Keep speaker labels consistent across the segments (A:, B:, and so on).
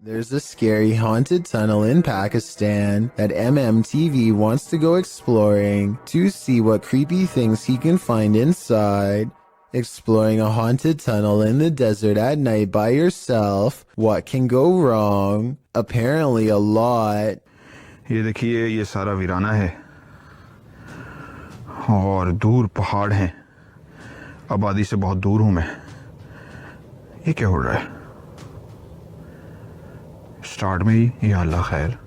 A: There's a scary haunted tunnel in Pakistan that MMTV wants to go exploring to see what creepy things he can find inside. Exploring a haunted tunnel in the desert at night by yourself, what can go wrong? Apparently a lot.
B: ये देखिए ये सारा वीराना है और दूर पहाड़ हैं। आबादी से बहुत दूर हूं मैं। ये क्या हो रहा है? स्टार्ट में ही या अल्लाह खैर।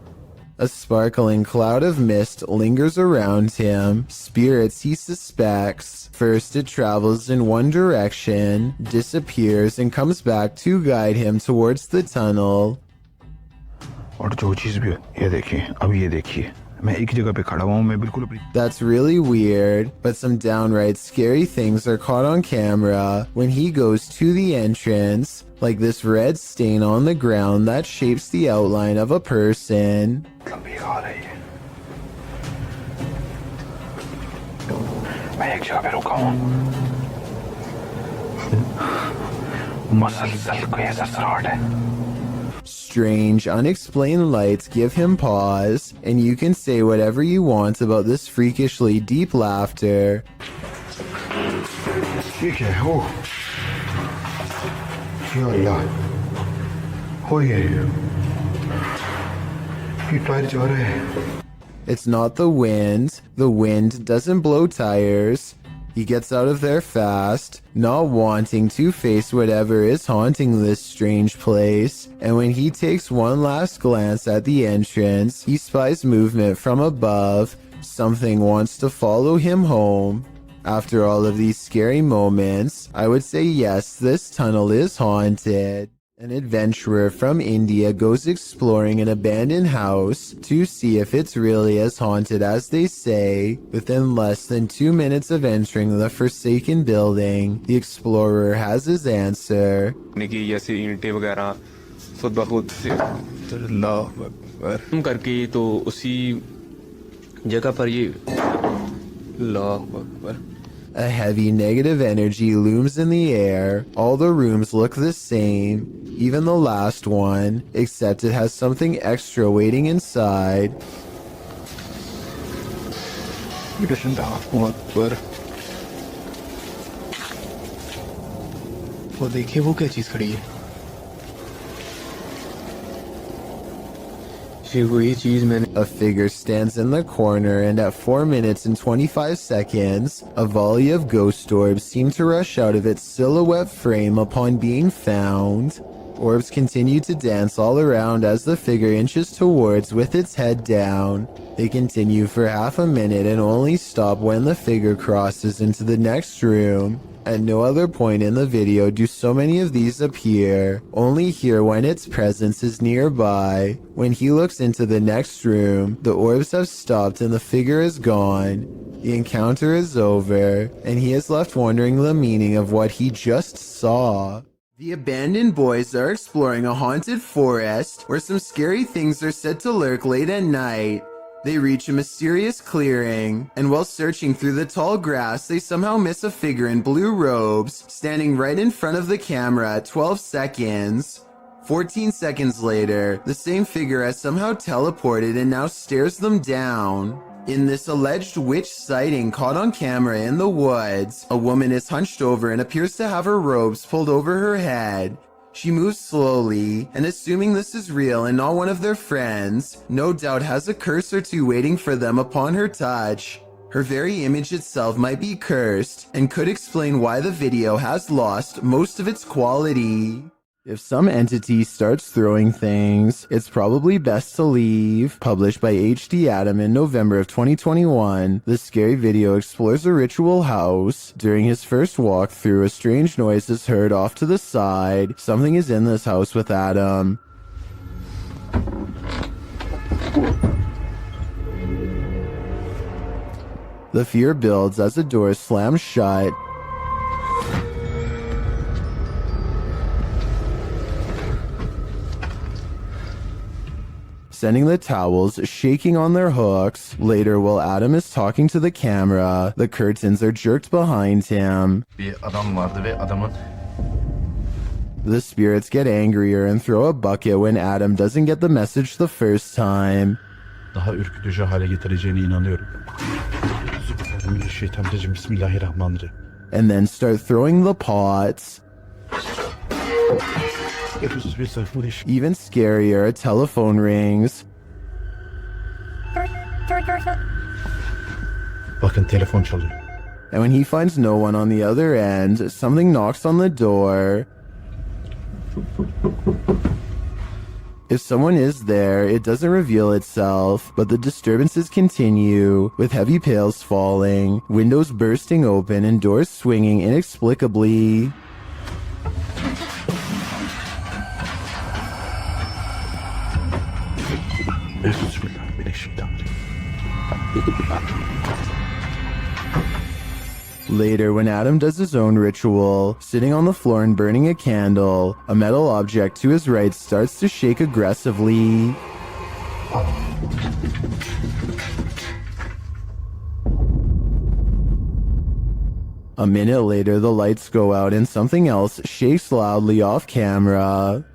A: A sparkling cloud of mist lingers around him. Spirits he suspects. First it travels in one direction, disappears, and comes back to guide him towards the tunnel.
B: और जो चीज भी ये देखिए, अब ये देखिए, मैं एक जगह पे खड़ा हुआ हूं, मैं बिल्कुल अपनी।
A: That's really weird, but some downright scary things are caught on camera when he goes to the entrance, like this red stain on the ground that shapes the outline of a person.
B: मैं एक जगह पे रुका हूं। मसलसल कोई ऐसा सराहट है।
A: Strange, unexplained lights give him pause, and you can say whatever you want about this freakishly deep laughter.
B: ये क्या है? ओह, या अल्लाह, हो ये टायर जा रहे हैं।
A: It's not the wind. The wind doesn't blow tires. He gets out of there fast, not wanting to face whatever is haunting this strange place, and when he takes one last glance at the entrance, he spies movement from above. Something wants to follow him home. After all of these scary moments, I would say yes, this tunnel is haunted. An adventurer from India goes exploring an abandoned house to see if it's really as haunted as they say. Within less than 2 minutes of entering the forsaken building, the explorer has his answer.
C: करके तो उसी जगह पर ये अल्लाह Akbar.
A: A heavy negative energy looms in the air. All the rooms look the same, even the last one, except it has something extra waiting inside.
C: वो देखिए वो क्या चीज खड़ी है।
A: A figure stands in the corner, and at 4 minutes and 25 seconds, a volley of ghost orbs seem to rush out of its silhouette frame upon being found. Orbs continue to dance all around as the figure inches towards with its head down. They continue for half a minute and only stop when the figure crosses into the next room. At no other point in the video do so many of these appear, only here when its presence is nearby. When he looks into the next room, the orbs have stopped and the figure is gone. The encounter is over, and he is left wondering the meaning of what he just saw. The abandoned boys are exploring a haunted forest where some scary things are said to lurk late at night. They reach a mysterious clearing, and while searching through the tall grass, they somehow miss a figure in blue robes, standing right in front of the camera at 12 seconds. 14 seconds later, the same figure has somehow teleported and now stares them down. In this alleged witch sighting caught on camera in the woods, a woman is hunched over and appears to have her robes pulled over her head. She moves slowly, and assuming this is real and not one of their friends, no doubt has a curse or two waiting for them upon her touch. Her very image itself might be cursed, and could explain why the video has lost most of its quality. If some entity starts throwing things, it's probably best to leave. Published by HD Adam in November of 2021, this scary video explores a ritual house. During his first walkthrough, a strange noise is heard off to the side. Something is in this house with Adam. The fear builds as the door slams shut. Sending the towels shaking on their hooks. Later, while Adam is talking to the camera, the curtains are jerked behind him.
D: Bir adam vardı ve adamın
A: The spirits get angrier and throw a bucket when Adam doesn't get the message the first time.
D: Daha ürkütücü hale getireceğine inanıyorum. Bismillahirrahmanirrahim. Bismillahirrahmanirrahim.
A: And then start throwing the pots. Even scarier, a telephone rings.
D: Bakın telefon çalıyor.
A: And when he finds no one on the other end, something knocks on the door. If someone is there, it doesn't reveal itself, but the disturbances continue, with heavy pails falling, windows bursting open, and doors swinging inexplicably. Later, when Adam does his own ritual, sitting on the floor and burning a candle, a metal object to his right starts to shake aggressively. A minute later, the lights go out and something else shakes loudly off camera.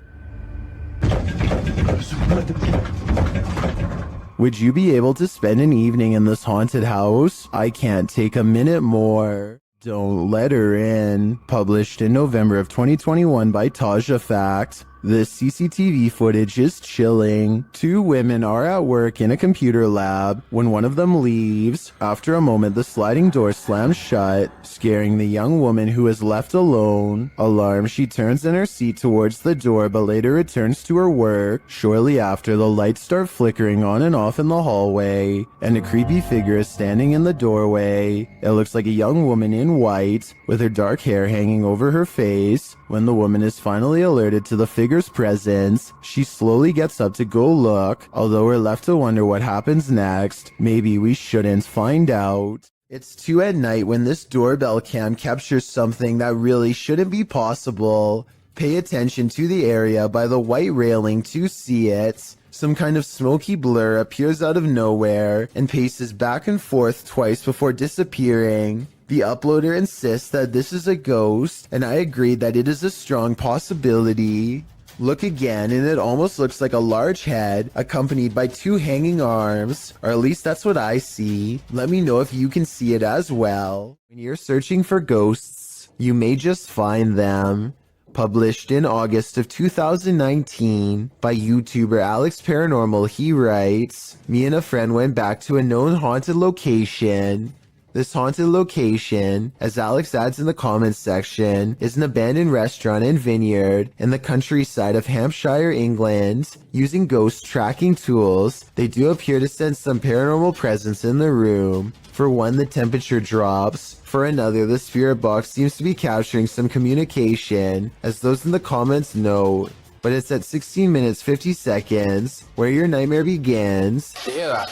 A: Would you be able to spend an evening in this haunted house? I can't take a minute more. Don't Let Her In. Published in November of 2021 by Taja Fact. This CCTV footage is chilling. Two women are at work in a computer lab when one of them leaves. After a moment, the sliding door slams shut, scaring the young woman who is left alone. Alarmed, she turns in her seat towards the door but later returns to her work. Shortly after, the lights start flickering on and off in the hallway, and a creepy figure is standing in the doorway. It looks like a young woman in white, with her dark hair hanging over her face. When the woman is finally alerted to the figure's presence, she slowly gets up to go look, although we're left to wonder what happens next. Maybe we shouldn't find out. It's 2 at night when this doorbell cam captures something that really shouldn't be possible. Pay attention to the area by the white railing to see it. Some kind of smoky blur appears out of nowhere and paces back and forth twice before disappearing. The uploader insists that this is a ghost, and I agree that it is a strong possibility. Look again, and it almost looks like a large head accompanied by 2 hanging arms, or at least that's what I see. Let me know if you can see it as well. When you're searching for ghosts, you may just find them. Published in August of 2019 by YouTuber Alex Paranormal, he writes, "Me and a friend went back to a known haunted location. This haunted location, as Alex adds in the comments section, is an abandoned restaurant and vineyard in the countryside of Hampshire, England. Using ghost tracking tools, they do appear to sense some paranormal presence in the room. For one, the temperature drops. For another, the spirit box seems to be capturing some communication, as those in the comments note. But it's at 16 minutes 50 seconds where your nightmare begins."
C: Yeah.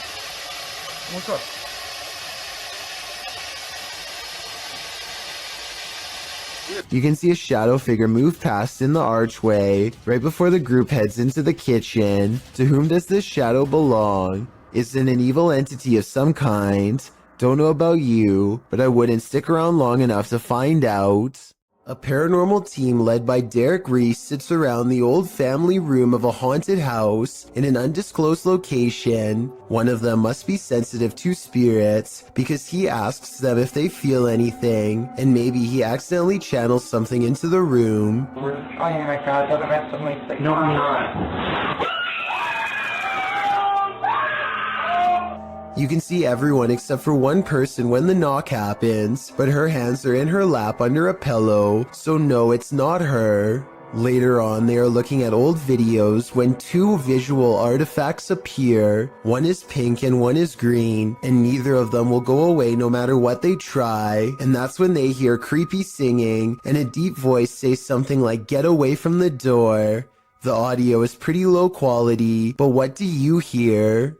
C: What's up?
A: You can see a shadow figure move past in the archway right before the group heads into the kitchen. To whom does this shadow belong? Is it an evil entity of some kind? Don't know about you, but I wouldn't stick around long enough to find out. A paranormal team led by Derek Reese sits around the old family room of a haunted house in an undisclosed location. One of them must be sensitive to spirits because he asks them if they feel anything, and maybe he accidentally channels something into the room.
E: Oh my god, the rest of my sick. No, I'm not.
A: You can see everyone except for one person when the knock happens, but her hands are in her lap under a pillow, so no, it's not her. Later on, they are looking at old videos when 2 visual artifacts appear. One is pink and one is green, and neither of them will go away no matter what they try. And that's when they hear creepy singing and a deep voice say something like, "Get away from the door." The audio is pretty low quality, but what do you hear?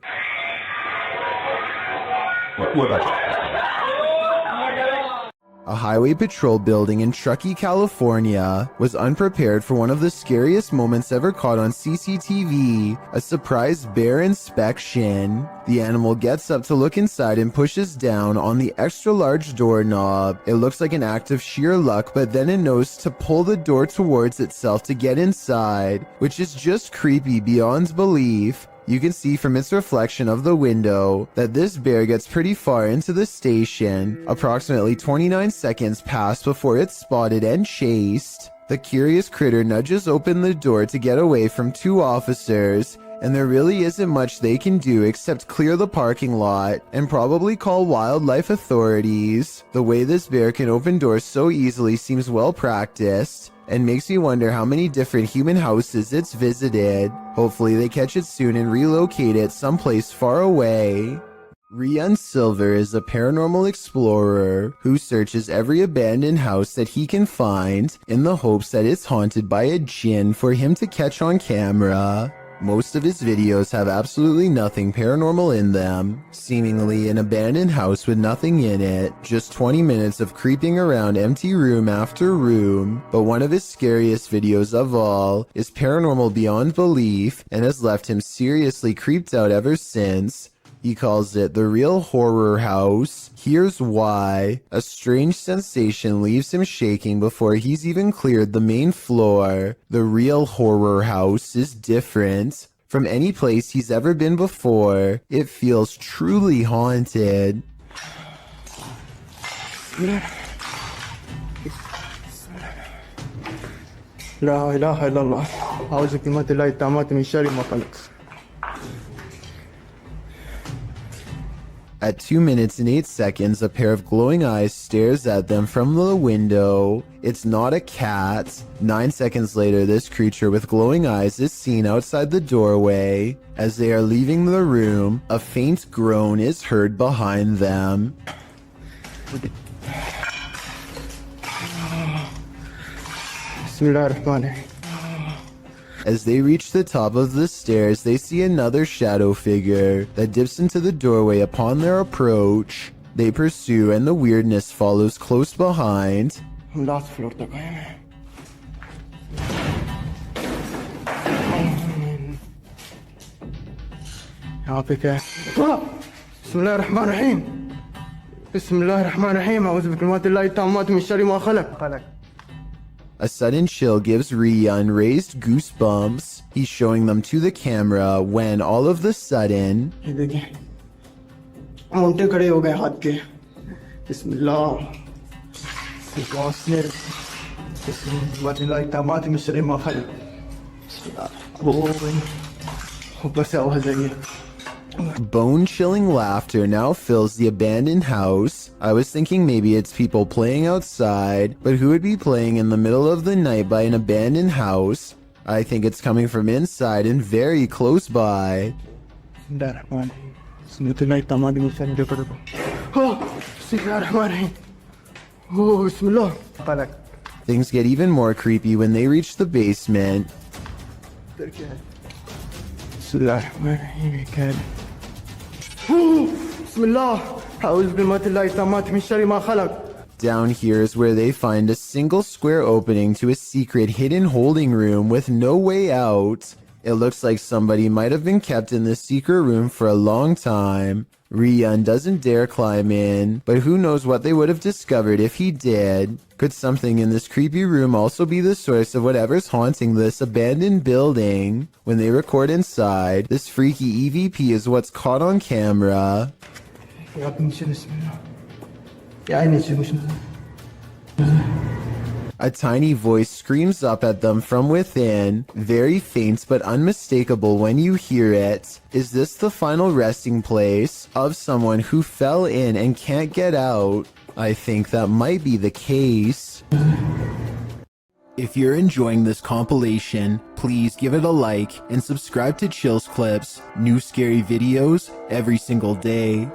A: A highway patrol building in Truckee, California was unprepared for one of the scariest moments ever caught on CCTV, a surprise bear inspection. The animal gets up to look inside and pushes down on the extra large doorknob. It looks like an act of sheer luck, but then it knows to pull the door towards itself to get inside, which is just creepy beyond belief. You can see from its reflection of the window that this bear gets pretty far into the station. Approximately 29 seconds pass before it's spotted and chased. The curious critter nudges open the door to get away from two officers, and there really isn't much they can do except clear the parking lot and probably call wildlife authorities. The way this bear can open doors so easily seems well practiced, and makes me wonder how many different human houses it's visited. Hopefully they catch it soon and relocate it someplace far away. Rian Silver is a paranormal explorer who searches every abandoned house that he can find in the hopes that it's haunted by a djinn for him to catch on camera. Most of his videos have absolutely nothing paranormal in them, seemingly an abandoned house with nothing in it, just 20 minutes of creeping around empty room after room. But one of his scariest videos of all is paranormal beyond belief and has left him seriously creeped out ever since. He calls it The Real Horror House. Here's why. A strange sensation leaves him shaking before he's even cleared the main floor. The Real Horror House is different from any place he's ever been before. It feels truly haunted.
F: لا إله إلا الله أعوذ بكلمات الله التامات من شر ما خلق.
A: At 2 minutes and 8 seconds, a pair of glowing eyes stares at them from the window. It's not a cat. 9 seconds later, this creature with glowing eyes is seen outside the doorway. As they are leaving the room, a faint groan is heard behind them.
F: بسم الله الرحمن الرحيم.
A: As they reach the top of the stairs, they see another shadow figure that dips into the doorway upon their approach. They pursue and the weirdness follows close behind.
F: last floor तक आए हैं. यहाँ पे क्या है? بسم الله الرحمن الرحيم. بسم الله الرحمن الرحيم. أعوذ بكلمات الله التامات من شر ما خلق.
A: A sudden chill gives Rian raised goosebumps. He's showing them to the camera when all of the sudden,
F: ये देखिए Monte खड़े हो गए हाथ के. बिस्मिल्लाह बिस्मिल्लाह तमात में शर मा खलक. ऊपर से आवाज आई है.
A: bone-chilling laughter now fills the abandoned house. I was thinking maybe it's people playing outside, but who would be playing in the middle of the night by an abandoned house? I think it's coming from inside and very close by. Things get even more creepy when they reach the basement. Down here is where they find a single square opening to a secret hidden holding room with no way out. It looks like somebody might have been kept in this secret room for a long time. Rian doesn't dare climb in, but who knows what they would have discovered if he did. Could something in this creepy room also be the source of whatever's haunting this abandoned building? When they record inside, this freaky EVP is what's caught on camera. A tiny voice screams up at them from within, very faint but unmistakable when you hear it. Is this the final resting place of someone who fell in and can't get out? I think that might be the case. If you're enjoying this compilation, please give it a like and subscribe to Chills Clips, new scary videos every single day.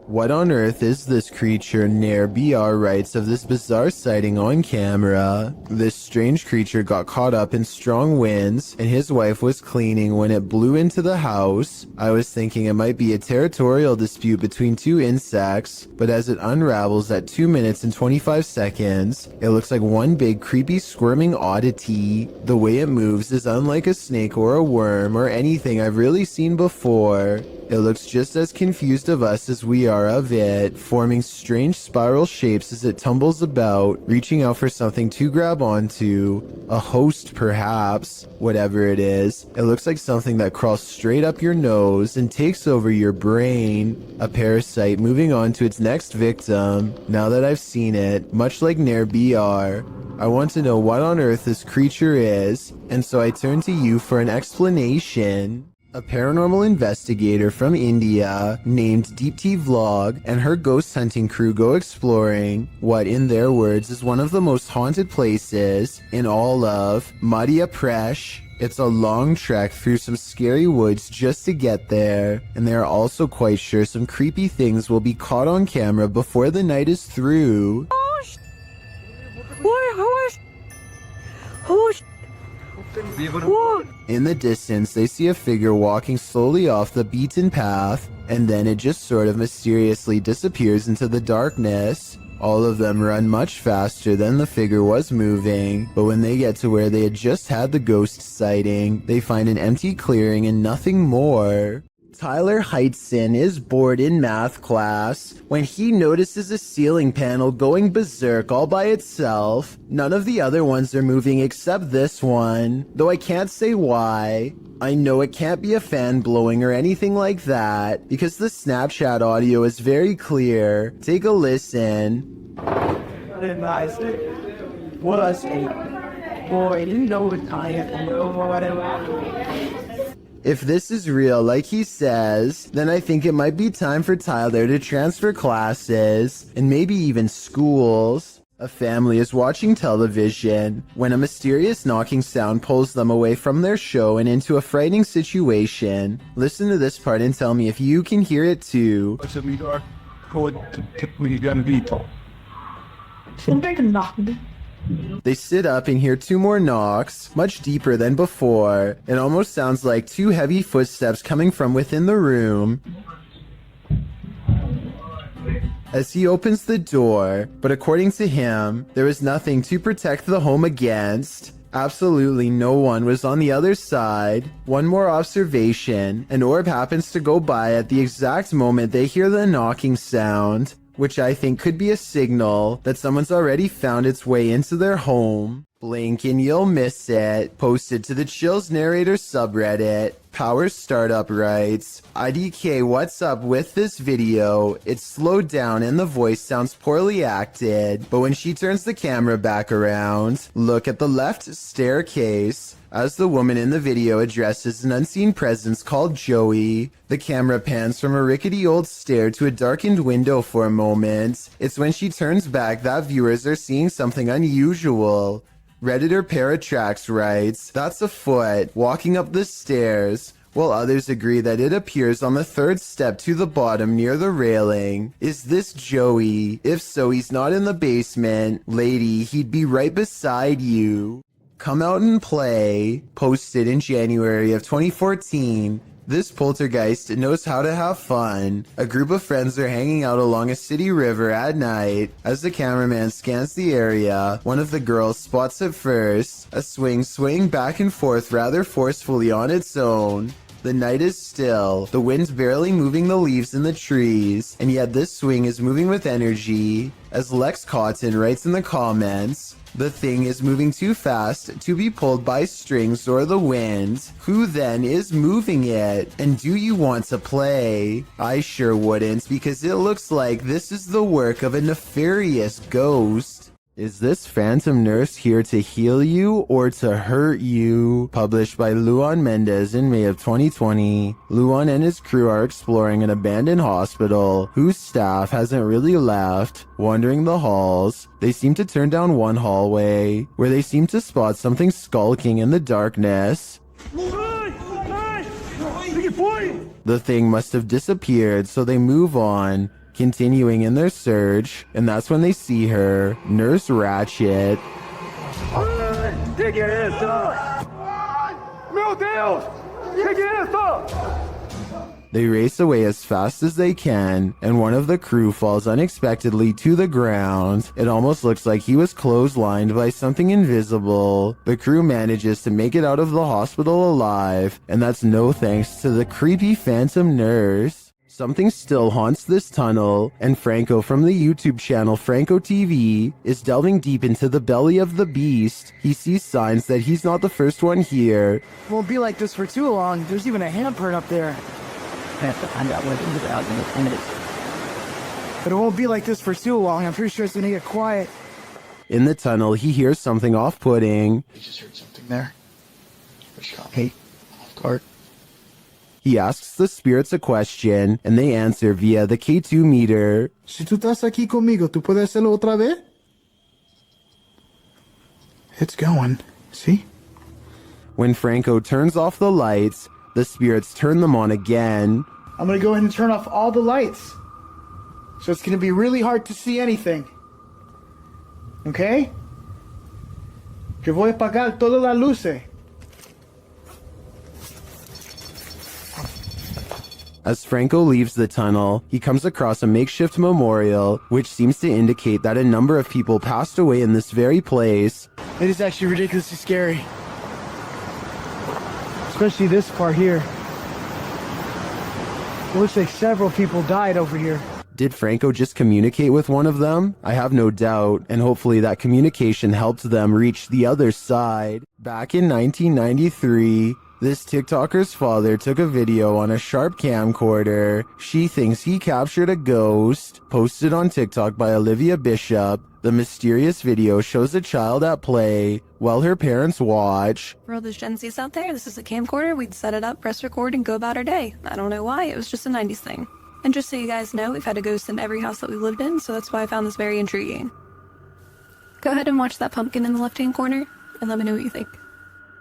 A: What on earth is this creature? Nair BR writes of this bizarre sighting on camera. This strange creature got caught up in strong winds and his wife was cleaning when it blew into the house. I was thinking it might be a territorial dispute between two insects, but as it unravels at 2 minutes and 25 seconds, it looks like one big creepy squirming oddity. The way it moves is unlike a snake or a worm or anything I've really seen before. It looks just as confused of us as we are of it, forming strange spiral shapes as it tumbles about, reaching out for something to grab onto. A host, perhaps. Whatever it is, it looks like something that crawls straight up your nose and takes over your brain. A parasite moving on to its next victim. Now that I've seen it, much like Nair BR, I want to know what on earth this creature is, and so I turn to you for an explanation. A paranormal investigator from India named Deepti Vlog and her ghost hunting crew go exploring what, in their words, is one of the most haunted places in all of Madhya Pradesh. It's a long trek through some scary woods just to get there, and they are also quite sure some creepy things will be caught on camera before the night is through. In the distance, they see a figure walking slowly off the beaten path, and then it just sort of mysteriously disappears into the darkness. All of them run much faster than the figure was moving, but when they get to where they had just had the ghost sighting, they find an empty clearing and nothing more. Tyler Heitzson is bored in math class when he notices a ceiling panel going berserk all by itself. None of the other ones are moving except this one, though I can't say why. I know it can't be a fan blowing or anything like that, because the Snapchat audio is very clear. Take a listen. If this is real, like he says, then I think it might be time for Tyler to transfer classes, and maybe even schools. A family is watching television when a mysterious knocking sound pulls them away from their show and into a frightening situation. Listen to this part and tell me if you can hear it too. They sit up and hear two more knocks, much deeper than before. It almost sounds like two heavy footsteps coming from within the room. As he opens the door, but according to him, there was nothing to protect the home against. Absolutely no one was on the other side. One more observation, an orb happens to go by at the exact moment they hear the knocking sound, which I think could be a signal that someone's already found its way into their home. Blink and you'll miss it. Posted to the Chills Narrator subreddit. Power Startup writes, IDK, what's up with this video? It's slowed down and the voice sounds poorly acted, but when she turns the camera back around, look at the left staircase. As the woman in the video addresses an unseen presence called Joey, the camera pans from a rickety old stair to a darkened window for a moment. It's when she turns back that viewers are seeing something unusual. Redditor Paratrax writes, that's a foot walking up the stairs, while others agree that it appears on the third step to the bottom near the railing. Is this Joey? If so, he's not in the basement. Lady, he'd be right beside you. Come out and play. Posted in January of 2014. This poltergeist knows how to have fun. A group of friends are hanging out along a city river at night. As the cameraman scans the area, one of the girls spots it first, a swing swaying back and forth rather forcefully on its own. The night is still, the wind's barely moving the leaves in the trees, and yet this swing is moving with energy. As Lex Cotton writes in the comments, the thing is moving too fast to be pulled by strings or the wind. Who then is moving it? And do you want to play? I sure wouldn't, because it looks like this is the work of a nefarious ghost. Is this phantom nurse here to heal you or to hurt you? Published by Luan Mendez in May of 2020. Luan and his crew are exploring an abandoned hospital whose staff hasn't really left. Wandering the halls, they seem to turn down one hallway where they seem to spot something skulking in the darkness. The thing must have disappeared, so they move on. continuing in their search, and that's when they see her, Nurse Ratchet.
F: Meu Deus! Que é isso?
A: They race away as fast as they can, and one of the crew falls unexpectedly to the ground. It almost looks like he was clotheslined by something invisible. The crew manages to make it out of the hospital alive, and that's no thanks to the creepy phantom nurse. Something still haunts this tunnel, and Franco from the YouTube channel Franco TV is delving deep into the belly of the beast. He sees signs that he's not the first one here.
F: Won't be like this for too long. There's even a handprint up there.
E: I have to find out what it's about in 10 minutes.
F: But it won't be like this for too long. I'm pretty sure it's gonna get quiet.
A: In the tunnel, he hears something off-putting.
C: I just heard something there. Which got me off guard.
A: He asks the spirits a question, and they answer via the K2 meter.
F: Si tú estás aquí conmigo, ¿tú puedes hacerlo otra vez?
C: It's going. See?
A: When Franco turns off the lights, the spirits turn them on again.
F: I'm gonna go ahead and turn off all the lights. So it's gonna be really hard to see anything. Okay? Yo voy a apagar todas las luces.
A: As Franco leaves the tunnel, he comes across a makeshift memorial, which seems to indicate that a number of people passed away in this very place.
F: It is actually ridiculously scary. Especially this part here. It looks like several people died over here.
A: Did Franco just communicate with one of them? I have no doubt, and hopefully that communication helped them reach the other side. Back in 1993, this TikToker's father took a video on a sharp camcorder. She thinks he captured a ghost. Posted on TikTok by Olivia Bishop, the mysterious video shows a child at play while her parents watch.
G: For all those Gen Zs out there, this is a camcorder. We'd set it up, press record, and go about our day. I don't know why, it was just a 90s thing. And just so you guys know, we've had a ghost in every house that we've lived in, so that's why I found this very intriguing. Go ahead and watch that pumpkin in the left-hand corner, and let me know what you think.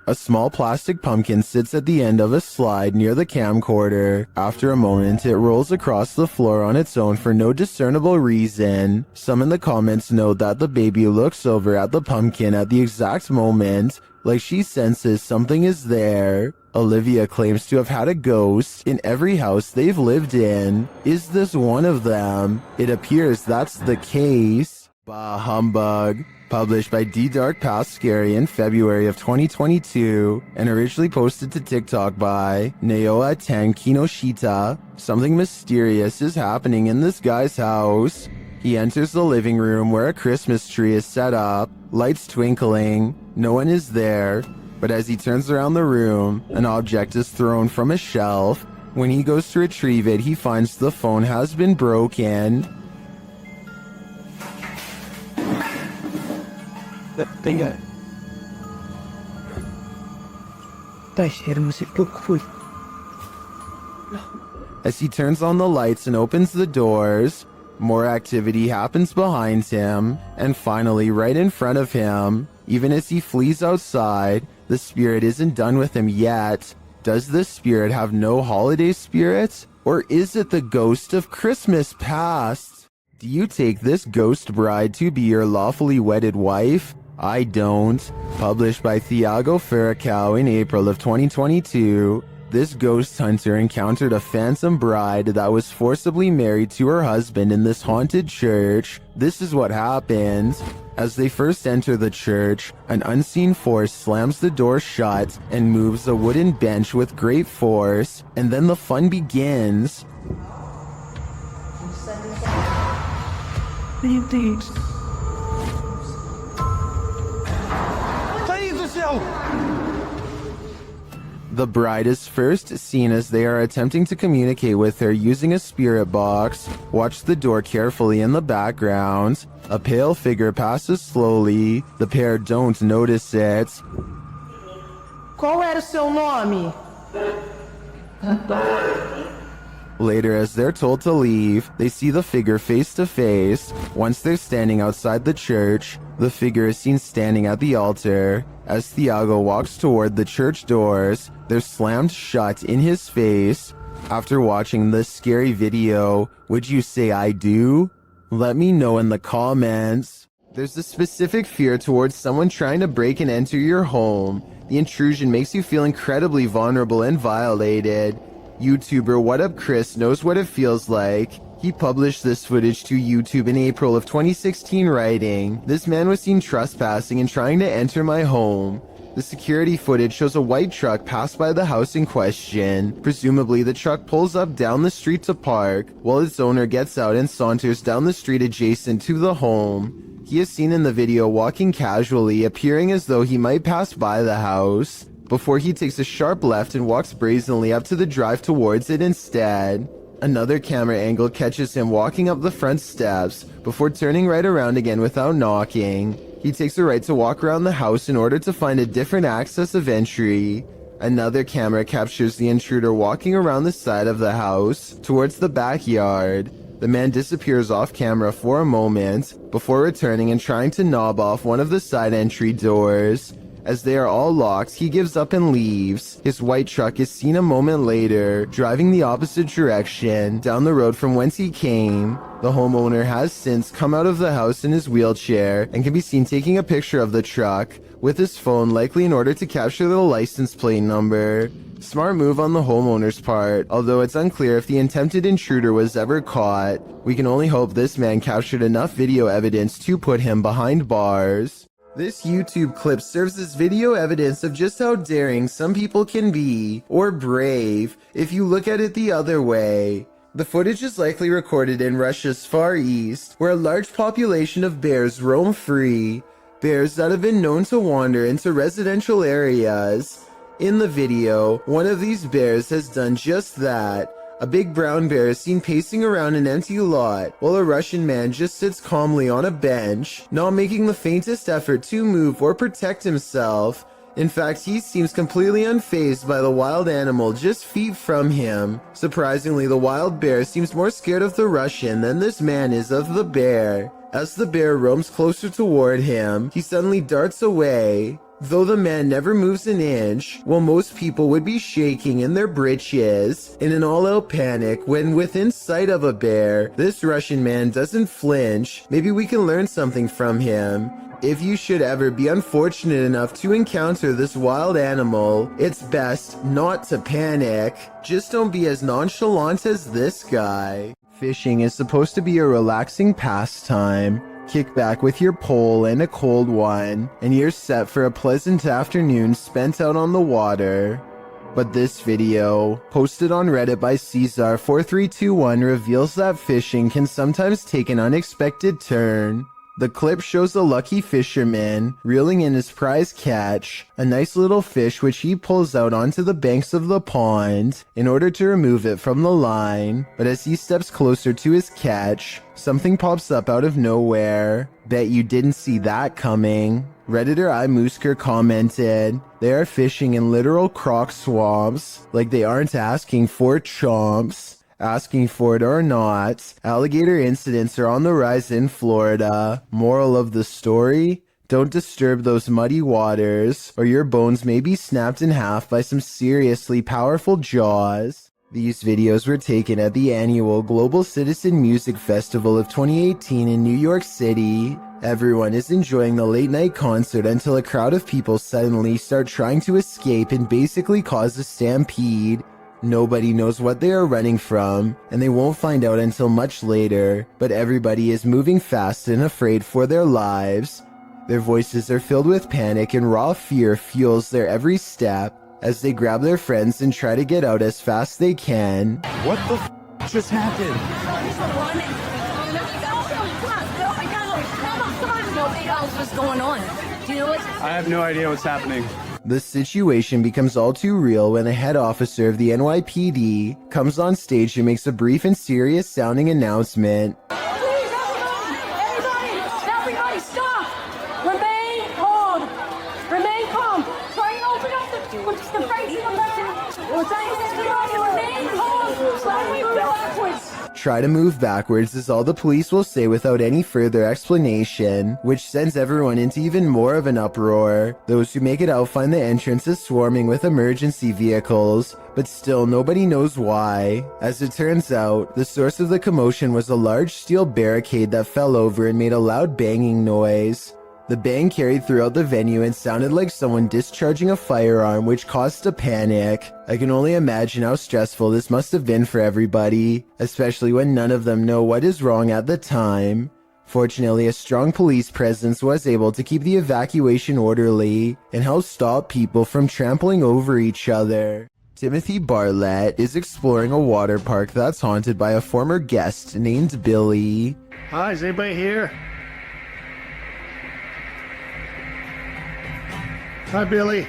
A: A small plastic pumpkin sits at the end of a slide near the camcorder. After a moment, it rolls across the floor on its own for no discernible reason. Some in the comments note that the baby looks over at the pumpkin at the exact moment, like she senses something is there. Olivia claims to have had a ghost in every house they've lived in. Is this one of them? It appears that's the case. Bah humbug. Published by D Dark Past Scary in February of 2022 and originally posted to TikTok by Naoa Ten Kinoshita. Something mysterious is happening in this guy's house. He enters the living room where a Christmas tree is set up, lights twinkling. No one is there, but as he turns around the room, an object is thrown from a shelf. When he goes to retrieve it, he finds the phone has been broken. As he turns on the lights and opens the doors, more activity happens behind him, and finally right in front of him. Even as he flees outside, the spirit isn't done with him yet. Does the spirit have no holiday spirit? Or is it the ghost of Christmas past? Do you take this ghost bride to be your lawfully wedded wife? I don't. Published by Thiago Ferracao in April of 2022, this ghost hunter encountered a phantom bride that was forcibly married to her husband in this haunted church. This is what happened. As they first enter the church, an unseen force slams the door shut and moves a wooden bench with great force, and then the fun begins. The bride is first seen as they are attempting to communicate with her using a spirit box. Watch the door carefully in the background. A pale figure passes slowly. The pair don't notice it.
F: Qual era o seu nome?
A: Later, as they're told to leave, they see the figure face to face. Once they're standing outside the church, the figure is seen standing at the altar. As Thiago walks toward the church doors, they're slammed shut in his face. After watching this scary video, would you say I do? Let me know in the comments. There's a specific fear towards someone trying to break and enter your home. The intrusion makes you feel incredibly vulnerable and violated. YouTuber What Up Chris knows what it feels like. He published this footage to YouTube in April of 2016 writing, "This man was seen trespassing and trying to enter my home." The security footage shows a white truck pass by the house in question. Presumably, the truck pulls up down the street to park, while its owner gets out and saunters down the street adjacent to the home. He is seen in the video walking casually, appearing as though he might pass by the house, before he takes a sharp left and walks brazenly up to the drive towards it instead. Another camera angle catches him walking up the front steps, before turning right around again without knocking. He takes a right to walk around the house in order to find a different access of entry. Another camera captures the intruder walking around the side of the house, towards the backyard. The man disappears off camera for a moment, before returning and trying to knob off one of the side entry doors. As they are all locked, he gives up and leaves. His white truck is seen a moment later, driving the opposite direction, down the road from whence he came. The homeowner has since come out of the house in his wheelchair and can be seen taking a picture of the truck with his phone, likely in order to capture the license plate number. Smart move on the homeowner's part, although it's unclear if the attempted intruder was ever caught. We can only hope this man captured enough video evidence to put him behind bars. This YouTube clip serves as video evidence of just how daring some people can be, or brave, if you look at it the other way. The footage is likely recorded in Russia's Far East, where a large population of bears roam free, bears that have been known to wander into residential areas. In the video, one of these bears has done just that. A big brown bear is seen pacing around an empty lot, while a Russian man just sits calmly on a bench, not making the faintest effort to move or protect himself. In fact, he seems completely unfazed by the wild animal just feet from him. Surprisingly, the wild bear seems more scared of the Russian than this man is of the bear. As the bear roams closer toward him, he suddenly darts away. Though the man never moves an inch, while most people would be shaking in their britches in an all-out panic when within sight of a bear, this Russian man doesn't flinch. Maybe we can learn something from him. If you should ever be unfortunate enough to encounter this wild animal, it's best not to panic. Just don't be as nonchalant as this guy. Fishing is supposed to be a relaxing pastime. Kick back with your pole and a cold one, and you're set for a pleasant afternoon spent out on the water. But this video, posted on Reddit by Caesar4321, reveals that fishing can sometimes take an unexpected turn. The clip shows a lucky fisherman reeling in his prize catch, a nice little fish which he pulls out onto the banks of the pond in order to remove it from the line. But as he steps closer to his catch, something pops up out of nowhere. Bet you didn't see that coming. Redditor iMoosker commented, "They are fishing in literal croc swamps, like they aren't asking for chomps." Asking for it or not, alligator incidents are on the rise in Florida. Moral of the story? Don't disturb those muddy waters, or your bones may be snapped in half by some seriously powerful jaws. These videos were taken at the annual Global Citizen Music Festival of 2018 in New York City. Everyone is enjoying the late-night concert until a crowd of people suddenly start trying to escape and basically cause a stampede. Nobody knows what they are running from, and they won't find out until much later, but everybody is moving fast and afraid for their lives. Their voices are filled with panic, and raw fear fuels their every step as they grab their friends and try to get out as fast as they can.
D: What the just happened?
H: What's going on? Do you know what?
F: I have no idea what's happening.
A: The situation becomes all too real when a head officer of the NYPD comes on stage and makes a brief and serious sounding announcement.
H: Please, everybody, stop! Remain calm! Remain calm! Try and open up the brakes in the left. We're trying to everybody remain calm! Slowly backwards!
A: Try to move backwards is all the police will say without any further explanation, which sends everyone into even more of an uproar. Those who make it out find the entrance is swarming with emergency vehicles, but still nobody knows why. As it turns out, the source of the commotion was a large steel barricade that fell over and made a loud banging noise. The bang carried throughout the venue and sounded like someone discharging a firearm, which caused a panic. I can only imagine how stressful this must have been for everybody, especially when none of them know what is wrong at the time. Fortunately, a strong police presence was able to keep the evacuation orderly and help stop people from trampling over each other. Timothy Bartlett is exploring a water park that's haunted by a former guest named Billy.
F: Hi, is anybody here? Hi, Billy.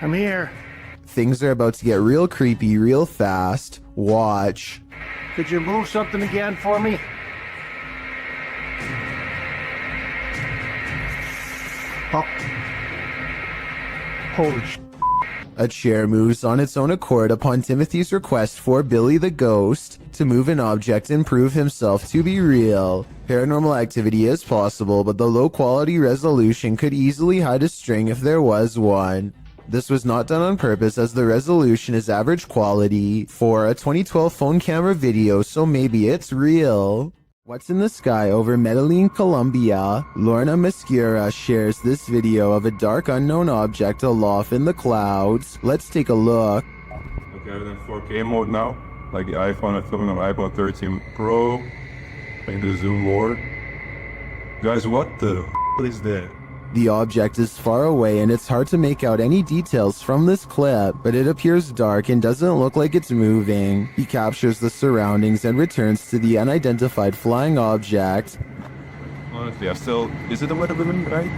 F: I'm here.
A: Things are about to get real creepy real fast. Watch.
F: Could you move something again for me? Oh. Holy sh**.
A: A chair moves on its own accord upon Timothy's request for Billy the Ghost to move an object and prove himself to be real. Paranormal activity is possible, but the low quality resolution could easily hide a string if there was one. This was not done on purpose as the resolution is average quality for a 2012 phone camera video, so maybe it's real. What's in the sky over Medellin, Colombia? Lorna Mascara shares this video of a dark unknown object aloft in the clouds. Let's take a look.
I: Okay, I'm in 4K mode now. Like the iPhone, I'm filming on iPhone 13 Pro. Playing the zoom more. Guys, what the is that?
A: The object is far away and it's hard to make out any details from this clip, but it appears dark and doesn't look like it's moving. He captures the surroundings and returns to the unidentified flying object.
I: Honestly, I still... Is it a weather balloon, right?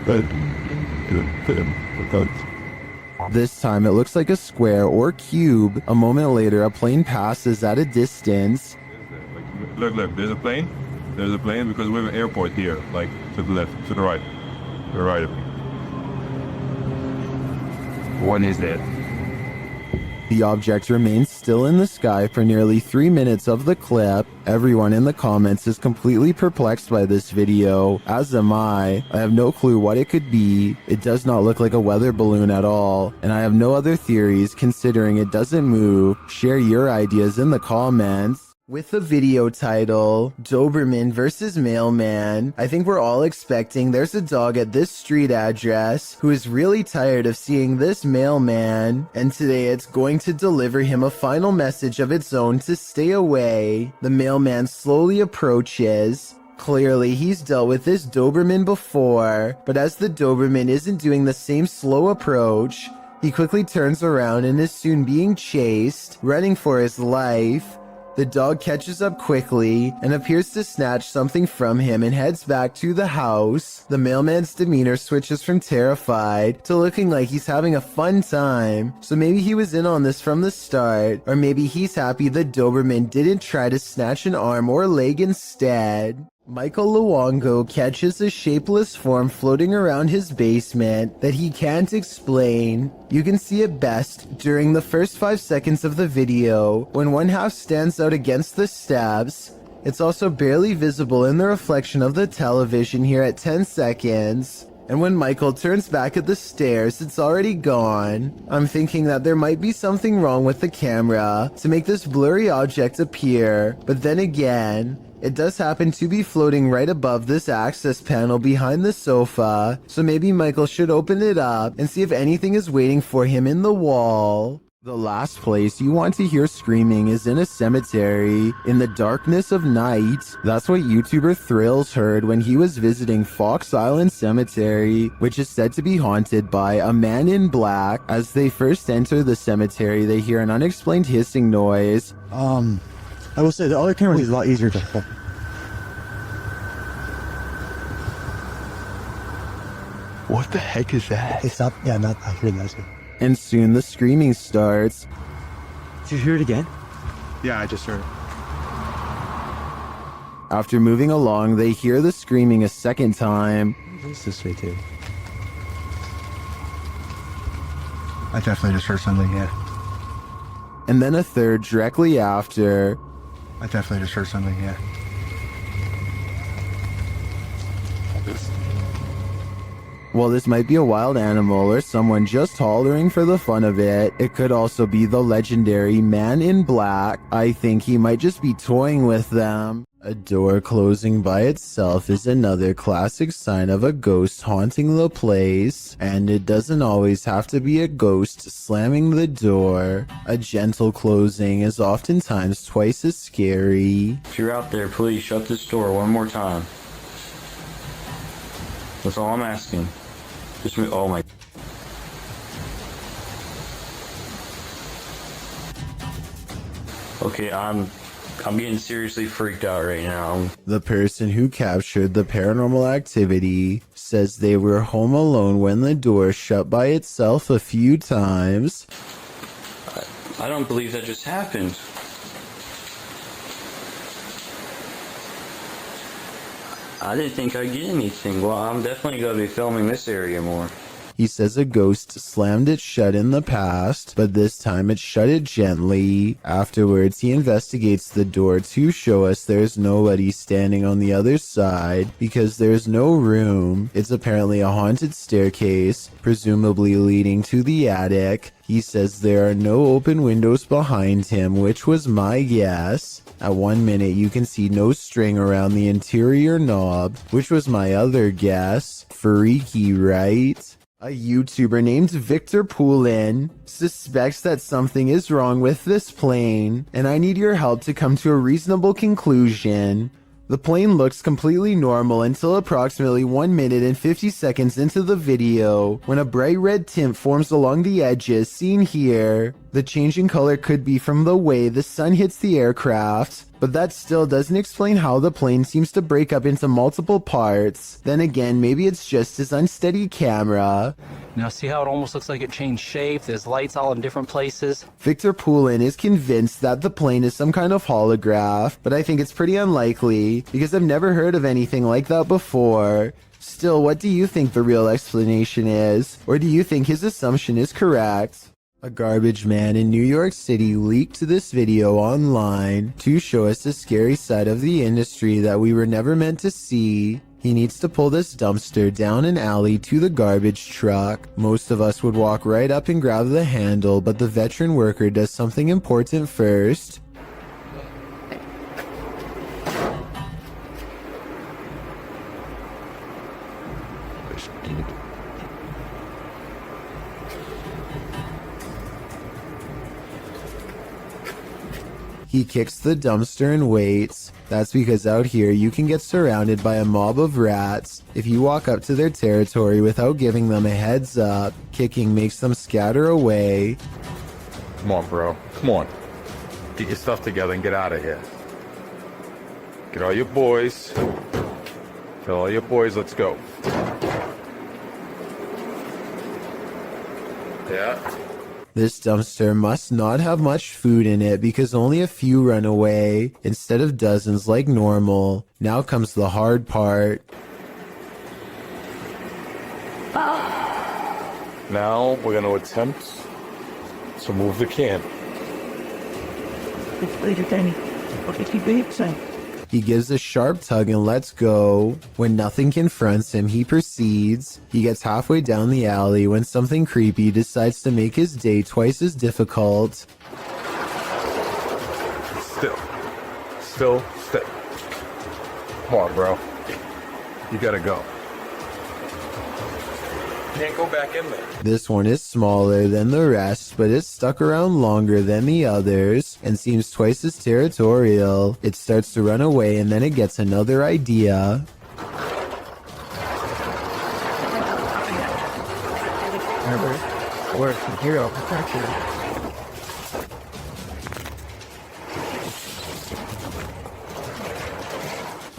I: But...
A: This time it looks like a square or cube. A moment later, a plane passes at a distance.
I: Look, there's a plane. There's a plane because we have an airport here, like to the left, to the right. To the right of me. What is that?
A: The object remains still in the sky for nearly 3 minutes of the clip. Everyone in the comments is completely perplexed by this video, as am I. I have no clue what it could be. It does not look like a weather balloon at all, and I have no other theories considering it doesn't move. Share your ideas in the comments. With the video title, Doberman versus Mailman, I think we're all expecting there's a dog at this street address who is really tired of seeing this mailman, and today it's going to deliver him a final message of its own to stay away. The mailman slowly approaches. Clearly, he's dealt with this Doberman before, but as the Doberman isn't doing the same slow approach, he quickly turns around and is soon being chased, running for his life. The dog catches up quickly and appears to snatch something from him and heads back to the house. The mailman's demeanor switches from terrified to looking like he's having a fun time. So maybe he was in on this from the start, or maybe he's happy the Doberman didn't try to snatch an arm or leg instead. Michael Luongo catches a shapeless form floating around his basement that he can't explain. You can see it best during the first 5 seconds of the video, when one half stands out against the steps. It's also barely visible in the reflection of the television here at 10 seconds. And when Michael turns back at the stairs, it's already gone. I'm thinking that there might be something wrong with the camera to make this blurry object appear, but then again, it does happen to be floating right above this access panel behind the sofa, so maybe Michael should open it up and see if anything is waiting for him in the wall. The last place you want to hear screaming is in a cemetery, in the darkness of night. That's what YouTuber Thrills heard when he was visiting Fox Island Cemetery, which is said to be haunted by a man in black. As they first enter the cemetery, they hear an unexplained hissing noise.
C: I will say the other camera is a lot easier to hold.
B: What the heck is that?
C: It's not, yeah, not, I hear that too.
A: And soon the screaming starts.
D: Did you hear it again?
B: Yeah, I just heard it.
A: After moving along, they hear the screaming a second time.
C: It's this way too.
B: I definitely just heard something, yeah.
A: and then a third directly after.
B: I definitely just heard something, yeah.
A: While this might be a wild animal or someone just hollering for the fun of it, it could also be the legendary Man in Black. I think he might just be toying with them. A door closing by itself is another classic sign of a ghost haunting the place, and it doesn't always have to be a ghost slamming the door. A gentle closing is oftentimes twice as scary.
E: If you're out there, please shut this door one more time. That's all I'm asking. Just me. Oh my. Okay, I'm getting seriously freaked out right now.
A: The person who captured the paranormal activity says they were home alone when the door shut by itself a few times.
E: I don't believe that just happened. I didn't think I'd get anything. Well, I'm definitely going to be filming this area more.
A: He says a ghost slammed it shut in the past, but this time it shut it gently. Afterwards, he investigates the door to show us there's nobody standing on the other side because there's no room. It's apparently a haunted staircase, presumably leading to the attic. He says there are no open windows behind him, which was my guess. At 1 minute, you can see no string around the interior knob, which was my other guess. Freaky, right? A YouTuber named Victor Poulin suspects that something is wrong with this plane, and I need your help to come to a reasonable conclusion. The plane looks completely normal until approximately 1 minute and 50 seconds into the video, when a bright red tint forms along the edges seen here. The change in color could be from the way the sun hits the aircraft, but that still doesn't explain how the plane seems to break up into multiple parts. Then again, maybe it's just his unsteady camera.
J: Now see how it almost looks like it changed shape? There's lights all in different places.
A: Victor Poulin is convinced that the plane is some kind of holograph, but I think it's pretty unlikely because I've never heard of anything like that before. Still, what do you think the real explanation is? Or do you think his assumption is correct? A garbage man in New York City leaked this video online to show us a scary side of the industry that we were never meant to see. He needs to pull this dumpster down an alley to the garbage truck. Most of us would walk right up and grab the handle, but the veteran worker does something important first. He kicks the dumpster and waits. That's because out here you can get surrounded by a mob of rats. If you walk up to their territory without giving them a heads up, kicking makes them scatter away.
K: Come on, bro. Come on. Get your stuff together and get out of here. Get all your boys. Get all your boys, let's go. Yeah.
A: This dumpster must not have much food in it because only a few run away, instead of dozens like normal. Now comes the hard part.
K: Now we're going to attempt to move the can.
A: He gives a sharp tug and lets go. When nothing confronts him, he proceeds. He gets halfway down the alley when something creepy decides to make his day twice as difficult.
K: Still. Come on, bro. You gotta go. Can't go back in there.
A: This one is smaller than the rest, but it's stuck around longer than the others and seems twice as territorial. It starts to run away and then it gets another idea.
C: Work, hero, protection.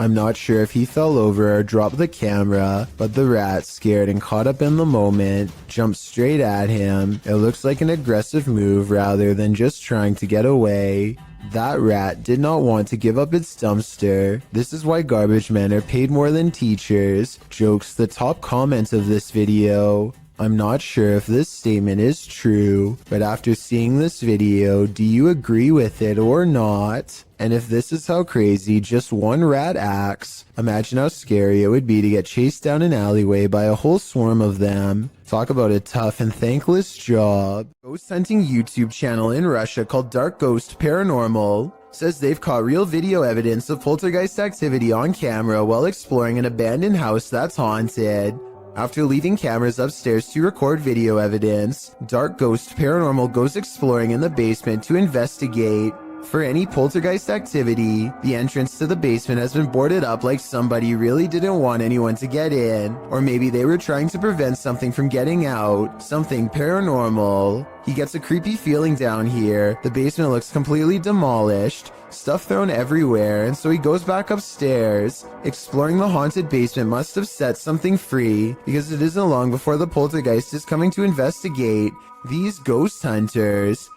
A: I'm not sure if he fell over or dropped the camera, but the rat, scared and caught up in the moment, jumped straight at him. It looks like an aggressive move rather than just trying to get away. That rat did not want to give up its dumpster. This is why garbage men are paid more than teachers. Jokes the top comment of this video. I'm not sure if this statement is true, but after seeing this video, do you agree with it or not? And if this is how crazy just one rat acts, imagine how scary it would be to get chased down an alleyway by a whole swarm of them. Talk about a tough and thankless job. Ghost hunting YouTube channel in Russia called Dark Ghost Paranormal says they've caught real video evidence of poltergeist activity on camera while exploring an abandoned house that's haunted. After leaving cameras upstairs to record video evidence, Dark Ghost Paranormal goes exploring in the basement to investigate for any poltergeist activity. The entrance to the basement has been boarded up like somebody really didn't want anyone to get in, or maybe they were trying to prevent something from getting out, something paranormal. He gets a creepy feeling down here. The basement looks completely demolished, stuff thrown everywhere, and so he goes back upstairs. Exploring the haunted basement must have set something free, because it isn't long before the poltergeist is coming to investigate these ghost hunters.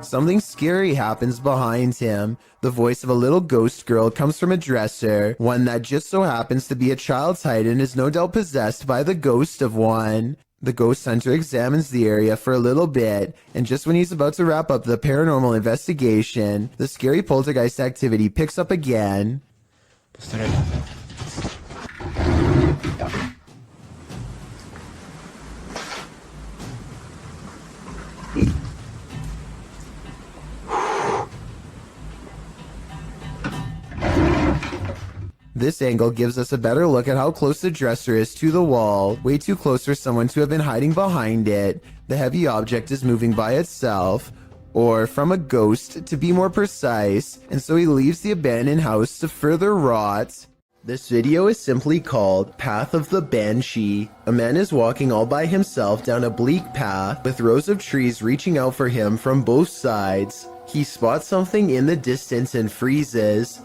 A: Something scary happens behind him. The voice of a little ghost girl comes from a dresser, one that just so happens to be a child's height and is no doubt possessed by the ghost of one. The ghost hunter examines the area for a little bit, and just when he's about to wrap up the paranormal investigation, the scary poltergeist activity picks up again. This angle gives us a better look at how close the dresser is to the wall, way too close for someone to have been hiding behind it. The heavy object is moving by itself, or from a ghost to be more precise, and so he leaves the abandoned house to further rot. This video is simply called Path of the Banshee. A man is walking all by himself down a bleak path with rows of trees reaching out for him from both sides. He spots something in the distance and freezes.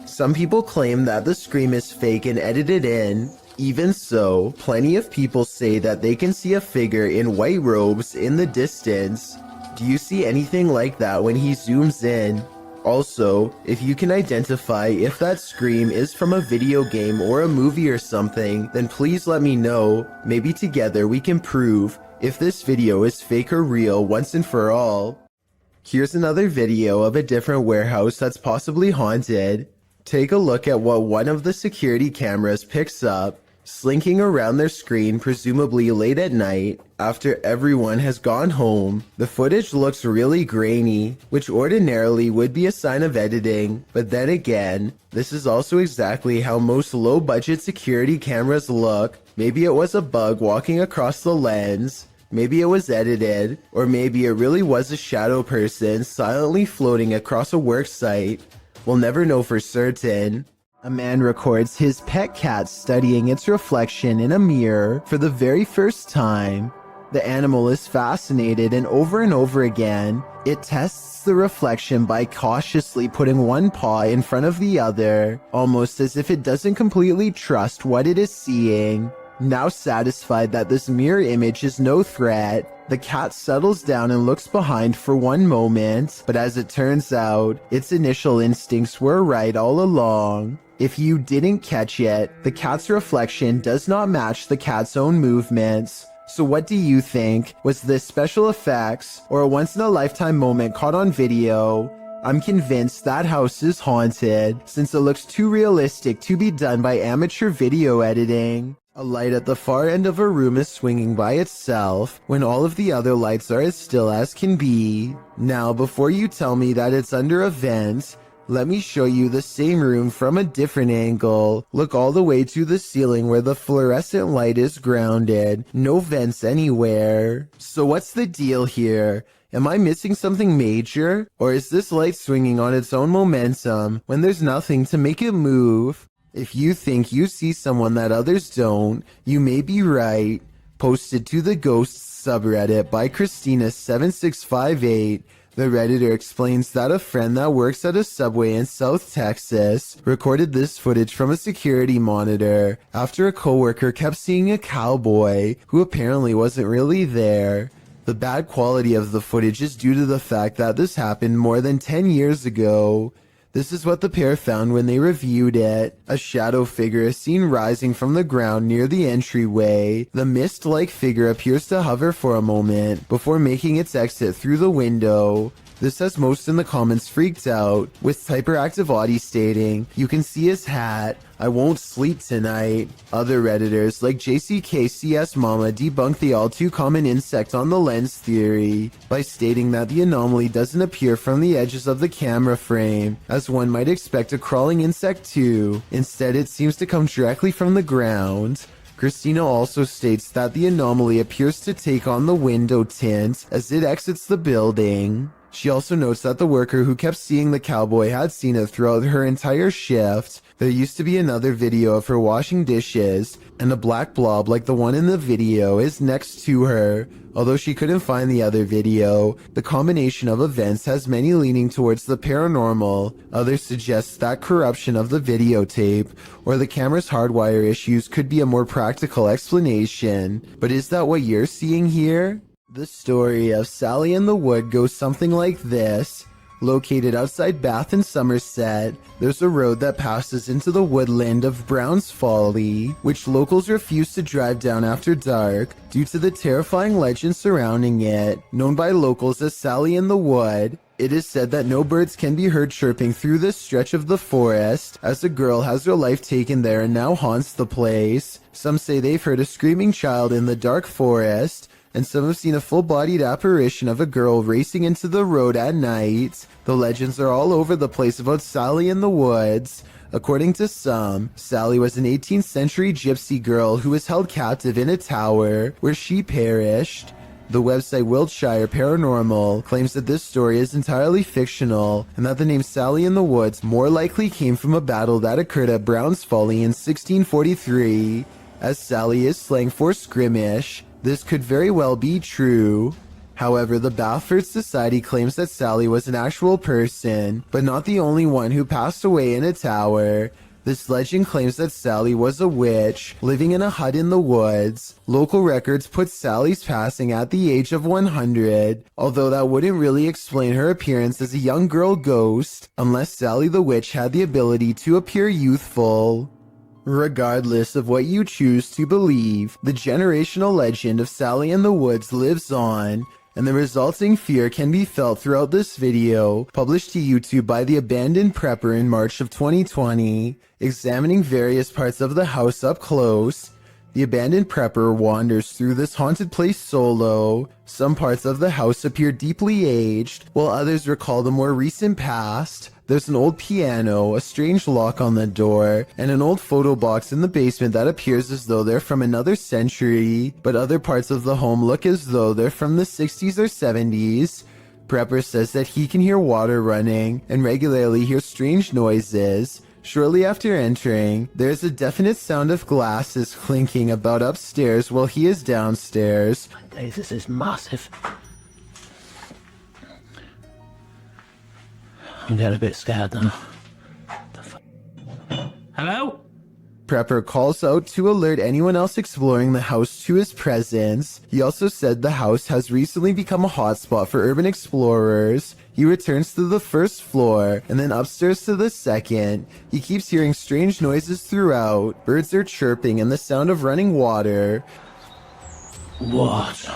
A: Some people claim that the scream is fake and edited in. Even so, plenty of people say that they can see a figure in white robes in the distance. Do you see anything like that when he zooms in? Also, if you can identify if that scream is from a video game or a movie or something, then please let me know. Maybe together we can prove if this video is fake or real once and for all. Here's another video of a different warehouse that's possibly haunted. Take a look at what one of the security cameras picks up, slinking around their screen presumably late at night after everyone has gone home. The footage looks really grainy, which ordinarily would be a sign of editing, but then again, this is also exactly how most low-budget security cameras look. Maybe it was a bug walking across the lens, maybe it was edited, or maybe it really was a shadow person silently floating across a work site. We'll never know for certain. A man records his pet cat studying its reflection in a mirror for the very first time. The animal is fascinated, and over again, it tests the reflection by cautiously putting one paw in front of the other, almost as if it doesn't completely trust what it is seeing. Now satisfied that this mirror image is no threat, the cat settles down and looks behind for one moment, but as it turns out, its initial instincts were right all along. If you didn't catch it, the cat's reflection does not match the cat's own movements. So what do you think? Was this special effects or a once-in-a-lifetime moment caught on video? I'm convinced that house is haunted, since it looks too realistic to be done by amateur video editing. A light at the far end of a room is swinging by itself, when all of the other lights are as still as can be. Now, before you tell me that it's under a vent, let me show you the same room from a different angle. Look all the way to the ceiling where the fluorescent light is grounded. No vents anywhere. So what's the deal here? Am I missing something major? Or is this light swinging on its own momentum when there's nothing to make it move? If you think you see someone that others don't, you may be right. Posted to the Ghosts subreddit by Christina7658, the Redditor explains that a friend that works at a Subway in South Texas recorded this footage from a security monitor after a coworker kept seeing a cowboy who apparently wasn't really there. The bad quality of the footage is due to the fact that this happened more than 10 years ago. This is what the pair found when they reviewed it. A shadow figure is seen rising from the ground near the entryway. The mist-like figure appears to hover for a moment before making its exit through the window. This has most in the comments freaked out, with Hyperactive Audie stating, "You can see his hat. I won't sleep tonight." Other Redditors like JCKCS Mama debunk the all too common insect on the lens theory by stating that the anomaly doesn't appear from the edges of the camera frame, as one might expect a crawling insect to. Instead, it seems to come directly from the ground. Christina also states that the anomaly appears to take on the window tint as it exits the building. She also notes that the worker who kept seeing the cowboy had seen it throughout her entire shift. There used to be another video of her washing dishes, and a black blob like the one in the video is next to her. Although she couldn't find the other video, the combination of events has many leaning towards the paranormal. Others suggest that corruption of the videotape or the camera's hardwire issues could be a more practical explanation. But is that what you're seeing here? The story of Sally in the Wood goes something like this. Located outside Bath in Somerset, there's a road that passes into the woodland of Brown's Folly, which locals refuse to drive down after dark due to the terrifying legend surrounding it. Known by locals as Sally in the Wood, it is said that no birds can be heard chirping through this stretch of the forest, as a girl has her life taken there and now haunts the place. Some say they've heard a screaming child in the dark forest, and some have seen a full-bodied apparition of a girl racing into the road at night. The legends are all over the place about Sally in the Woods. According to some, Sally was an 18th century gypsy girl who was held captive in a tower where she perished. The website Wiltshire Paranormal claims that this story is entirely fictional and that the name Sally in the Woods more likely came from a battle that occurred at Brown's Folly in 1643, as Sally is slang for skirmish. This could very well be true. However, the Bathford Society claims that Sally was an actual person, but not the only one who passed away in a tower. This legend claims that Sally was a witch, living in a hut in the woods. Local records put Sally's passing at the age of 100, although that wouldn't really explain her appearance as a young girl ghost, unless Sally the witch had the ability to appear youthful. Regardless of what you choose to believe, the generational legend of Sally in the Woods lives on, and the resulting fear can be felt throughout this video, published to YouTube by the Abandoned Prepper in March of 2020. Examining various parts of the house up close, the Abandoned Prepper wanders through this haunted place solo. Some parts of the house appear deeply aged, while others recall the more recent past. There's an old piano, a strange lock on the door, and an old photo box in the basement that appears as though they're from another century, but other parts of the home look as though they're from the 60s or 70s. Prepper says that he can hear water running and regularly hears strange noises. Shortly after entering, there's a definite sound of glasses clinking about upstairs while he is downstairs.
C: This is massive. I'm getting a bit scared now. Hello?
A: Prepper calls out to alert anyone else exploring the house to his presence. He also said the house has recently become a hotspot for urban explorers. He returns to the first floor and then upstairs to the second. He keeps hearing strange noises throughout. Birds are chirping and the sound of running water.
C: What?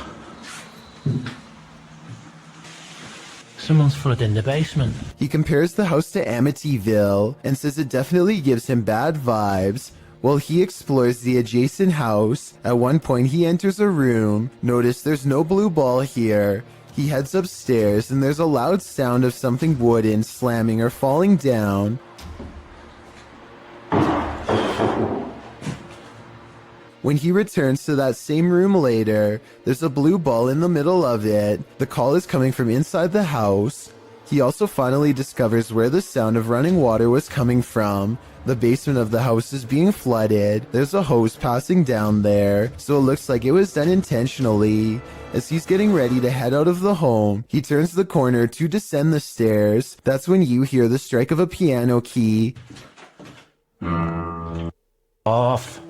C: Someone's flooding the basement.
A: He compares the house to Amityville and says it definitely gives him bad vibes. While he explores the adjacent house, at one point he enters a room. Notice there's no blue ball here. He heads upstairs and there's a loud sound of something wooden slamming or falling down. When he returns to that same room later, there's a blue ball in the middle of it. The call is coming from inside the house. He also finally discovers where the sound of running water was coming from. The basement of the house is being flooded. There's a hose passing down there, so it looks like it was done intentionally. As he's getting ready to head out of the home, he turns the corner to descend the stairs. That's when you hear the strike of a piano key.
D: Off.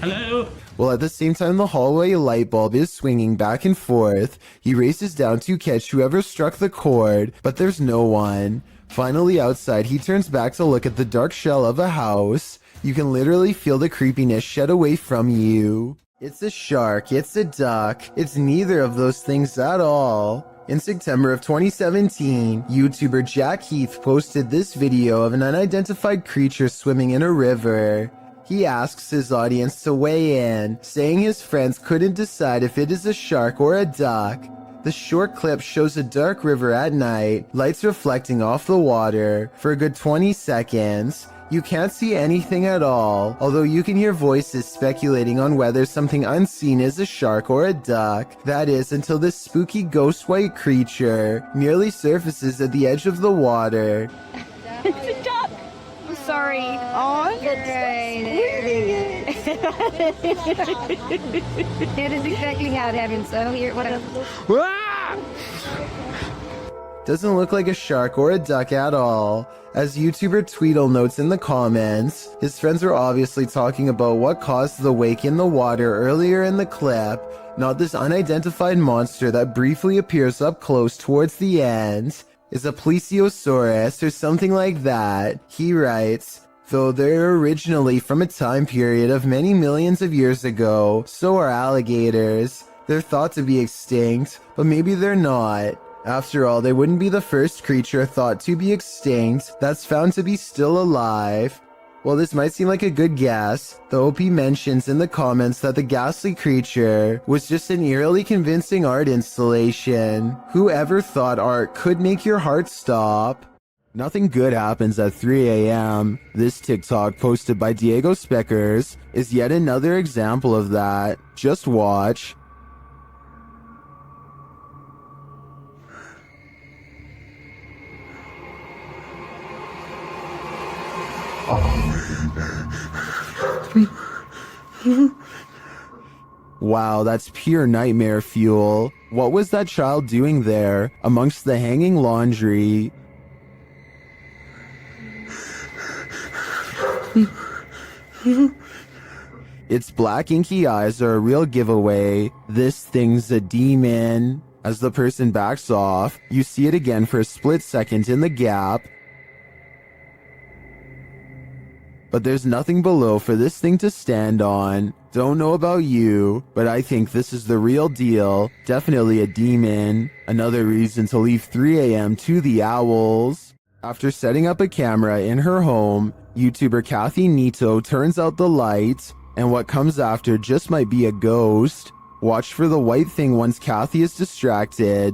D: Hello?
A: While at the same time the hallway light bulb is swinging back and forth, he races down to catch whoever struck the cord, but there's no one. Finally outside, he turns back to look at the dark shell of a house. You can literally feel the creepiness shed away from you. It's a shark, it's a duck, it's neither of those things at all. In September of 2017, YouTuber Jack Heath posted this video of an unidentified creature swimming in a river. He asks his audience to weigh in, saying his friends couldn't decide if it is a shark or a duck. The short clip shows a dark river at night, lights reflecting off the water. For a good 20 seconds, you can't see anything at all, although you can hear voices speculating on whether something unseen is a shark or a duck. That is, until this spooky ghost white creature nearly surfaces at the edge of the water.
H: It's a duck. I'm sorry. Oh,
L: That is exactly how it happened. So here, what else?
A: Doesn't look like a shark or a duck at all. As YouTuber Tweedle notes in the comments, his friends were obviously talking about what caused the wake in the water earlier in the clip, not this unidentified monster that briefly appears up close towards the end. Is a plesiosaurus or something like that. He writes, though they're originally from a time period of many millions of years ago, so are alligators. They're thought to be extinct, but maybe they're not. After all, they wouldn't be the first creature thought to be extinct that's found to be still alive. While this might seem like a good guess, the OP mentions in the comments that the ghastly creature was just an eerily convincing art installation. Whoever thought art could make your heart stop? Nothing good happens at 3 a.m. This TikTok posted by Diego Speckers is yet another example of that. Just watch. Wow, that's pure nightmare fuel. What was that child doing there, amongst the hanging laundry? Its black inky eyes are a real giveaway. This thing's a demon. As the person backs off, you see it again for a split second in the gap. But there's nothing below for this thing to stand on. Don't know about you, but I think this is the real deal. Definitely a demon. Another reason to leave 3 a.m. to the owls. After setting up a camera in her home, YouTuber Kathy Nito turns out the light, and what comes after just might be a ghost. Watch for the white thing once Kathy is distracted.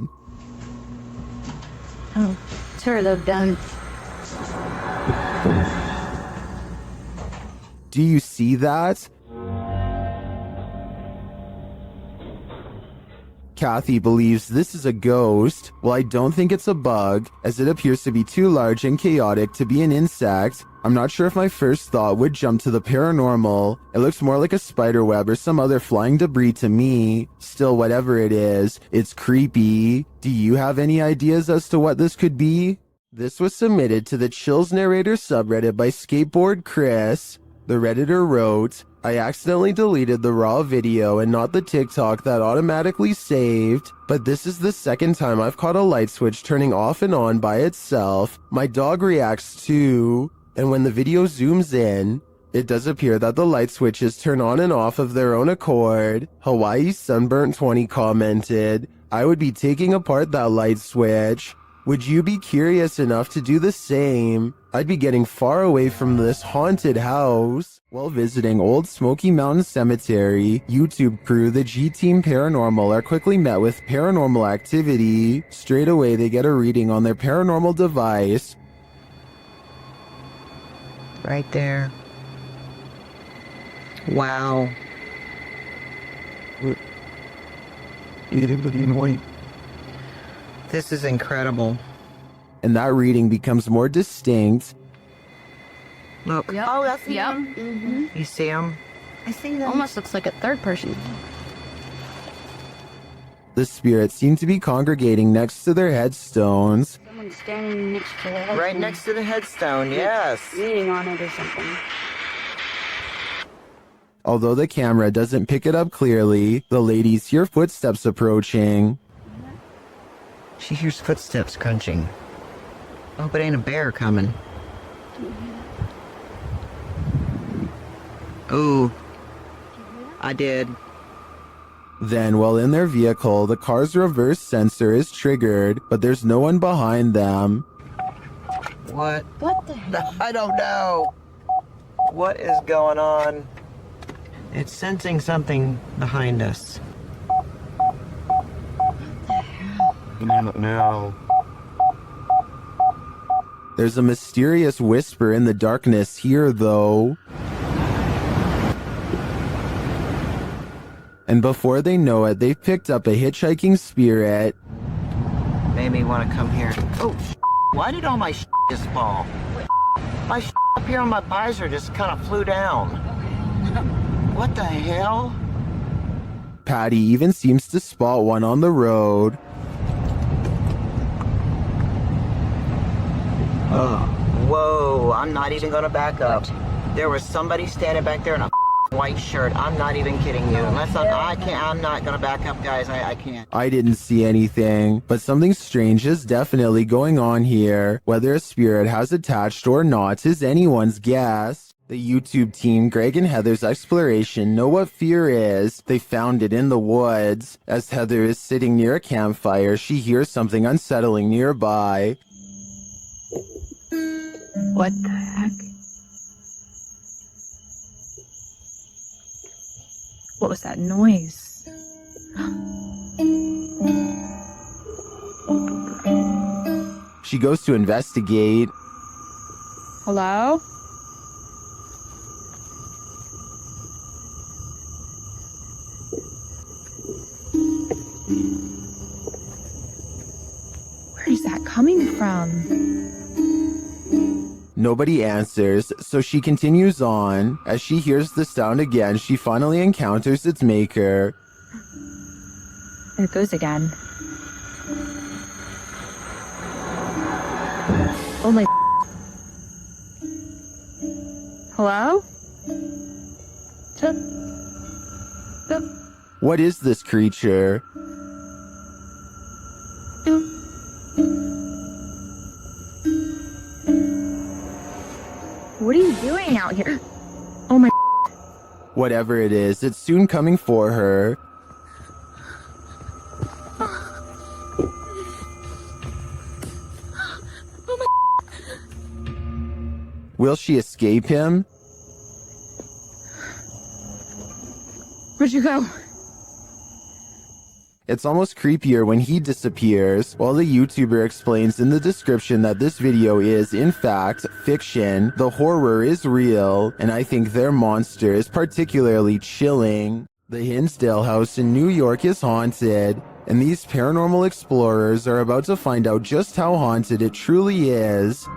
L: Oh, turn it down.
A: Do you see that? Kathy believes this is a ghost. Well, I don't think it's a bug, as it appears to be too large and chaotic to be an insect. I'm not sure if my first thought would jump to the paranormal. It looks more like a spider web or some other flying debris to me. Still, whatever it is, it's creepy. Do you have any ideas as to what this could be? This was submitted to the Chills Narrator subreddit by Skateboard Chris. The Redditor wrote, I accidentally deleted the raw video and not the TikTok that automatically saved, but this is the second time I've caught a light switch turning off and on by itself. My dog reacts too, and when the video zooms in, it does appear that the light switches turn on and off of their own accord. Hawaii Sunburnt 20 commented, I would be taking apart that light switch. Would you be curious enough to do the same? I'd be getting far away from this haunted house. While visiting Old Smoky Mountain Cemetery, YouTube crew the G-Team Paranormal are quickly met with paranormal activity. Straight away they get a reading on their paranormal device.
C: Right there. Wow. This is incredible.
A: And that reading becomes more distinct.
C: Look.
L: Yep.
H: Oh, that's
L: Yep.
C: You see him?
L: I see that. Almost looks like a third person.
A: The spirits seem to be congregating next to their headstones.
L: Someone's standing next to the headstone.
C: Right next to the headstone, yes.
L: Leaning on it or something.
A: Although the camera doesn't pick it up clearly, the ladies hear footsteps approaching.
C: She hears footsteps crunching. Oh, but ain't a bear coming. Ooh. I did.
A: Then, while in their vehicle, the car's reverse sensor is triggered, but there's no one behind them.
C: What?
L: What the hell?
C: I don't know. What is going on? It's sensing something behind us.
B: No.
A: There's a mysterious whisper in the darkness here, though. And before they know it, they've picked up a hitchhiking spirit.
C: Made me want to come here. Oh, why did all my just fall? My up here on my visor just kind of flew down. What the hell?
A: Patty even seems to spot one on the road.
C: Oh, whoa, I'm not even gonna back up. There was somebody standing back there in a white shirt. I'm not even kidding you. I'm not gonna back up, guys. I can't.
A: I didn't see anything, but something strange is definitely going on here. Whether a spirit has attached or not is anyone's guess. The YouTube team, Greg and Heather's exploration, know what fear is. They found it in the woods. As Heather is sitting near a campfire, she hears something unsettling nearby.
L: What the heck? What was that noise?
A: She goes to investigate.
L: Hello? Where is that coming from?
A: Nobody answers, so she continues on. As she hears the sound again, she finally encounters its maker.
L: There it goes again. Oh my... Hello?
A: What is this creature?
L: What are you doing out here? Oh my...
A: Whatever it is, it's soon coming for her.
L: Oh my...
A: Will she escape him?
L: Where'd you go?
A: It's almost creepier when he disappears. While the YouTuber explains in the description that this video is, in fact, fiction, the horror is real, and I think their monster is particularly chilling. The Hinsdale house in New York is haunted, and these paranormal explorers are about to find out just how haunted it truly is.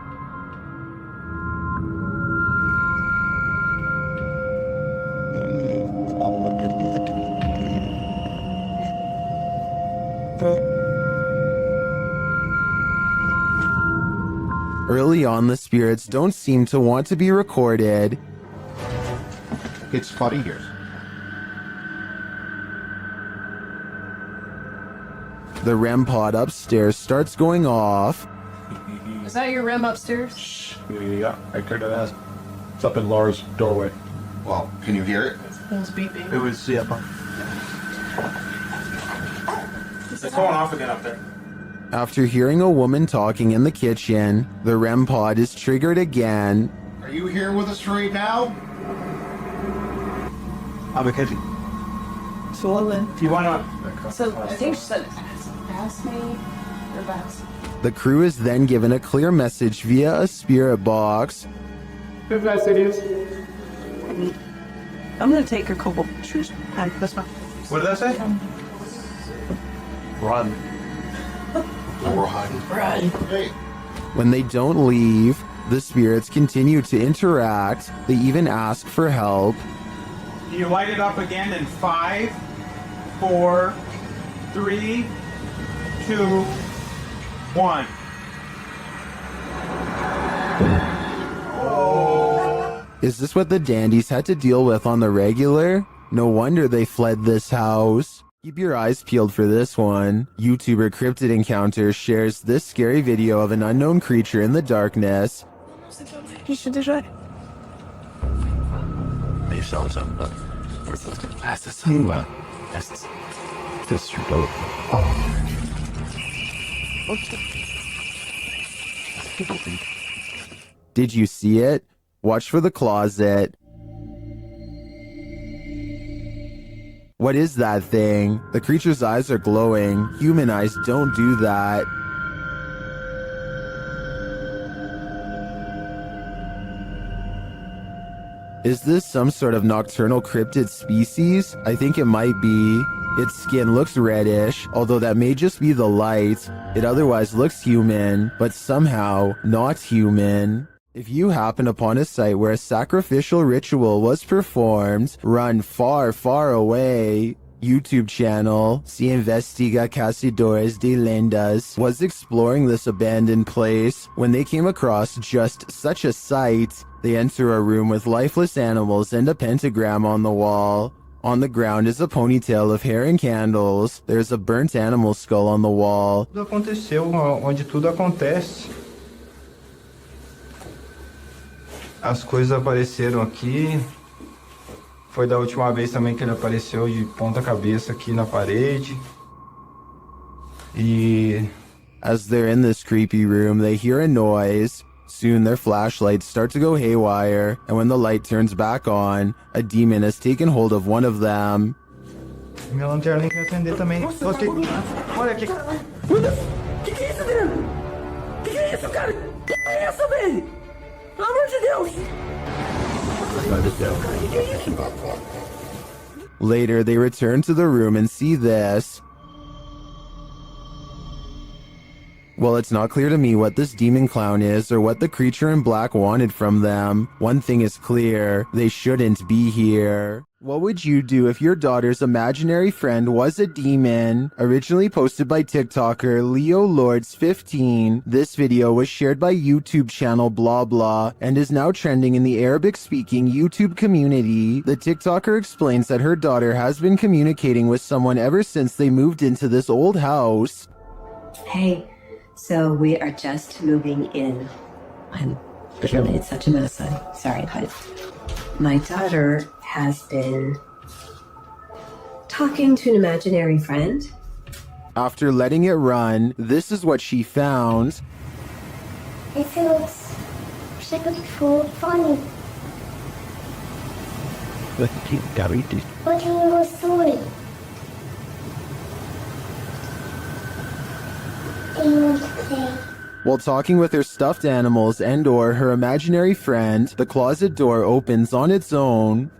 A: Early on, the spirits don't seem to want to be recorded.
M: It's funny here.
A: The REM pod upstairs starts going off.
H: Is that your REM upstairs?
I: Yeah, I could have asked. It's up in Laura's doorway.
M: Well, can you hear it?
H: It was beeping.
I: It was, yeah.
F: It's going off again up there.
A: After hearing a woman talking in the kitchen, the REM pod is triggered again.
M: Are you here with us right now?
F: I'm a kitchen.
H: Swollen.
F: Do you want to...
H: So I think she said, ask me or best.
A: The crew is then given a clear message via a spirit box.
F: Good guys, idiots.
H: I'm gonna take your couple pictures. That's fine.
F: What did I say? Run.
M: Run. Hey.
A: When they don't leave, the spirits continue to interact. They even ask for help.
N: You light it up again in 5, 4, 3, 2, 1.
A: Is this what the dandies had to deal with on the regular? No wonder they fled this house. Keep your eyes peeled for this one. YouTuber Cryptid Encounter shares this scary video of an unknown creature in the darkness. Did you see it? Watch for the closet. What is that thing? The creature's eyes are glowing. Human eyes don't do that. Is this some sort of nocturnal cryptid species? I think it might be. Its skin looks reddish, although that may just be the light. It otherwise looks human, but somehow not human. If you happen upon a site where a sacrificial ritual was performed, run far, far away. YouTube channel, Se Investiga Cazadores de Lendas, was exploring this abandoned place when they came across just such a sight. They enter a room with lifeless animals and a pentagram on the wall. On the ground is a ponytail of hair and candles. There's a burnt animal skull on the wall.
F: Tudo aconteceu onde tudo acontece. As coisas apareceram aqui. Foi da última vez também que ele apareceu de ponta cabeça aqui na parede. E
A: as they're in this creepy room, they hear a noise. Soon their flashlights start to go haywire, and when the light turns back on, a demon has taken hold of one of them.
F: minha lanterna tem que acender também. Olha aqui.
H: Que é isso, velho? Que é isso, cara? Que é essa, velho? Pelo amor de Deus! Que é isso?
A: Later, they return to the room and see this. Well, it's not clear to me what this demon clown is or what the creature in black wanted from them. One thing is clear, they shouldn't be here. What would you do if your daughter's imaginary friend was a demon? Originally posted by TikToker Leo Lords 15, this video was shared by YouTube channel blah blah and is now trending in the Arabic-speaking YouTube community. The TikToker explains that her daughter has been communicating with someone ever since they moved into this old house.
O: Hey. So we are just moving in. I'm really, it's such a mess. I'm sorry, but my daughter has been talking to an imaginary friend.
A: After letting it run, this is what she found.
P: It feels so funny. What in your story?
A: While talking with her stuffed animals and or her imaginary friend, the closet door opens on its own.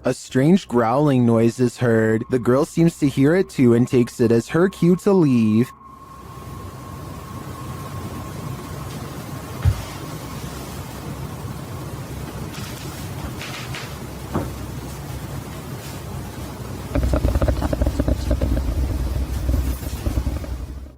A: A strange growling noise is heard. The girl seems to hear it too and takes it as her cue to leave.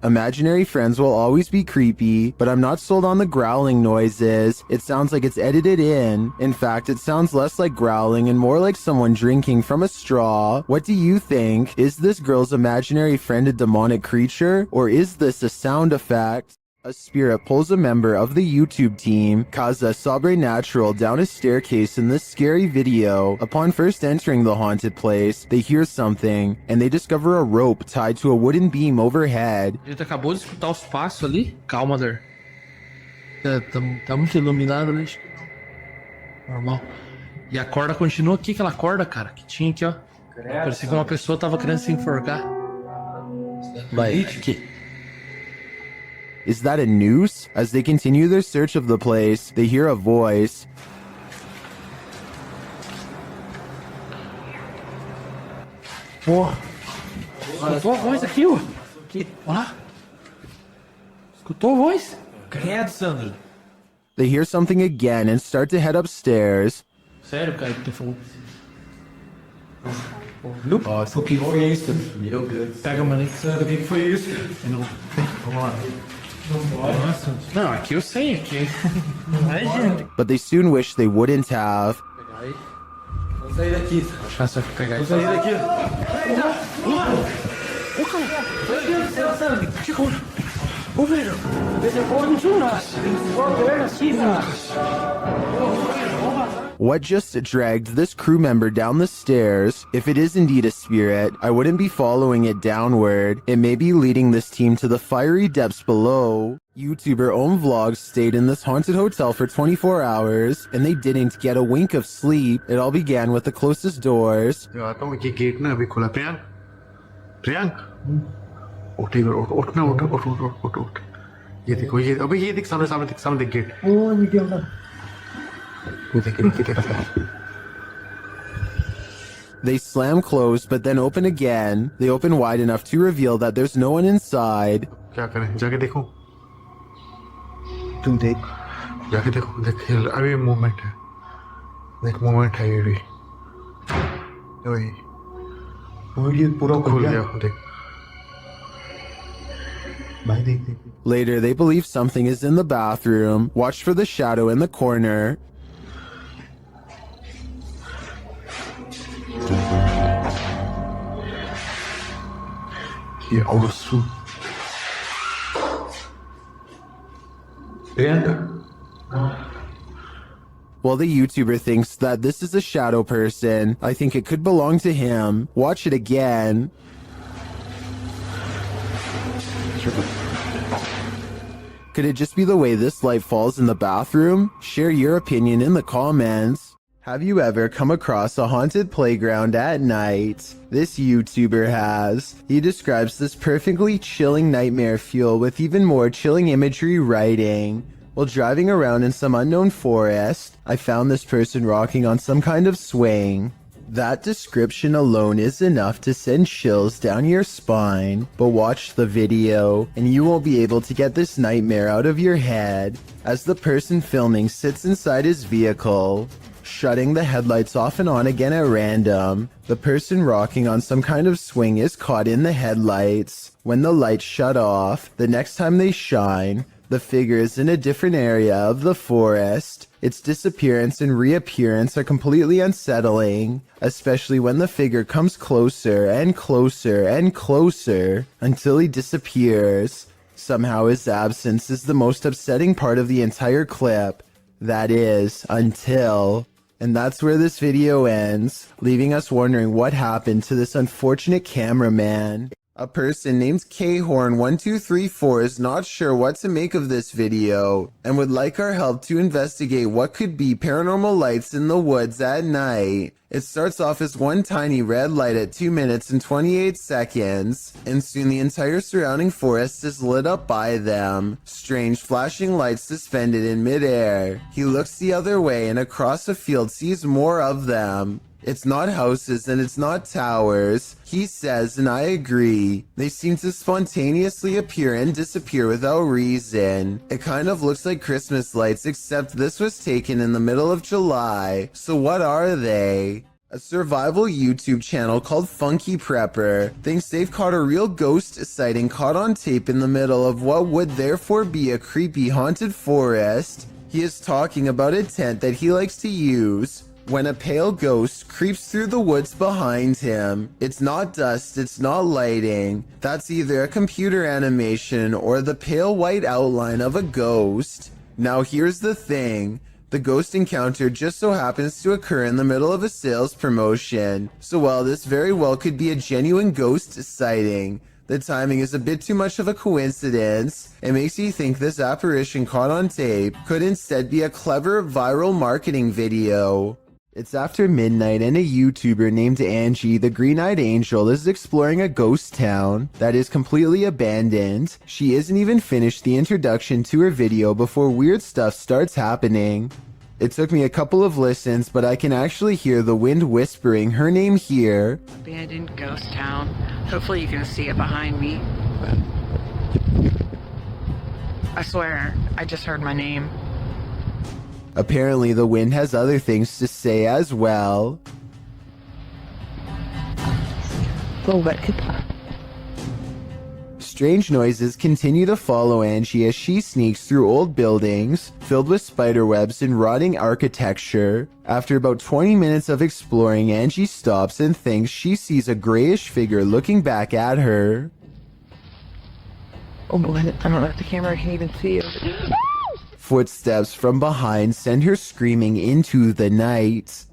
A: Imaginary friends will always be creepy, but I'm not sold on the growling noises. It sounds like it's edited in. In fact, it sounds less like growling and more like someone drinking from a straw. What do you think? Is this girl's imaginary friend a demonic creature, or is this a sound effect? A spirit pulls a member of the YouTube team, Casa Sobrenatural, down a staircase in this scary video. Upon first entering the haunted place, they hear something, and they discover a rope tied to a wooden beam overhead.
J: A gente acabou de escutar os passos ali. Calma, Der. Tá muito iluminado ali. Normal. E a corda continua aqui, aquela corda, cara, que tinha aqui, ó. Parecia que uma pessoa tava querendo se enforcar.
A: Is that a noose? As they continue their search of the place, they hear a voice.
J: Pô, escutou a voz aqui, ó. Olha lá. Escutou a voz? Credo, Sandro.
A: They hear something again and start to head upstairs.
J: Sério, cara, que tu falou? Nossa, o que foi isso? Meu Deus. Pega a maneira o que foi isso? Não. Vamos lá. Nossa. Não, aqui eu sei, aqui. Não é, gente.
A: But they soon wish they wouldn't have.
J: Pegar aí. Vou sair daqui. Fácil pegar aí. Vou sair daqui. Ô, cara. Meu Deus do céu, Sandro. Chico. Ô, velho. Esse é o povo de Junas.
A: What just dragged this crew member down the stairs? If it is indeed a spirit, I wouldn't be following it downward. It may be leading this team to the fiery depths below. YouTuber Om Vlogs stayed in this haunted hotel for 24 hours, and they didn't get a wink of sleep. It all began with the closest doors.
F: Gate ना अभी खुला प्रियांक उठ ये देखो ये अबे ये देख सामने देख gate
A: They slam closed, but then open again. They open wide enough to reveal that there's no one inside.
F: क्या करें जाके देखो तुम देख जाके देखो देख अभी मूवमेंट है देख मूवमेंट है ये भी वीडियो पूरा खुल गया देख भाई देख
A: Later, they believe something is in the bathroom. Watch for the shadow in the corner.
F: ये औरसू
A: Well, the YouTuber thinks that this is a shadow person. I think it could belong to him. Watch it again. Could it just be the way this light falls in the bathroom? Share your opinion in the comments. Have you ever come across a haunted playground at night? This YouTuber has. He describes this perfectly chilling nightmare fuel with even more chilling imagery writing. While driving around in some unknown forest, I found this person rocking on some kind of swing. That description alone is enough to send chills down your spine, but watch the video and you won't be able to get this nightmare out of your head as the person filming sits inside his vehicle, shutting the headlights off and on again at random. The person rocking on some kind of swing is caught in the headlights. When the lights shut off, the next time they shine, the figure is in a different area of the forest. Its disappearance and reappearance are completely unsettling, especially when the figure comes closer and closer and closer until he disappears. Somehow his absence is the most upsetting part of the entire clip. That is, until... And that's where this video ends, leaving us wondering what happened to this unfortunate cameraman. A person named Khorn1234 is not sure what to make of this video and would like our help to investigate what could be paranormal lights in the woods at night. It starts off as one tiny red light at 2 minutes and 28 seconds, and soon the entire surrounding forest is lit up by them. Strange flashing lights suspended in midair. He looks the other way and across a field sees more of them. It's not houses and it's not towers, he says, and I agree. They seem to spontaneously appear and disappear without reason. It kind of looks like Christmas lights, except this was taken in the middle of July. So what are they? A survival YouTube channel called Funky Prepper thinks they've caught a real ghost sighting caught on tape in the middle of what would therefore be a creepy haunted forest. He is talking about a tent that he likes to use when a pale ghost creeps through the woods behind him. It's not dust, it's not lighting. That's either a computer animation or the pale white outline of a ghost. Now here's the thing. The ghost encounter just so happens to occur in the middle of a sales promotion. So while this very well could be a genuine ghost sighting, the timing is a bit too much of a coincidence. It makes you think this apparition caught on tape could instead be a clever viral marketing video. It's after midnight and a YouTuber named Angie, the Green-Eyed Angel, is exploring a ghost town that is completely abandoned. She isn't even finished the introduction to her video before weird stuff starts happening. It took me a couple of listens, but I can actually hear the wind whispering her name here.
Q: Abandoned ghost town. Hopefully you can see it behind me. I swear, I just heard my name.
A: Apparently the wind has other things to say as well. Strange noises continue to follow Angie as she sneaks through old buildings filled with spiderwebs and rotting architecture. After about 20 minutes of exploring, Angie stops and thinks she sees a grayish figure looking back at her.
Q: Oh boy, I don't know if the camera can even see it.
A: Footsteps from behind send her screaming into the night.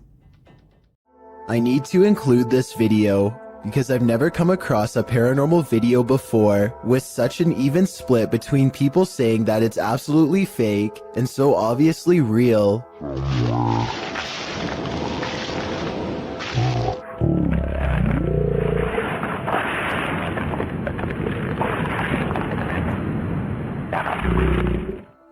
A: I need to include this video because I've never come across a paranormal video before with such an even split between people saying that it's absolutely fake and so obviously real.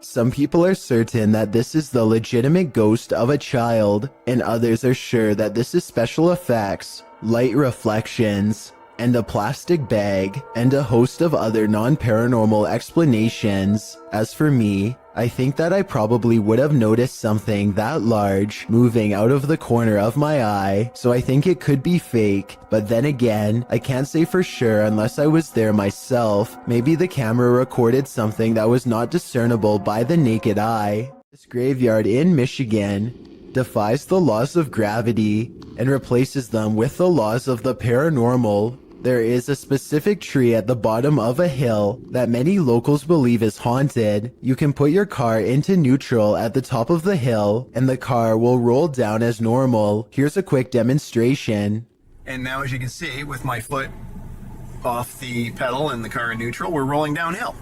A: Some people are certain that this is the legitimate ghost of a child, and others are sure that this is special effects, light reflections, and a plastic bag, and a host of other non-paranormal explanations. As for me, I think that I probably would have noticed something that large moving out of the corner of my eye, so I think it could be fake. But then again, I can't say for sure unless I was there myself. Maybe the camera recorded something that was not discernible by the naked eye. This graveyard in Michigan defies the laws of gravity and replaces them with the laws of the paranormal. There is a specific tree at the bottom of a hill that many locals believe is haunted. You can put your car into neutral at the top of the hill and the car will roll down as normal. Here's a quick demonstration.
R: And now as you can see, with my foot off the pedal and the car in neutral, we're rolling downhill.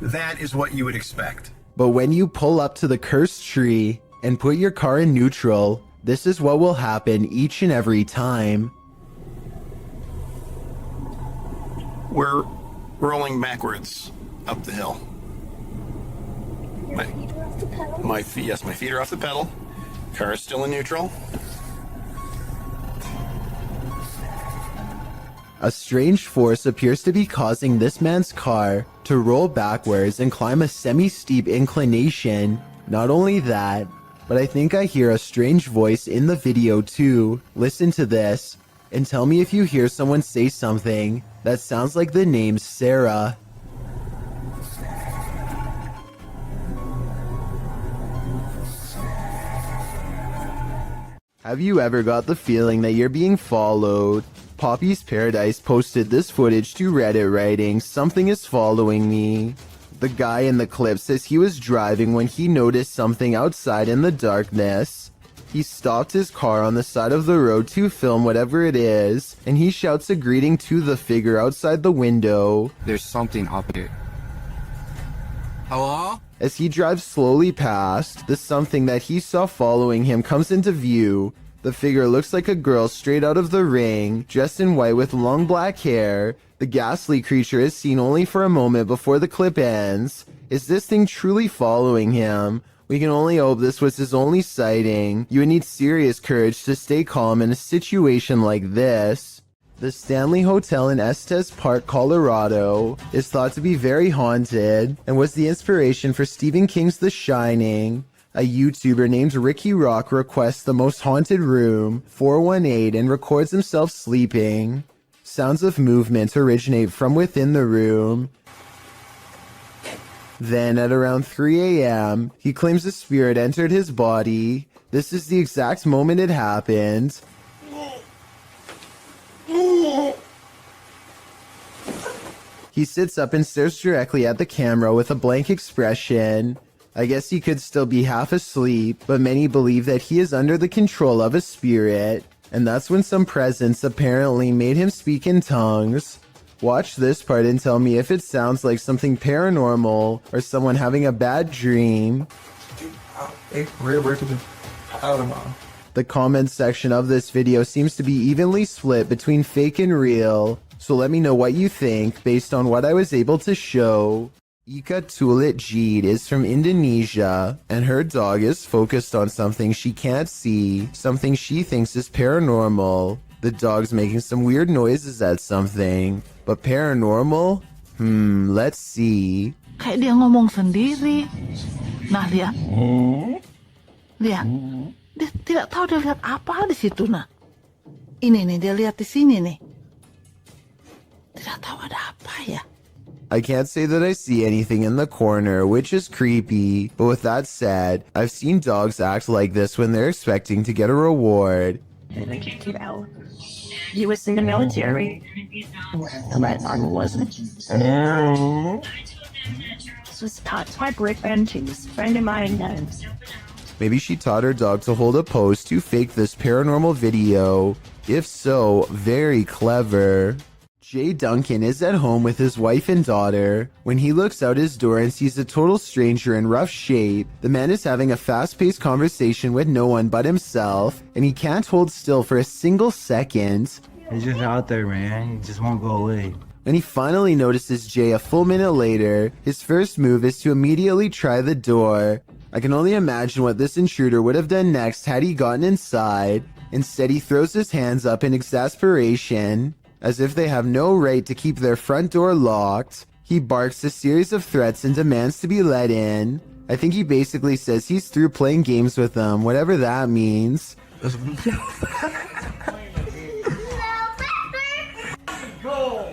R: That is what you would expect.
A: But when you pull up to the cursed tree and put your car in neutral, this is what will happen each and every time.
R: We're rolling backwards up the hill. My feet are off the pedal. Car is still in neutral.
A: A strange force appears to be causing this man's car to roll backwards and climb a semi-steep inclination. Not only that, but I think I hear a strange voice in the video too. Listen to this and tell me if you hear someone say something that sounds like the name Sarah. Have you ever got the feeling that you're being followed? Poppy's Paradise posted this footage to Reddit writing, "Something is following me." The guy in the clip says he was driving when he noticed something outside in the darkness. He stopped his car on the side of the road to film whatever it is, and he shouts a greeting to the figure outside the window.
S: There's something up here. Hello?
A: As he drives slowly past, the something that he saw following him comes into view. The figure looks like a girl straight out of The Ring, dressed in white with long black hair. The ghastly creature is seen only for a moment before the clip ends. Is this thing truly following him? We can only hope this was his only sighting. You would need serious courage to stay calm in a situation like this. The Stanley Hotel in Estes Park, Colorado, is thought to be very haunted and was the inspiration for Stephen King's The Shining. A YouTuber named Ricky Rock requests the most haunted room, 418, and records himself sleeping. Sounds of movement originate from within the room. Then at around 3 a.m., he claims a spirit entered his body. This is the exact moment it happened. He sits up and stares directly at the camera with a blank expression. I guess he could still be half asleep, but many believe that he is under the control of a spirit. And that's when some presence apparently made him speak in tongues. Watch this part and tell me if it sounds like something paranormal or someone having a bad dream. The comment section of this video seems to be evenly split between fake and real, so let me know what you think based on what I was able to show. Ika Tulit Jeed is from Indonesia, and her dog is focused on something she can't see, something she thinks is paranormal. The dog's making some weird noises at something, but paranormal? Let's see.
H: Kayak dia ngomong sendiri. Nah, lihat. Lihat. Dia tidak tahu dia lihat apa di situ, nah. Ini nih, dia lihat di sini nih. Tidak tahu ada apa ya.
A: I can't say that I see anything in the corner, which is creepy, but with that said, I've seen dogs act like this when they're expecting to get a reward.
L: You know, he was in the military. My arm wasn't. This was taught my boyfriend to a friend of mine.
A: Maybe she taught her dog to hold a pose to fake this paranormal video. If so, very clever. Jay Duncan is at home with his wife and daughter. When he looks out his door and sees a total stranger in rough shape, the man is having a fast-paced conversation with no one but himself, and he can't hold still for a single second.
D: He's just out there, man. He just won't go away.
A: When he finally notices Jay a full minute later, his first move is to immediately try the door. I can only imagine what this intruder would have done next had he gotten inside. Instead, he throws his hands up in exasperation, as if they have no right to keep their front door locked. He barks a series of threats and demands to be let in. I think he basically says he's through playing games with them, whatever that means.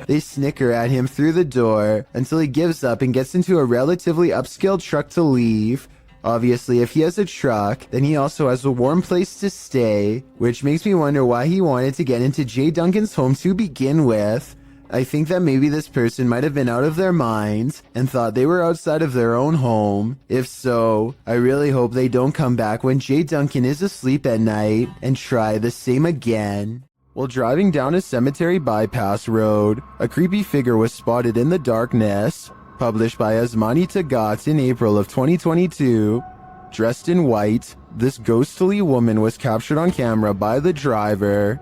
A: They snicker at him through the door until he gives up and gets into a relatively upscale truck to leave. Obviously, if he has a truck, then he also has a warm place to stay, which makes me wonder why he wanted to get into Jay Duncan's home to begin with. I think that maybe this person might have been out of their minds and thought they were outside of their own home. If so, I really hope they don't come back when Jay Duncan is asleep at night and try the same again. While driving down a cemetery bypass road, a creepy figure was spotted in the darkness. Published by Asmani Tagat in April of 2022. Dressed in white, this ghostly woman was captured on camera by the driver.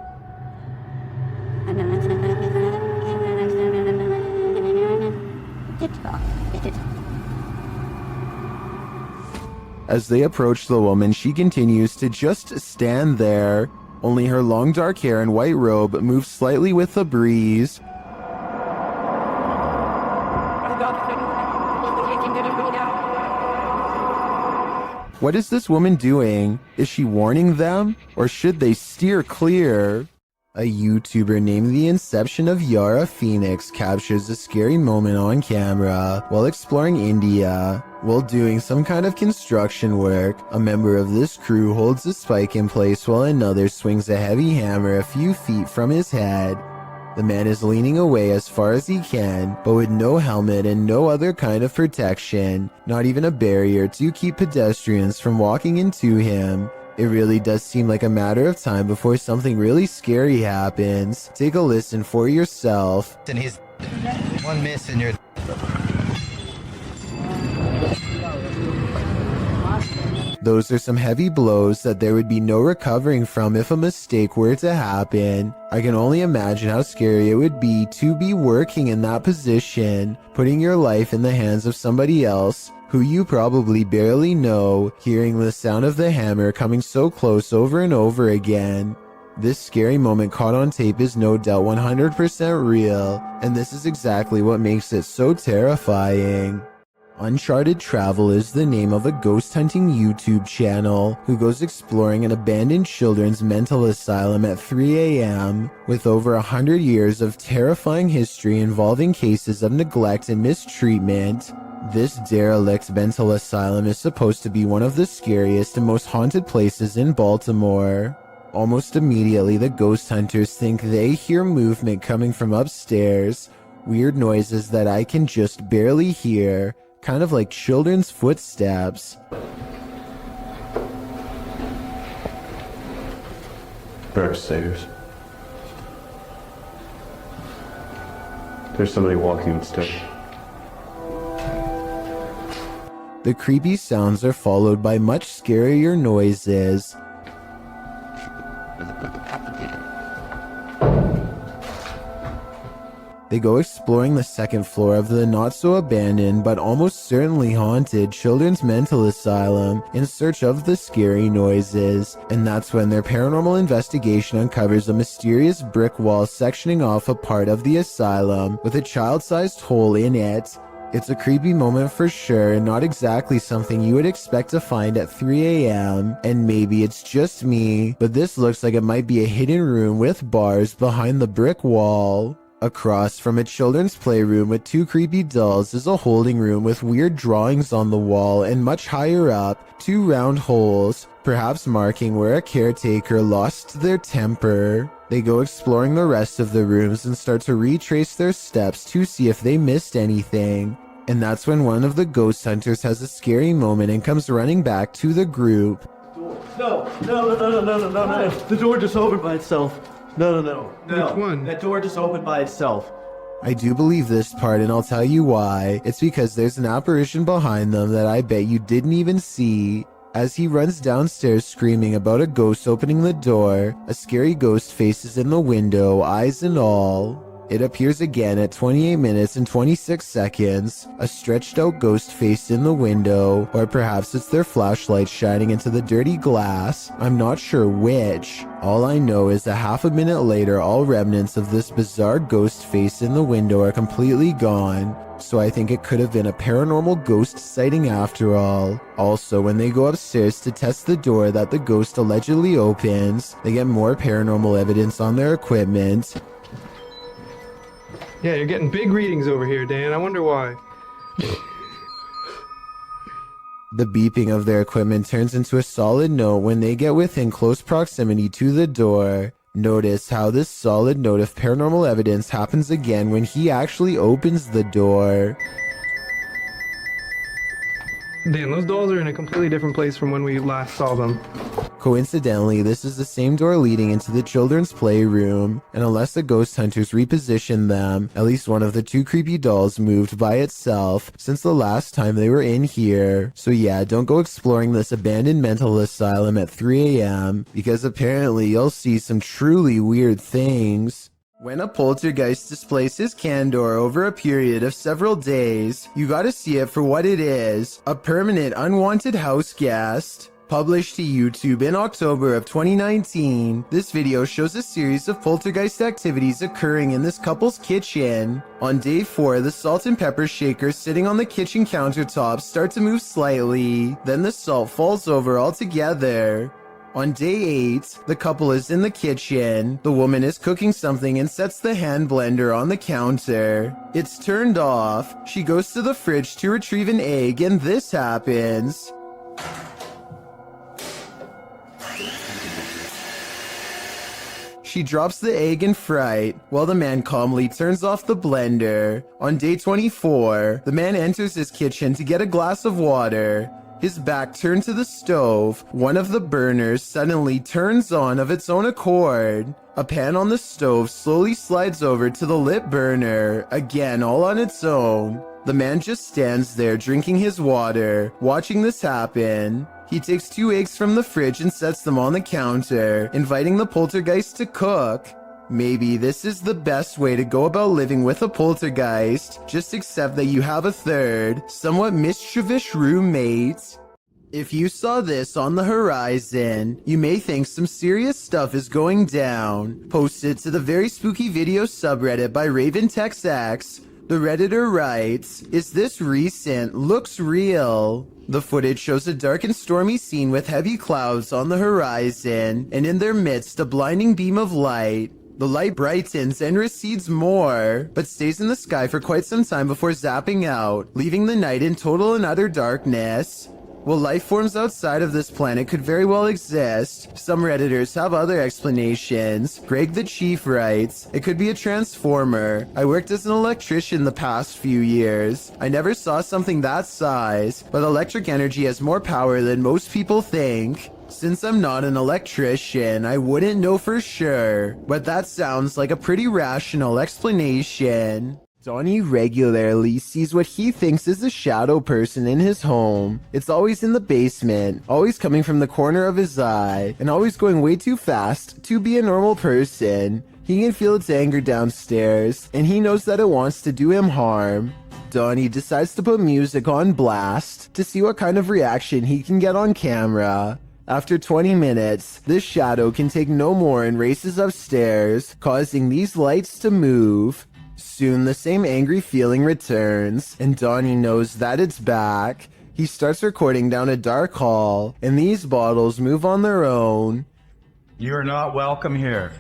A: As they approach the woman, she continues to just stand there. Only her long dark hair and white robe move slightly with the breeze. What is this woman doing? Is she warning them? Or should they steer clear? A YouTuber named The Inception of Yara Phoenix captures a scary moment on camera while exploring India. While doing some kind of construction work, a member of this crew holds a spike in place while another swings a heavy hammer a few feet from his head. The man is leaning away as far as he can, but with no helmet and no other kind of protection, not even a barrier to keep pedestrians from walking into him. It really does seem like a matter of time before something really scary happens. Take a listen for yourself.
S: And he's one miss and you're...
A: Those are some heavy blows that there would be no recovering from if a mistake were to happen. I can only imagine how scary it would be to be working in that position, putting your life in the hands of somebody else who you probably barely know, hearing the sound of the hammer coming so close over and over again. This scary moment caught on tape is no doubt 100% real, and this is exactly what makes it so terrifying. Uncharted Travel is the name of a ghost hunting YouTube channel who goes exploring an abandoned children's mental asylum at 3 a.m. With over 100 years of terrifying history involving cases of neglect and mistreatment, this derelict mental asylum is supposed to be one of the scariest and most haunted places in Baltimore. Almost immediately, the ghost hunters think they hear movement coming from upstairs, weird noises that I can just barely hear, kind of like children's footsteps.
T: They're upstairs. There's somebody walking upstairs.
A: The creepy sounds are followed by much scarier noises. They go exploring the second floor of the not-so-abandoned but almost certainly haunted children's mental asylum in search of the scary noises, and that's when their paranormal investigation uncovers a mysterious brick wall sectioning off a part of the asylum with a child-sized hole in it. It's a creepy moment for sure, and not exactly something you would expect to find at 3 a.m. And maybe it's just me, but this looks like it might be a hidden room with bars behind the brick wall. Across from a children's playroom with 2 creepy dolls is a holding room with weird drawings on the wall, and much higher up, 2 round holes, perhaps marking where a caretaker lost their temper. They go exploring the rest of the rooms and start to retrace their steps to see if they missed anything. And that's when one of the ghost hunters has a scary moment and comes running back to the group.
J: No. The door just opened by itself. No.
F: Which one?
J: That door just opened by itself.
A: I do believe this part, and I'll tell you why. It's because there's an apparition behind them that I bet you didn't even see. As he runs downstairs screaming about a ghost opening the door, a scary ghost faces in the window, eyes and all. It appears again at 28 minutes and 26 seconds, a stretched out ghost face in the window, or perhaps it's their flashlight shining into the dirty glass. I'm not sure which. All I know is that half a minute later, all remnants of this bizarre ghost face in the window are completely gone. So I think it could have been a paranormal ghost sighting after all. Also, when they go upstairs to test the door that the ghost allegedly opens, they get more paranormal evidence on their equipment.
F: Yeah, you're getting big readings over here, Dan. I wonder why.
A: The beeping of their equipment turns into a solid note when they get within close proximity to the door. Notice how this solid note of paranormal evidence happens again when he actually opens the door.
F: Dan, those dolls are in a completely different place from when we last saw them.
A: Coincidentally, this is the same door leading into the children's playroom, and unless the ghost hunters repositioned them, at least one of the 2 creepy dolls moved by itself since the last time they were in here. So yeah, don't go exploring this abandoned mental asylum at 3 a.m. because apparently you'll see some truly weird things. When a poltergeist displays his candor over a period of several days, you gotta see it for what it is, a permanent unwanted house guest. Published to YouTube in October of 2019, this video shows a series of poltergeist activities occurring in this couple's kitchen. On day 4, the salt and pepper shakers sitting on the kitchen countertop start to move slightly, then the salt falls over altogether. On day 8, the couple is in the kitchen. The woman is cooking something and sets the hand blender on the counter. It's turned off. She goes to the fridge to retrieve an egg, and this happens. She drops the egg in fright, while the man calmly turns off the blender. On day 24, the man enters his kitchen to get a glass of water. His back turned to the stove. One of the burners suddenly turns on of its own accord. A pan on the stove slowly slides over to the lit burner, again all on its own. The man just stands there drinking his water, watching this happen. He takes 2 eggs from the fridge and sets them on the counter, inviting the poltergeist to cook. Maybe this is the best way to go about living with a poltergeist, just accept that you have a third, somewhat mischievous roommate. If you saw this on the horizon, you may think some serious stuff is going down. Posted to the Very Spooky Video subreddit by RavenTexX, the Redditor writes, "Is this recent? Looks real." The footage shows a dark and stormy scene with heavy clouds on the horizon, and in their midst a blinding beam of light. The light brightens and recedes more, but stays in the sky for quite some time before zapping out, leaving the night in total and utter darkness. While life forms outside of this planet could very well exist, some Redditors have other explanations. Greg the Chief writes, "It could be a transformer. I worked as an electrician the past few years. I never saw something that size, but electric energy has more power than most people think. Since I'm not an electrician, I wouldn't know for sure, but that sounds like a pretty rational explanation." Donnie regularly sees what he thinks is a shadow person in his home. It's always in the basement, always coming from the corner of his eye, and always going way too fast to be a normal person. He can feel its anger downstairs, and he knows that it wants to do him harm. Donnie decides to put music on blast to see what kind of reaction he can get on camera. After 20 minutes, this shadow can take no more and races upstairs, causing these lights to move. Soon the same angry feeling returns, and Donnie knows that it's back. He starts recording down a dark hall, and these bottles move on their own.
U: You're not welcome here.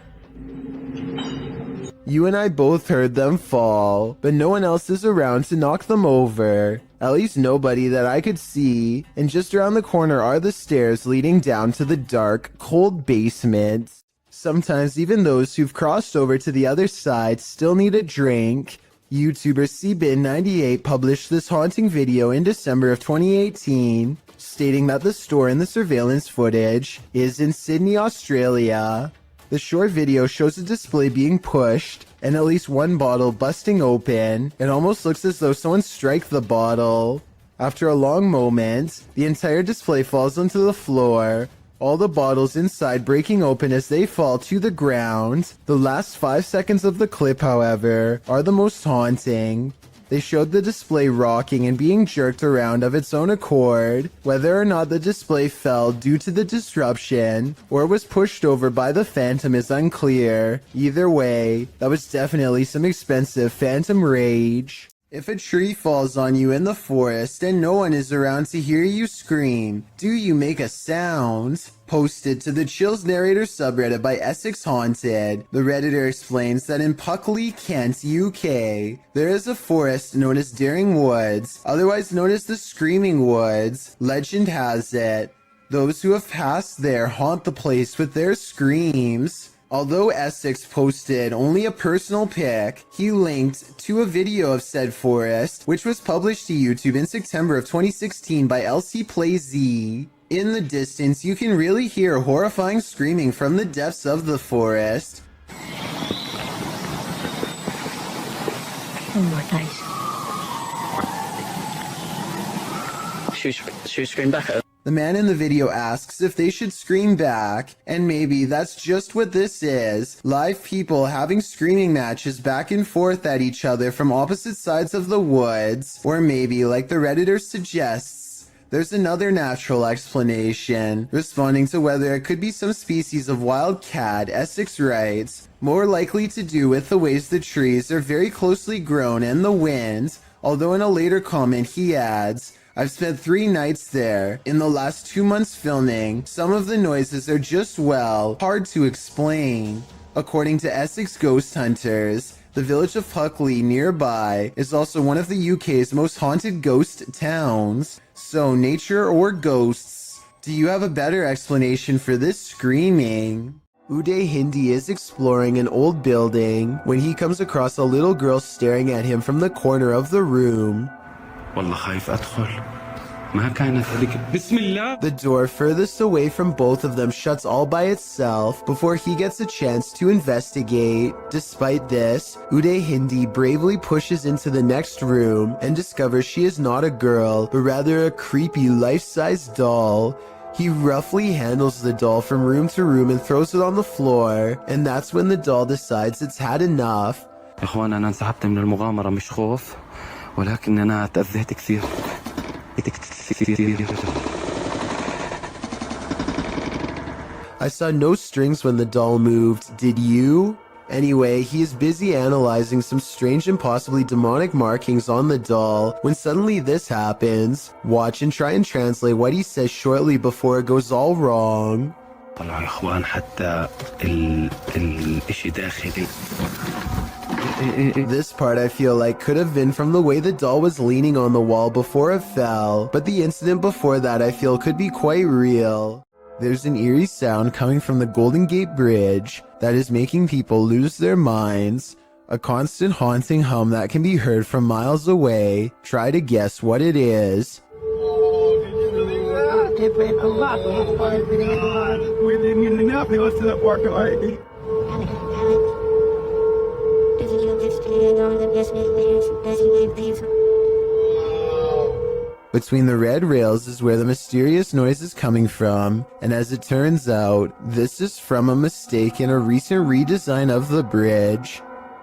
A: You and I both heard them fall, but no one else is around to knock them over. At least nobody that I could see, and just around the corner are the stairs leading down to the dark, cold basement. Sometimes even those who've crossed over to the other side still need a drink. YouTuber cbin98 published this haunting video in December of 2018, stating that the store in the surveillance footage is in Sydney, Australia. The short video shows a display being pushed and at least one bottle busting open. It almost looks as though someone struck the bottle. After a long moment, the entire display falls onto the floor, all the bottles inside breaking open as they fall to the ground. The last 5 seconds of the clip, however, are the most haunting. They showed the display rocking and being jerked around of its own accord. Whether or not the display fell due to the disruption or was pushed over by the phantom is unclear. Either way, that was definitely some expensive phantom rage. If a tree falls on you in the forest and no one is around to hear you scream, do you make a sound? Posted to the Chills Narrator subreddit by Essex Haunted, the Redditor explains that in Puckley, Kent, UK, there is a forest known as Daring Woods, otherwise known as the Screaming Woods. Legend has it, those who have passed there haunt the place with their screams. Although Essex posted only a personal pic, he linked to a video of said forest, which was published to YouTube in September of 2016 by LC Play Z. In the distance, you can really hear horrifying screaming from the depths of the forest.
L: Oh my gosh. Should we scream back at her?
A: The man in the video asks if they should scream back, and maybe that's just what this is. Live people having screaming matches back and forth at each other from opposite sides of the woods. Or maybe, like the Redditor suggests, there's another natural explanation. Responding to whether it could be some species of wild cat, Essex writes, more likely to do with the ways the trees are very closely grown and the wind, although in a later comment he adds, I've spent 3 nights there. In the last 2 months filming, some of the noises are just, well, hard to explain. According to Essex Ghost Hunters, the village of Puckley nearby is also one of the UK's most haunted ghost towns. So, nature or ghosts, do you have a better explanation for this screaming? Uday Hindi is exploring an old building when he comes across a little girl staring at him from the corner of the room. The door furthest away from both of them shuts all by itself before he gets a chance to investigate. Despite this, Uday Hindi bravely pushes into the next room and discovers she is not a girl, but rather a creepy life-size doll. He roughly handles the doll from room to room and throws it on the floor, and that's when the doll decides it's had enough.
E: ولكن أنا تأذيت كثير.
A: I saw no strings when the doll moved, did you? Anyway, he is busy analyzing some strange and possibly demonic markings on the doll when suddenly this happens. Watch and try and translate what he says shortly before it goes all wrong.
E: طلعوا يا إخوان حتى الإشي داخلي.
A: This part I feel like could have been from the way the doll was leaning on the wall before it fell, but the incident before that I feel could be quite real. There's an eerie sound coming from the Golden Gate Bridge that is making people lose their minds. A constant haunting hum that can be heard from miles away. Try to guess what it is. Between the red rails is where the mysterious noise is coming from, and as it turns out, this is from a mistake in a recent redesign of the bridge.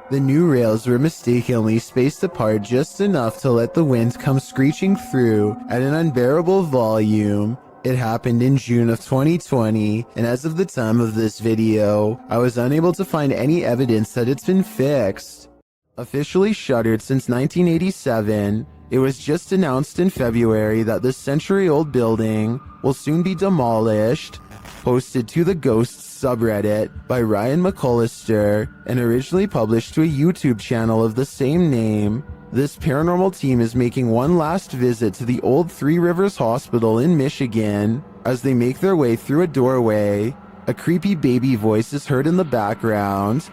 A: The new rails were mistakenly spaced apart just enough to let the wind come screeching through at an unbearable volume. It happened in June of 2020, and as of the time of this video, I was unable to find any evidence that it's been fixed. Officially shuttered since 1987, it was just announced in February that this century-old building will soon be demolished. Posted to the Ghosts subreddit by Ryan McCullister and originally published to a YouTube channel of the same name, this paranormal team is making one last visit to the old Three Rivers Hospital in Michigan. As they make their way through a doorway, a creepy baby voice is heard in the background.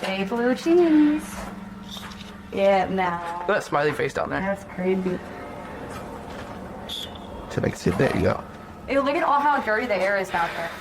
L: Hey, blue cheese. Yeah, now.
J: That smiley face down there.
L: That's crazy.
J: To make it there, you go.
L: Ew, look at all how dirty the air is out there.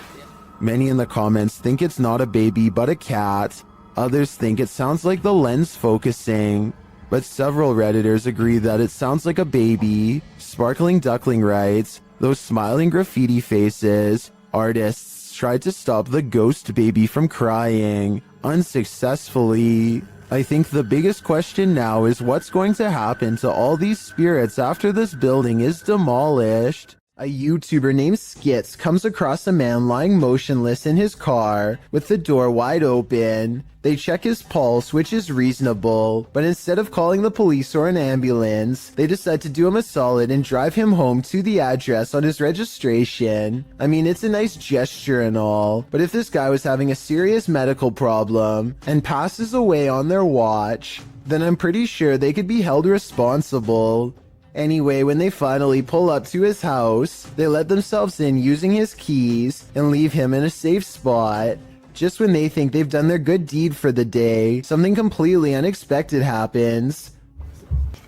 A: Many in the comments think it's not a baby but a cat. Others think it sounds like the lens focusing. But several Redditors agree that it sounds like a baby. Sparkling Duckling writes, those smiling graffiti faces. Artists tried to stop the ghost baby from crying. Unsuccessfully. I think the biggest question now is what's going to happen to all these spirits after this building is demolished. A YouTuber named Skits comes across a man lying motionless in his car with the door wide open. They check his pulse, which is reasonable, but instead of calling the police or an ambulance, they decide to do him a solid and drive him home to the address on his registration. I mean, it's a nice gesture and all, but if this guy was having a serious medical problem and passes away on their watch, then I'm pretty sure they could be held responsible. Anyway, when they finally pull up to his house, they let themselves in using his keys and leave him in a safe spot. Just when they think they've done their good deed for the day, something completely unexpected happens.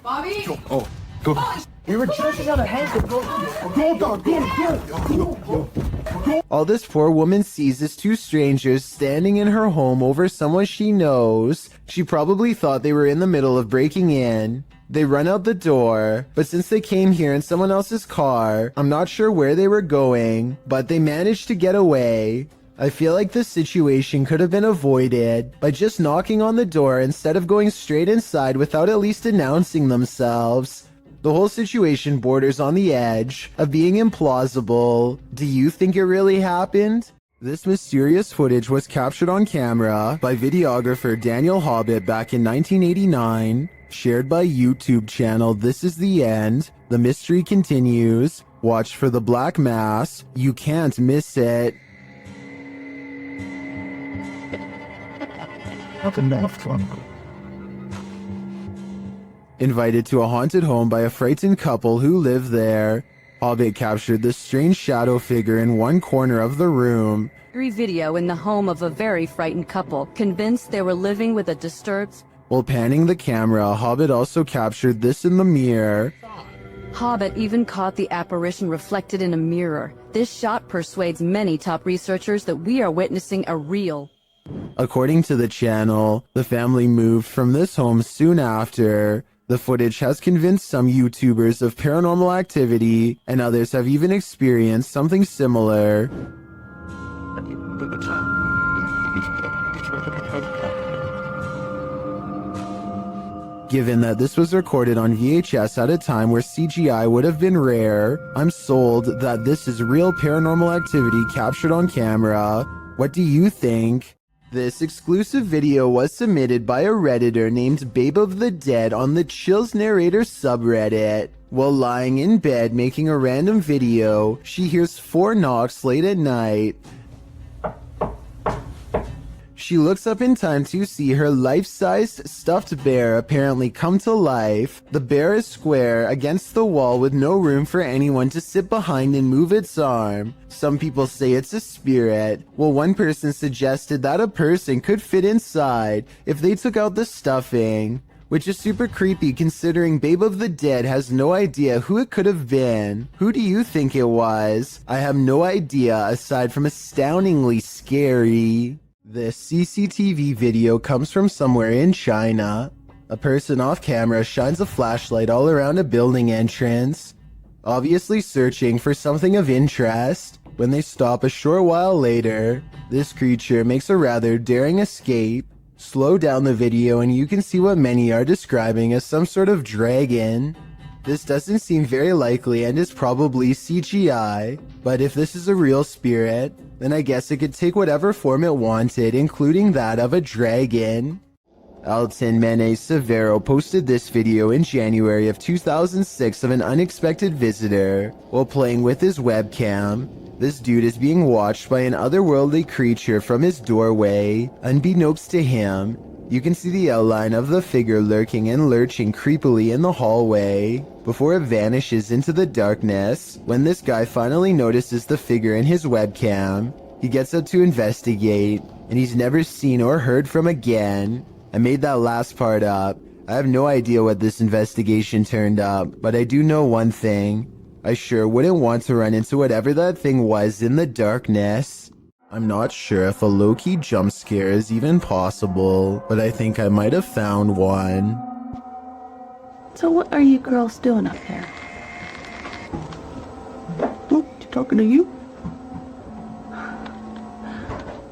L: Bobby?
J: Oh, go.
F: We were just out of hand. Go.
A: All this poor woman sees is two strangers standing in her home over someone she knows. She probably thought they were in the middle of breaking in. They run out the door, but since they came here in someone else's car, I'm not sure where they were going, but they managed to get away. I feel like this situation could have been avoided by just knocking on the door instead of going straight inside without at least announcing themselves. The whole situation borders on the edge of being implausible. Do you think it really happened? This mysterious footage was captured on camera by videographer Daniel Hobbit back in 1989. Shared by YouTube channel This Is The End. The mystery continues. Watch for the Black Mass. You can't miss it. Invited to a haunted home by a frightened couple who live there. Hobbit captured this strange shadow figure in one corner of the room.
G: Video in the home of a very frightened couple, convinced they were living with a disturbed...
A: While panning the camera, Hobbit also captured this in the mirror.
G: Hobbit even caught the apparition reflected in a mirror. This shot persuades many top researchers that we are witnessing a real...
A: According to the channel, the family moved from this home soon after. The footage has convinced some YouTubers of paranormal activity, and others have even experienced something similar. Given that this was recorded on VHS at a time where CGI would have been rare, I'm sold that this is real paranormal activity captured on camera. What do you think? This exclusive video was submitted by a Redditor named Babe of the Dead on the Chills Narrator subreddit. While lying in bed making a random video, she hears 4 knocks late at night. She looks up in time to see her life-sized stuffed bear apparently come to life. The bear is square against the wall with no room for anyone to sit behind and move its arm. Some people say it's a spirit, while one person suggested that a person could fit inside if they took out the stuffing, which is super creepy considering Babe of the Dead has no idea who it could have been. Who do you think it was? I have no idea aside from astoundingly scary. This CCTV video comes from somewhere in China. A person off camera shines a flashlight all around a building entrance, obviously searching for something of interest. When they stop a short while later, this creature makes a rather daring escape. Slow down the video and you can see what many are describing as some sort of dragon. This doesn't seem very likely and is probably CGI, but if this is a real spirit, then I guess it could take whatever form it wanted, including that of a dragon. Alton Mene Severo posted this video in January of 2006 of an unexpected visitor while playing with his webcam. This dude is being watched by an otherworldly creature from his doorway. Unbeknownst to him, you can see the outline of the figure lurking and lurching creepily in the hallway before it vanishes into the darkness. When this guy finally notices the figure in his webcam, he gets up to investigate, and he's never seen or heard from again. I made that last part up. I have no idea what this investigation turned up, but I do know one thing. I sure wouldn't want to run into whatever that thing was in the darkness. I'm not sure if a low-key jump scare is even possible, but I think I might have found one.
H: So what are you girls doing up there? Oh, talking to you?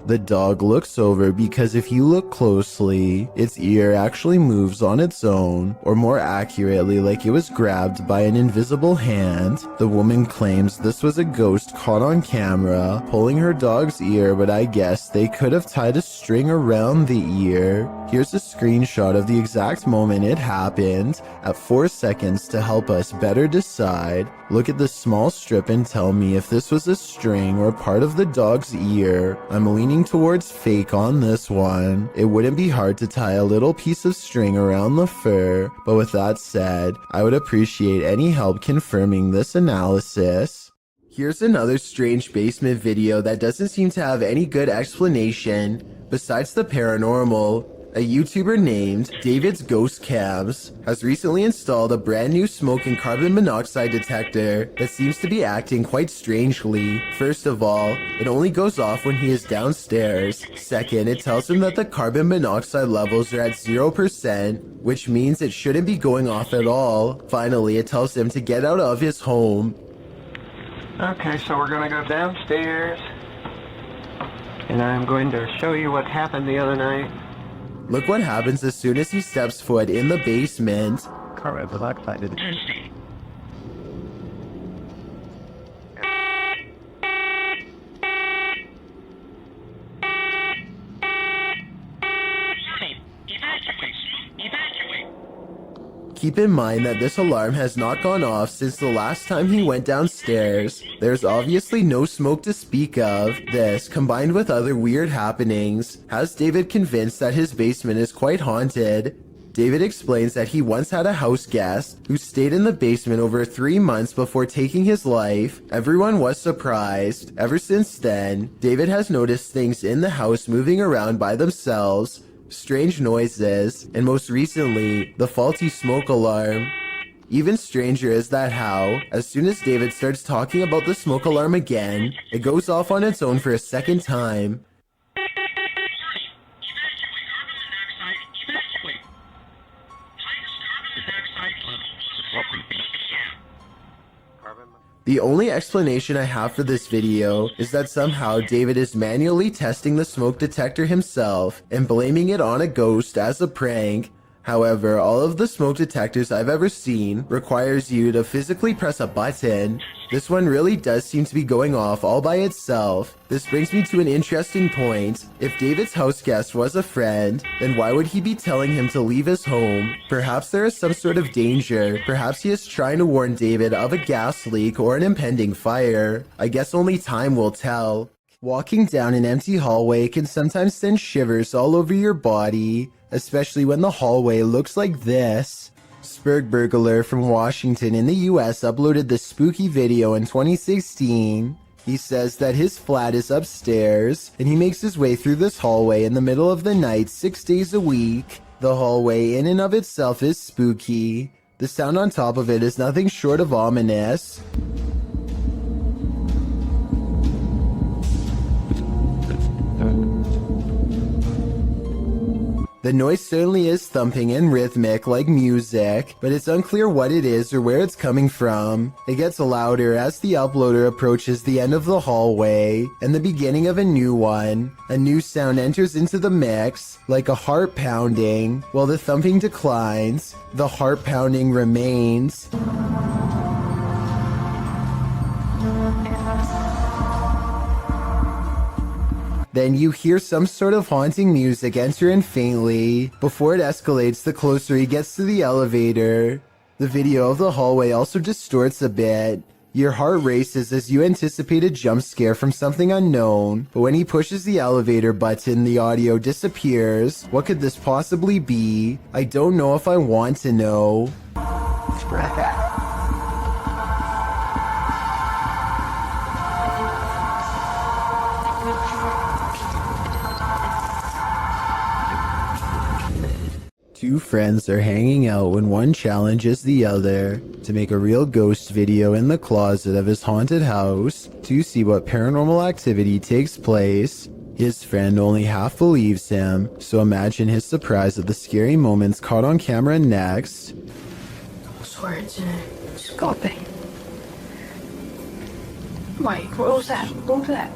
A: The dog looks over because if you look closely, its ear actually moves on its own, or more accurately, like it was grabbed by an invisible hand. The woman claims this was a ghost caught on camera, pulling her dog's ear, but I guess they could have tied a string around the ear. Here's a screenshot of the exact moment it happened, at 4 seconds to help us better decide. Look at the small strip and tell me if this was a string or part of the dog's ear. I'm leaning towards fake on this one. It wouldn't be hard to tie a little piece of string around the fur, but with that said, I would appreciate any help confirming this analysis. Here's another strange basement video that doesn't seem to have any good explanation besides the paranormal. A YouTuber named David's Ghost Cams has recently installed a brand new smoke and carbon monoxide detector that seems to be acting quite strangely. First of all, it only goes off when he is downstairs. Second, it tells him that the carbon monoxide levels are at 0%, which means it shouldn't be going off at all. Finally, it tells him to get out of his home.
K: Okay, so we're gonna go downstairs, and I'm going to show you what happened the other night.
A: Look what happens as soon as he steps foot in the basement.
K: Carbon monoxide is
A: Keep in mind that this alarm has not gone off since the last time he went downstairs. There's obviously no smoke to speak of. This, combined with other weird happenings, has David convinced that his basement is quite haunted. David explains that he once had a house guest who stayed in the basement over 3 months before taking his life. Everyone was surprised. Ever since then, David has noticed things in the house moving around by themselves, strange noises, and most recently, the faulty smoke alarm. Even stranger is that how, as soon as David starts talking about the smoke alarm again, it goes off on its own for a second time. The only explanation I have for this video is that somehow David is manually testing the smoke detector himself and blaming it on a ghost as a prank. However, all of the smoke detectors I've ever seen requires you to physically press a button. This one really does seem to be going off all by itself. This brings me to an interesting point. If David's house guest was a friend, then why would he be telling him to leave his home? Perhaps there is some sort of danger. Perhaps he is trying to warn David of a gas leak or an impending fire. I guess only time will tell. Walking down an empty hallway can sometimes send shivers all over your body, especially when the hallway looks like this. Spurgburglar from Washington in the US uploaded this spooky video in 2016. He says that his flat is upstairs, and he makes his way through this hallway in the middle of the night 6 days a week. The hallway in and of itself is spooky. The sound on top of it is nothing short of ominous. The noise certainly is thumping and rhythmic like music, but it's unclear what it is or where it's coming from. It gets louder as the uploader approaches the end of the hallway and the beginning of a new one. A new sound enters into the mix, like a heart pounding. While the thumping declines, the heart pounding remains. Then you hear some sort of haunting music enter in faintly, before it escalates the closer he gets to the elevator. The video of the hallway also distorts a bit. Your heart races as you anticipate a jump scare from something unknown, but when he pushes the elevator button, the audio disappears. What could this possibly be? I don't know if I want to know. Two friends are hanging out when one challenges the other to make a real ghost video in the closet of his haunted house to see what paranormal activity takes place. His friend only half believes him, so imagine his surprise at the scary moments caught on camera next.
L: I swear it's in it. It's got to be. Wait, what was that? What was that?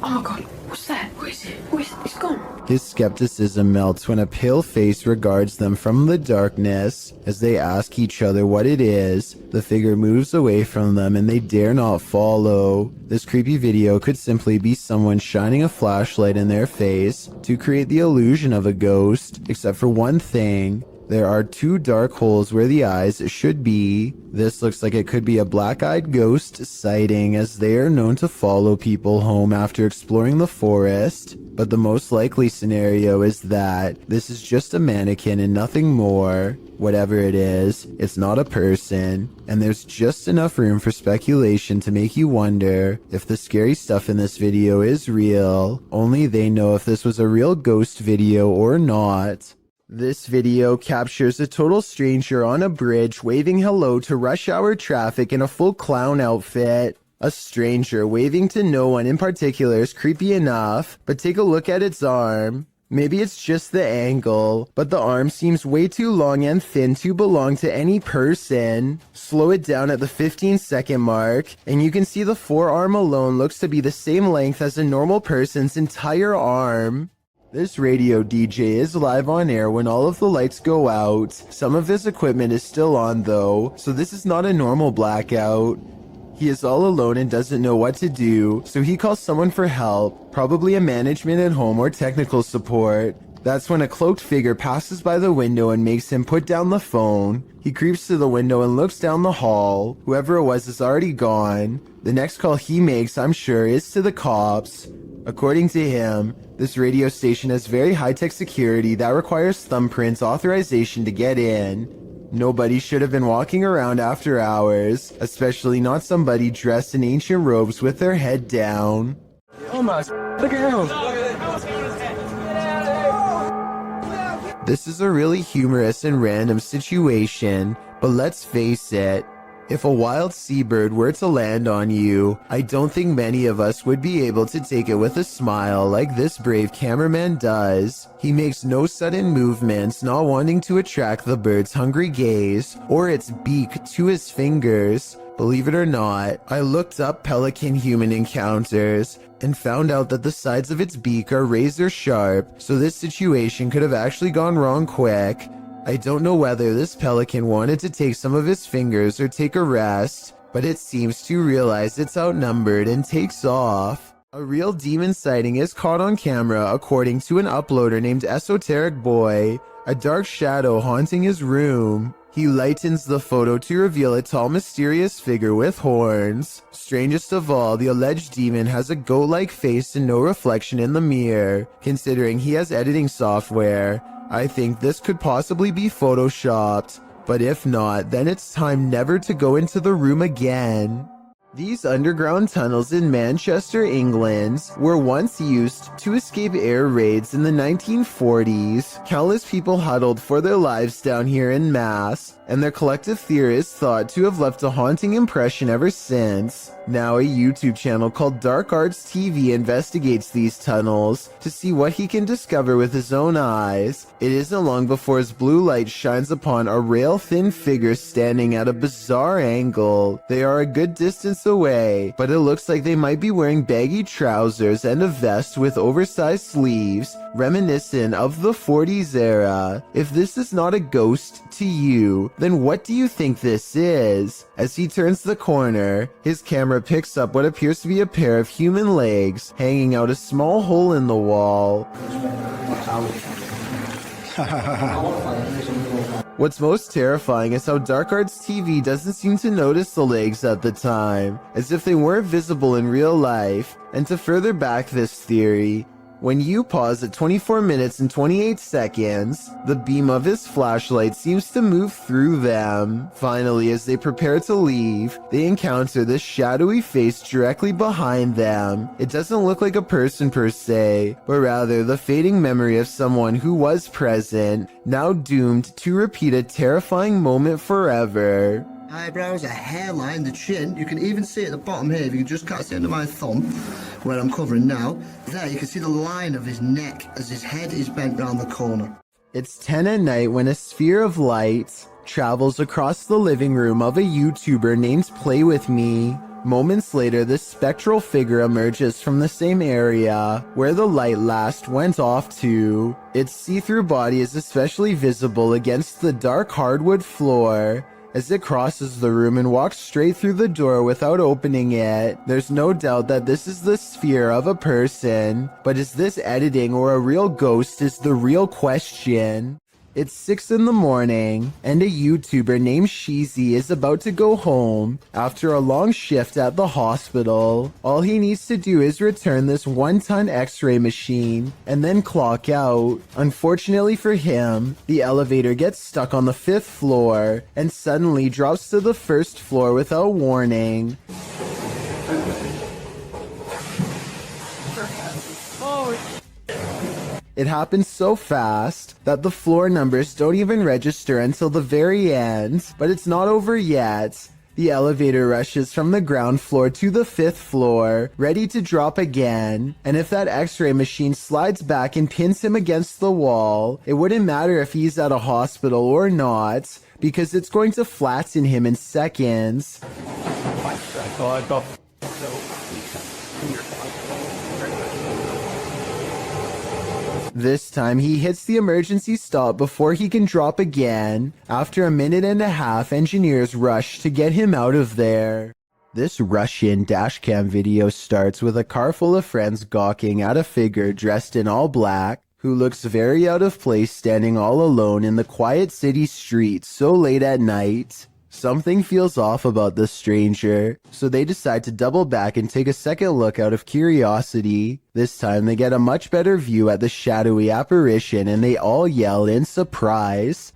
L: Oh my god, what's that? Where is it? It's gone.
A: His skepticism melts when a pale face regards them from the darkness. As they ask each other what it is, the figure moves away from them and they dare not follow. This creepy video could simply be someone shining a flashlight in their face to create the illusion of a ghost, except for one thing. There are two dark holes where the eyes should be. This looks like it could be a black-eyed ghost sighting, as they are known to follow people home after exploring the forest. But the most likely scenario is that this is just a mannequin and nothing more. Whatever it is, it's not a person, and there's just enough room for speculation to make you wonder if the scary stuff in this video is real. Only they know if this was a real ghost video or not. This video captures a total stranger on a bridge waving hello to rush hour traffic in a full clown outfit. A stranger waving to no one in particular is creepy enough, but take a look at its arm. Maybe it's just the angle, but the arm seems way too long and thin to belong to any person. Slow it down at the 15-second mark, and you can see the forearm alone looks to be the same length as a normal person's entire arm. This radio DJ is live on air when all of the lights go out. Some of his equipment is still on though, so this is not a normal blackout. He is all alone and doesn't know what to do, so he calls someone for help, probably a management at home or technical support. That's when a cloaked figure passes by the window and makes him put down the phone. He creeps to the window and looks down the hall. Whoever it was is already gone. The next call he makes, I'm sure, is to the cops. According to him, this radio station has very high-tech security that requires thumbprints authorization to get in. Nobody should have been walking around after hours, especially not somebody dressed in ancient robes with their head down.
J: Almost. Look at him.
A: This is a really humorous and random situation, but let's face it, if a wild seabird were to land on you, I don't think many of us would be able to take it with a smile like this brave cameraman does. He makes no sudden movements, not wanting to attract the bird's hungry gaze or its beak to his fingers. Believe it or not, I looked up pelican-human encounters and found out that the sides of its beak are razor sharp, so this situation could have actually gone wrong quick. I don't know whether this pelican wanted to take some of his fingers or take a rest, but it seems to realize it's outnumbered and takes off. A real demon sighting is caught on camera according to an uploader named Esoteric Boy, a dark shadow haunting his room. He lightens the photo to reveal a tall mysterious figure with horns. Strangest of all, the alleged demon has a goat-like face and no reflection in the mirror. Considering he has editing software, I think this could possibly be photoshopped, but if not, then it's time never to go into the room again. These underground tunnels in Manchester, England, were once used to escape air raids in the 1940s. Countless people huddled for their lives down here en masse, and their collective theory is thought to have left a haunting impression ever since. Now a YouTube channel called Dark Arts TV investigates these tunnels to see what he can discover with his own eyes. It isn't long before his blue light shines upon a rail-thin figure standing at a bizarre angle. They are a good distance away, but it looks like they might be wearing baggy trousers and a vest with oversized sleeves, reminiscent of the 40s era. If this is not a ghost to you, then what do you think this is? As he turns the corner, his camera picks up what appears to be a pair of human legs hanging out a small hole in the wall. What's most terrifying is how Dark Arts TV doesn't seem to notice the legs at the time, as if they weren't visible in real life. And to further back this theory, when you pause at 24 minutes and 28 seconds, the beam of his flashlight seems to move through them. Finally, as they prepare to leave, they encounter this shadowy face directly behind them. It doesn't look like a person per se, but rather the fading memory of someone who was present, now doomed to repeat a terrifying moment forever.
B: Eyebrows, a hairline, the chin. You can even see at the bottom here, if you can just cast it under my thumb, where I'm covering now. There, you can see the line of his neck as his head is bent round the corner.
A: It's 10 at night when a sphere of light travels across the living room of a YouTuber named Play With Me. Moments later, this spectral figure emerges from the same area where the light last went off to. Its see-through body is especially visible against the dark hardwood floor. As it crosses the room and walks straight through the door without opening it, there's no doubt that this is the sphere of a person. But is this editing or a real ghost is the real question. It's 6 in the morning, and a YouTuber named Sheezy is about to go home after a long shift at the hospital. All he needs to do is return this 1-ton x-ray machine and then clock out. Unfortunately for him, the elevator gets stuck on the 5th floor and suddenly drops to the 1st floor without warning. It happens so fast that the floor numbers don't even register until the very end. But it's not over yet. The elevator rushes from the ground floor to the 5th floor, ready to drop again. And if that x-ray machine slides back and pins him against the wall, it wouldn't matter if he's at a hospital or not, because it's going to flatten him in seconds. This time, he hits the emergency stop before he can drop again. After a minute and a half, engineers rush to get him out of there. This Russian dashcam video starts with a car full of friends gawking at a figure dressed in all black, who looks very out of place standing all alone in the quiet city streets so late at night. Something feels off about the stranger, so they decide to double back and take a second look out of curiosity. This time they get a much better view at the shadowy apparition and they all yell in surprise.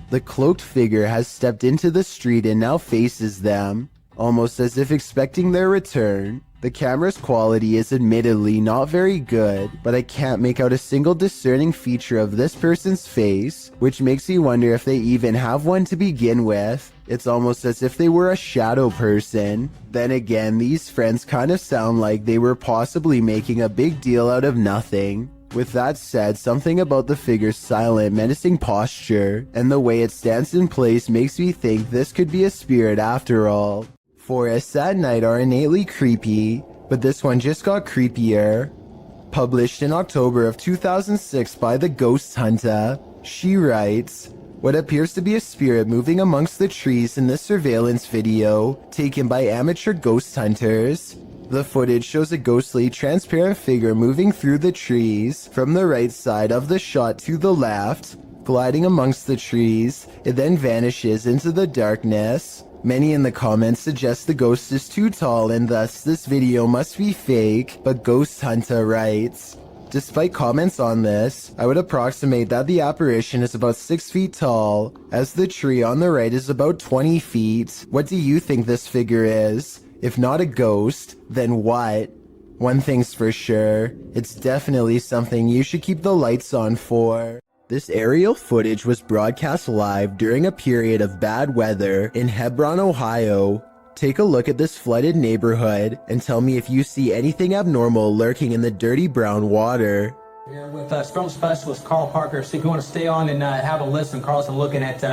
A: The cloaked figure has stepped into the street and now faces them, almost as if expecting their return. The camera's quality is admittedly not very good, but I can't make out a single discerning feature of this person's face, which makes me wonder if they even have one to begin with. It's almost as if they were a shadow person. Then again, these friends kind of sound like they were possibly making a big deal out of nothing. With that said, something about the figure's silent, menacing posture and the way it stands in place makes me think this could be a spirit after all. Forests at night are innately creepy, but this one just got creepier. Published in October of 2006 by The Ghost Hunter, she writes, "What appears to be a spirit moving amongst the trees in this surveillance video, taken by amateur ghost hunters. The footage shows a ghostly, transparent figure moving through the trees from the right side of the shot to the left, gliding amongst the trees. It then vanishes into the darkness. Many in the comments suggest the ghost is too tall and thus this video must be fake, but Ghost Hunter writes, despite comments on this, I would approximate that the apparition is about 6 feet tall, as the tree on the right is about 20 feet. What do you think this figure is? If not a ghost, then what? One thing's for sure, it's definitely something you should keep the lights on for." This aerial footage was broadcast live during a period of bad weather in Hebron, Ohio. Take a look at this flooded neighborhood and tell me if you see anything abnormal lurking in the dirty brown water.
C: Here with storm specialist Carl Parker. So if you want to stay on and have a listen, Carl's looking at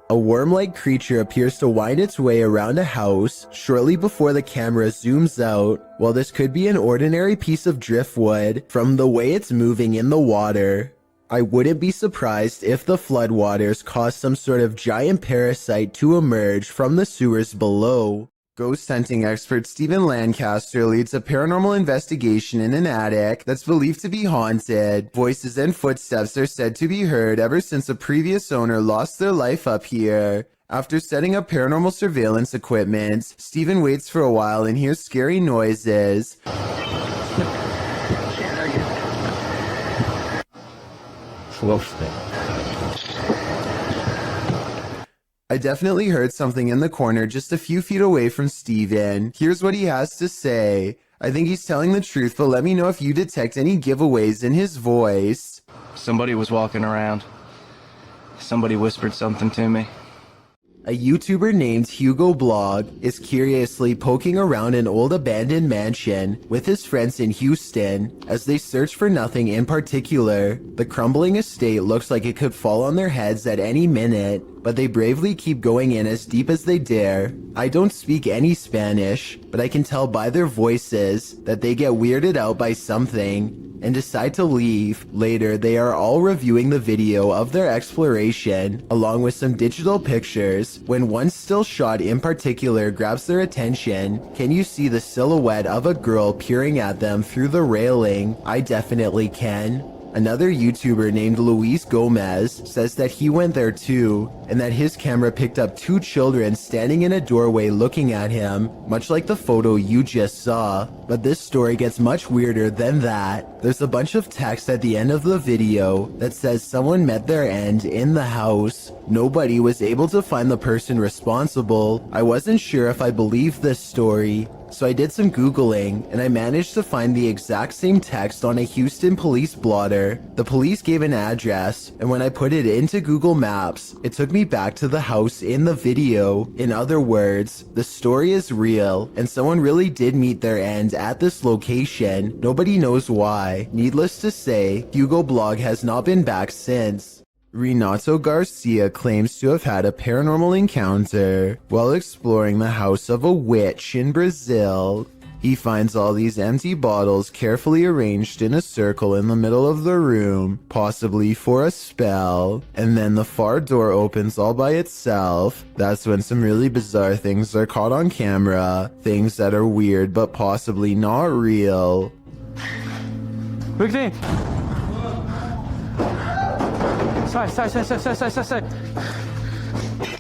A: A worm-like creature appears to wind its way around a house shortly before the camera zooms out. While this could be an ordinary piece of driftwood from the way it's moving in the water, I wouldn't be surprised if the floodwaters caused some sort of giant parasite to emerge from the sewers below. Ghost hunting expert Stephen Lancaster leads a paranormal investigation in an attic that's believed to be haunted. Voices and footsteps are said to be heard ever since a previous owner lost their life up here. After setting up paranormal surveillance equipment, Stephen waits for a while and hears scary noises. I definitely heard something in the corner just a few feet away from Steven. Here's what he has to say. I think he's telling the truth, but let me know if you detect any giveaways in his voice.
V: Somebody was walking around. Somebody whispered something to me.
A: A YouTuber named Hugo Blog is curiously poking around an old abandoned mansion with his friends in Houston as they search for nothing in particular. The crumbling estate looks like it could fall on their heads at any minute, but they bravely keep going in as deep as they dare. I don't speak any Spanish, but I can tell by their voices that they get weirded out by something and decide to leave. Later, they are all reviewing the video of their exploration, along with some digital pictures, when one still shot in particular grabs their attention. Can you see the silhouette of a girl peering at them through the railing? I definitely can. Another YouTuber named Luis Gomez says that he went there too, and that his camera picked up two children standing in a doorway looking at him, much like the photo you just saw. But this story gets much weirder than that. There's a bunch of text at the end of the video that says someone met their end in the house. Nobody was able to find the person responsible. I wasn't sure if I believed this story, so I did some Googling, and I managed to find the exact same text on a Houston police blotter. The police gave an address, and when I put it into Google Maps, it took me back to the house in the video. In other words, the story is real, and someone really did meet their end at this location. Nobody knows why. Needless to say, Hugo Blog has not been back since. Renato Garcia claims to have had a paranormal encounter while exploring the house of a witch in Brazil. He finds all these empty bottles carefully arranged in a circle in the middle of the room, possibly for a spell, and then the far door opens all by itself. That's when some really bizarre things are caught on camera, things that are weird but possibly not real.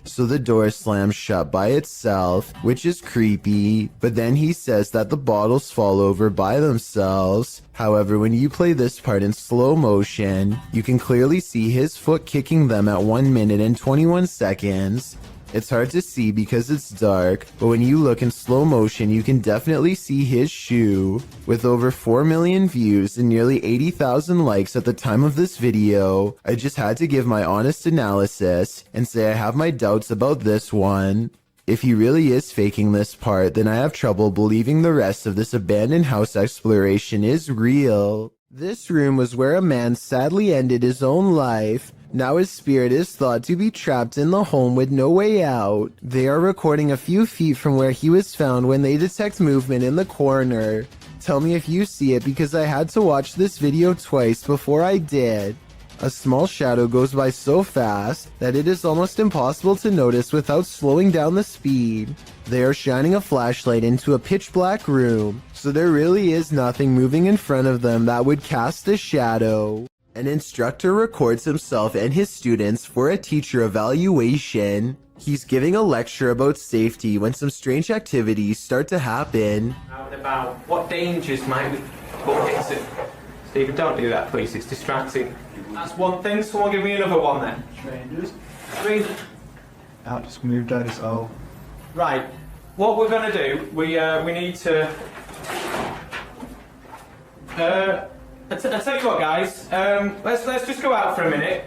A: So the door slams shut by itself, which is creepy, but then he says that the bottles fall over by themselves. However, when you play this part in slow motion, you can clearly see his foot kicking them at 1 minute and 21 seconds. It's hard to see because it's dark, but when you look in slow motion, you can definitely see his shoe. With over 4 million views and nearly 80,000 likes at the time of this video, I just had to give my honest analysis and say I have my doubts about this one. If he really is faking this part, then I have trouble believing the rest of this abandoned house exploration is real. This room was where a man sadly ended his own life. Now his spirit is thought to be trapped in the home with no way out. They are recording a few feet from where he was found when they detect movement in the corner. Tell me if you see it because I had to watch this video twice before I did. A small shadow goes by so fast that it is almost impossible to notice without slowing down the speed. They are shining a flashlight into a pitch black room, so there really is nothing moving in front of them that would cast a shadow. An instructor records himself and his students for a teacher evaluation. He's giving a lecture about safety when some strange activities start to happen.
C: About what dangers might we put into. Stephen, don't do that, please. It's distracting. That's one thing. Someone give me another one then. Strangers.
J: Out, just moved out his O.
C: Right. What we're going to do, we need to I tell you what, guys. Let's just go out for a minute.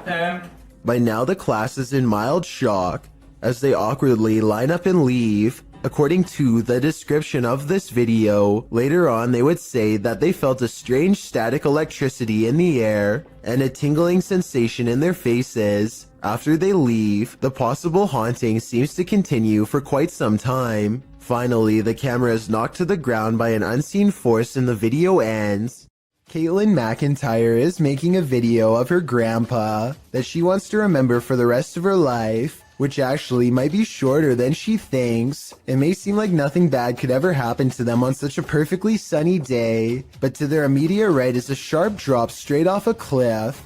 A: By now, the class is in mild shock as they awkwardly line up and leave. According to the description of this video, later on they would say that they felt a strange static electricity in the air and a tingling sensation in their faces. After they leave, the possible haunting seems to continue for quite some time. Finally, the camera is knocked to the ground by an unseen force and the video ends. Caitlin McIntyre is making a video of her grandpa that she wants to remember for the rest of her life, which actually might be shorter than she thinks. It may seem like nothing bad could ever happen to them on such a perfectly sunny day, but to their immediate right is a sharp drop straight off a cliff.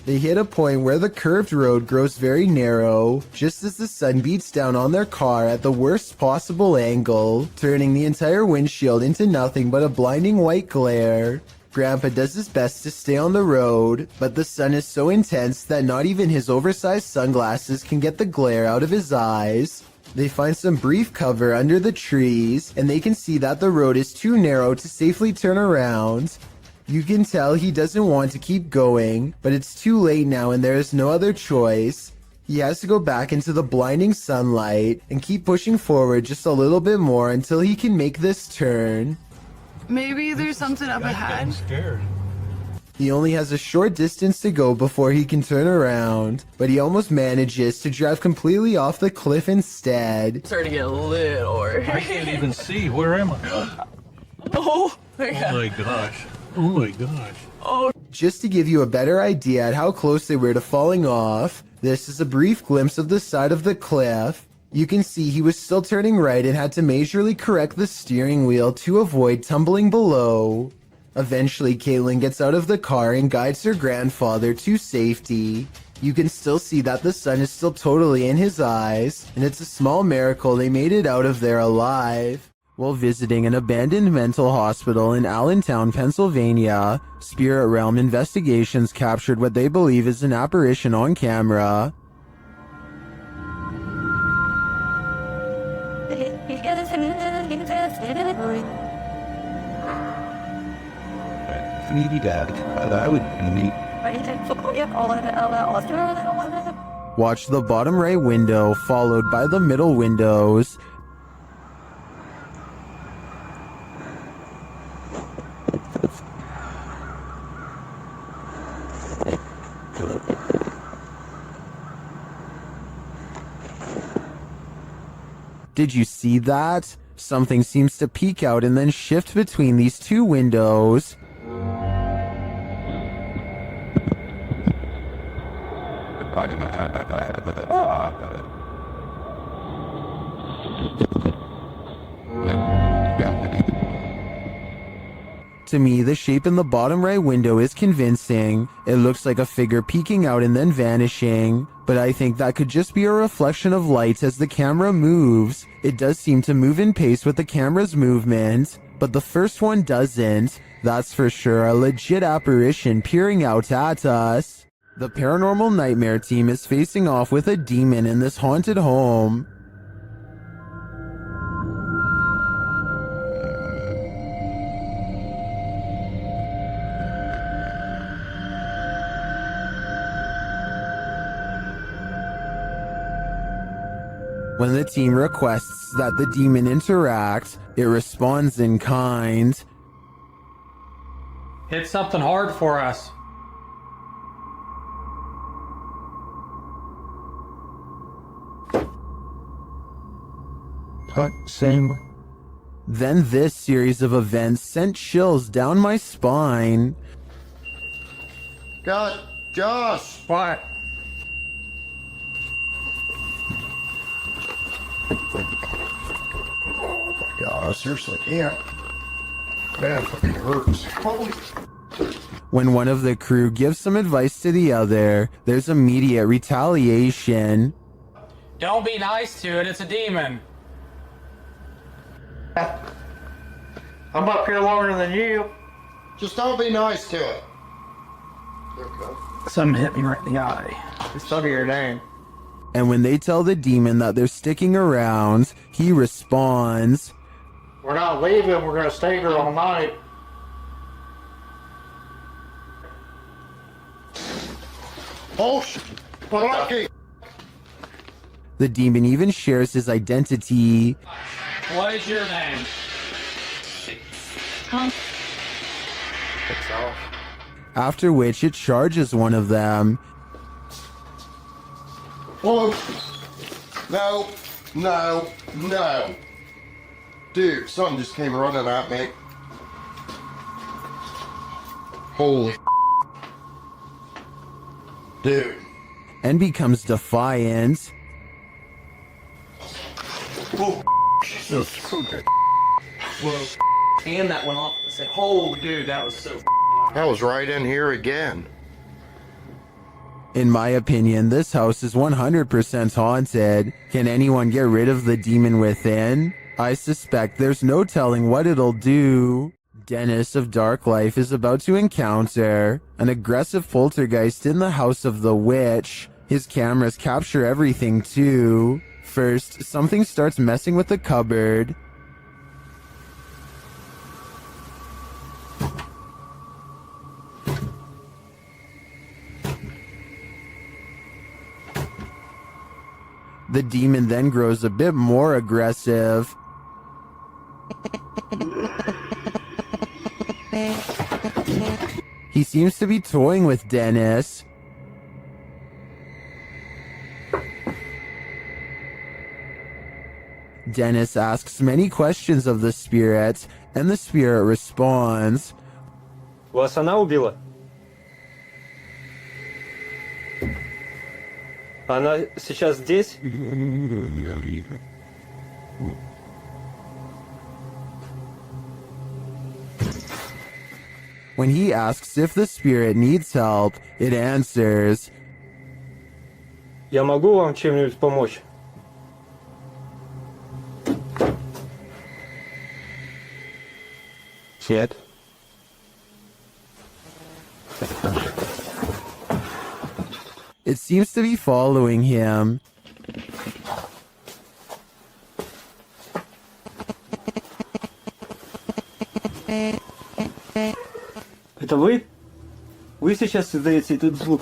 A: They hit a point where the curved road grows very narrow, just as the sun beats down on their car at the worst possible angle, turning the entire windshield into nothing but a blinding white glare. Grandpa does his best to stay on the road, but the sun is so intense that not even his oversized sunglasses can get the glare out of his eyes. They find some brief cover under the trees, and they can see that the road is too narrow to safely turn around. You can tell he doesn't want to keep going, but it's too late now and there is no other choice. He has to go back into the blinding sunlight and keep pushing forward just a little bit more until he can make this turn.
H: Maybe there's something up ahead.
J: I'm scared.
A: He only has a short distance to go before he can turn around, but he almost manages to drive completely off the cliff instead.
H: Starting to get a little worried.
J: I can't even see. Where am I?
H: Oh my god.
J: Oh my gosh. Oh my gosh.
H: Oh.
A: Just to give you a better idea at how close they were to falling off, this is a brief glimpse of the side of the cliff. You can see he was still turning right and had to majorly correct the steering wheel to avoid tumbling below. Eventually, Caitlin gets out of the car and guides her grandfather to safety. You can still see that the sun is still totally in his eyes, and it's a small miracle they made it out of there alive. While visiting an abandoned mental hospital in Allentown, Pennsylvania, Spirit Realm Investigations captured what they believe is an apparition on camera. Watch the bottom right window followed by the middle windows. Did you see that? Something seems to peek out and then shift between these two windows. To me, the shape in the bottom right window is convincing. It looks like a figure peeking out and then vanishing, but I think that could just be a reflection of light as the camera moves. It does seem to move in pace with the camera's movement, but the first one doesn't. That's for sure a legit apparition peering out at us. The Paranormal Nightmare team is facing off with a demon in this haunted home. When the team requests that the demon interact, it responds in kind.
N: Hit something hard for us.
A: Same. Then this series of events sent chills down my spine.
B: God, Josh!
N: What?
B: God, seriously, yeah. That fucking hurts. Holy.
A: When one of the crew gives some advice to the other, there's immediate retaliation.
N: Don't be nice to it, it's a demon. I'm up here longer than you.
B: Just don't be nice to it.
N: Something hit me right in the eye. Just study your name.
A: And when they tell the demon that they're sticking around, he responds,
N: We're not leaving, we're gonna stay here all night.
I: Oh, shit. Paraki.
A: The demon even shares his identity.
C: What is your name?
A: After which it charges one of them.
I: Whoa. No. No. No. Dude, something just came running at me. Holy dude.
A: And becomes defiant.
I: Whoa.
C: Whoa. And that went off. I said, "Oh, dude, that was so."
I: I was right in here again.
A: In my opinion, this house is 100% haunted. Can anyone get rid of the demon within? I suspect there's no telling what it'll do. Dennis of Dark Life is about to encounter an aggressive poltergeist in the house of the witch. His cameras capture everything too. First, something starts messing with the cupboard. The demon then grows a bit more aggressive. He seems to be toying with Dennis. Dennis asks many questions of the spirit, and the spirit responds.
M: Вас она убила? Она сейчас здесь?
A: When he asks if the spirit needs help, it answers,
M: Я могу вам чем-нибудь помочь?
T: Нет.
A: It seems to be following him.
M: Это вы? Вы сейчас издаете этот звук?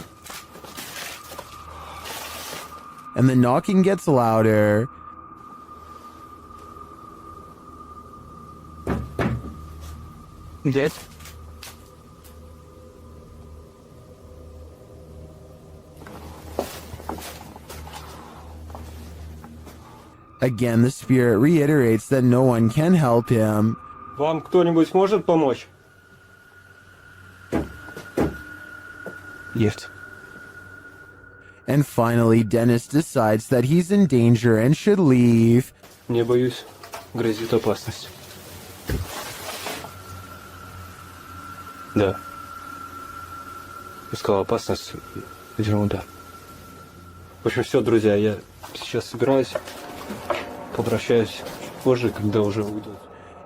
A: And the knocking gets louder.
M: Дед?
A: Again, the spirit reiterates that no one can help him.
M: Вам кто-нибудь может помочь?
T: Нет.
A: And finally, Dennis decides that he's in danger and should leave.
M: Не боюсь, грозит опасность. Да. Искал опасность. Ерунда. В общем, все, друзья, я сейчас собираюсь. Попрощаюсь позже, когда уже уйду.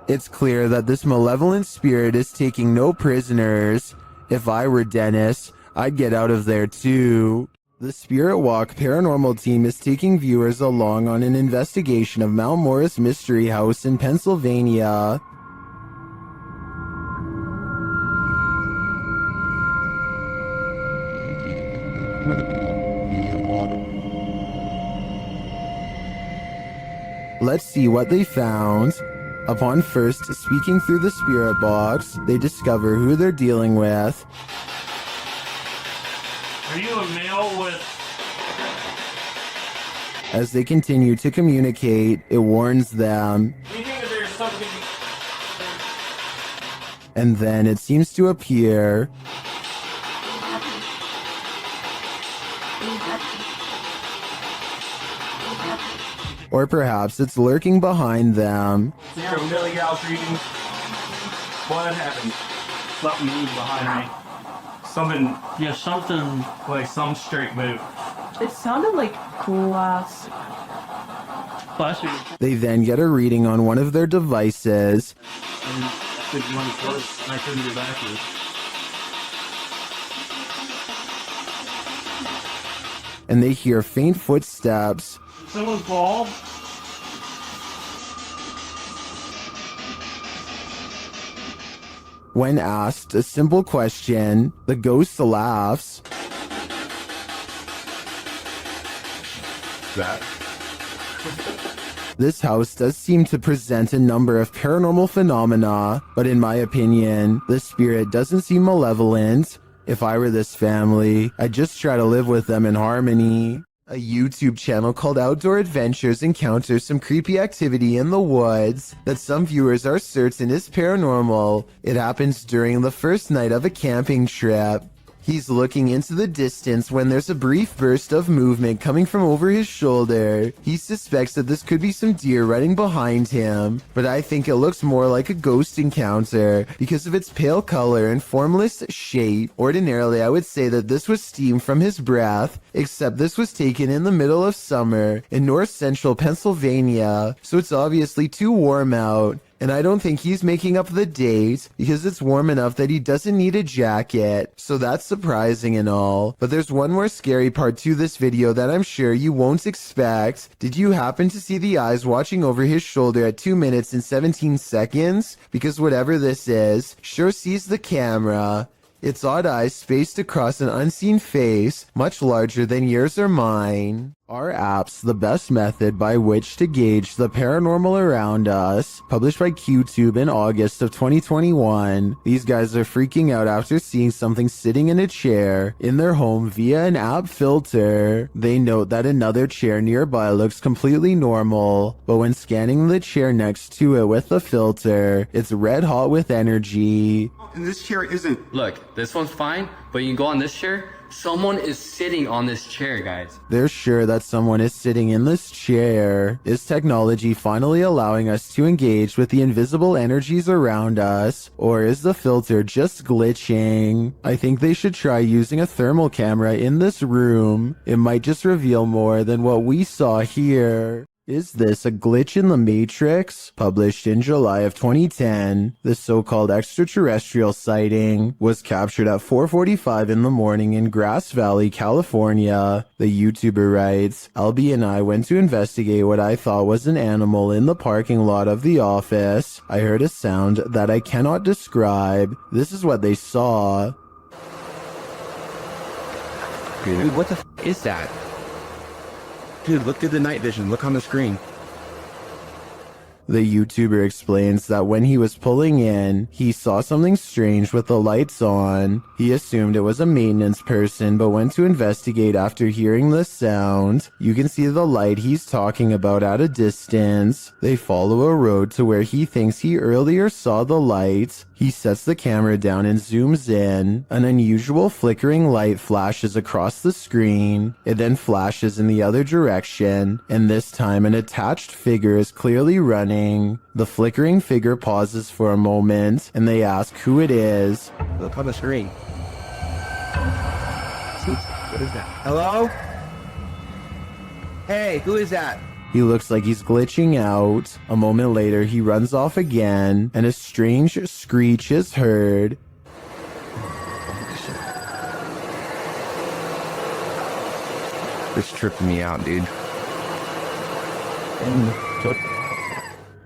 A: It's clear that this malevolent spirit is taking no prisoners. If I were Dennis, I'd get out of there too. The Spirit Walk paranormal team is taking viewers along on an investigation of Mount Morris Mystery House in Pennsylvania. Let's see what they found. Upon first speaking through the spirit box, they discover who they're dealing with.
W: Are you a male with...
A: As they continue to communicate, it warns them.
W: Do you think that there's something...
A: And then it seems to appear. Or perhaps it's lurking behind them.
W: From Billy Gal's reading, what happened? Something moved behind me. Something, yeah, something, like some straight move.
L: It sounded like glass.
W: Plastic.
A: They then get a reading on one of their devices.
W: And I couldn't get back to it.
A: And they hear faint footsteps.
W: Someone called?
A: When asked a simple question, the ghost laughs.
I: that.
A: This house does seem to present a number of paranormal phenomena, but in my opinion, the spirit doesn't seem malevolent. If I were this family, I'd just try to live with them in harmony. A YouTube channel called Outdoor Adventures encounters some creepy activity in the woods that some viewers are certain is paranormal. It happens during the first night of a camping trip. He's looking into the distance when there's a brief burst of movement coming from over his shoulder. He suspects that this could be some deer running behind him, but I think it looks more like a ghost encounter because of its pale color and formless shape. Ordinarily, I would say that this was steam from his breath, except this was taken in the middle of summer in north central Pennsylvania, so it's obviously too warm out. And I don't think he's making up the date because it's warm enough that he doesn't need a jacket. So that's surprising and all. But there's one more scary part to this video that I'm sure you won't expect. Did you happen to see the eyes watching over his shoulder at 2 minutes and 17 seconds? Because whatever this is, sure sees the camera. Its odd eyes spaced across an unseen face, much larger than yours or mine. Are apps the best method by which to gauge the paranormal around us? Published by QTube in August of 2021. These guys are freaking out after seeing something sitting in a chair in their home via an app filter. They note that another chair nearby looks completely normal, but when scanning the chair next to it with the filter, it's red hot with energy.
O: And this chair isn't... Look, this one's fine, but you can go on this chair. Someone is sitting on this chair, guys.
A: They're sure that someone is sitting in this chair. Is technology finally allowing us to engage with the invisible energies around us? Or is the filter just glitching? I think they should try using a thermal camera in this room. It might just reveal more than what we saw here. Is this a glitch in the Matrix? Published in July of 2010, the so-called extraterrestrial sighting was captured at 4:45 in the morning in Grass Valley, California. The YouTuber writes, Albie and I went to investigate what I thought was an animal in the parking lot of the office. I heard a sound that I cannot describe. This is what they saw.
V: Dude, what the is that? Dude, look through the night vision. Look on the screen.
A: The YouTuber explains that when he was pulling in, he saw something strange with the lights on. He assumed it was a maintenance person, but went to investigate after hearing the sound. You can see the light he's talking about at a distance. They follow a road to where he thinks he earlier saw the light. He sets the camera down and zooms in. An unusual flickering light flashes across the screen. It then flashes in the other direction, and this time an attached figure is clearly running. The flickering figure pauses for a moment, and they ask who it is.
V: Look on the screen. What is that? Hello? Hey, who is that?
A: He looks like he's glitching out. A moment later, he runs off again, and a strange screech is heard.
V: This tripping me out, dude.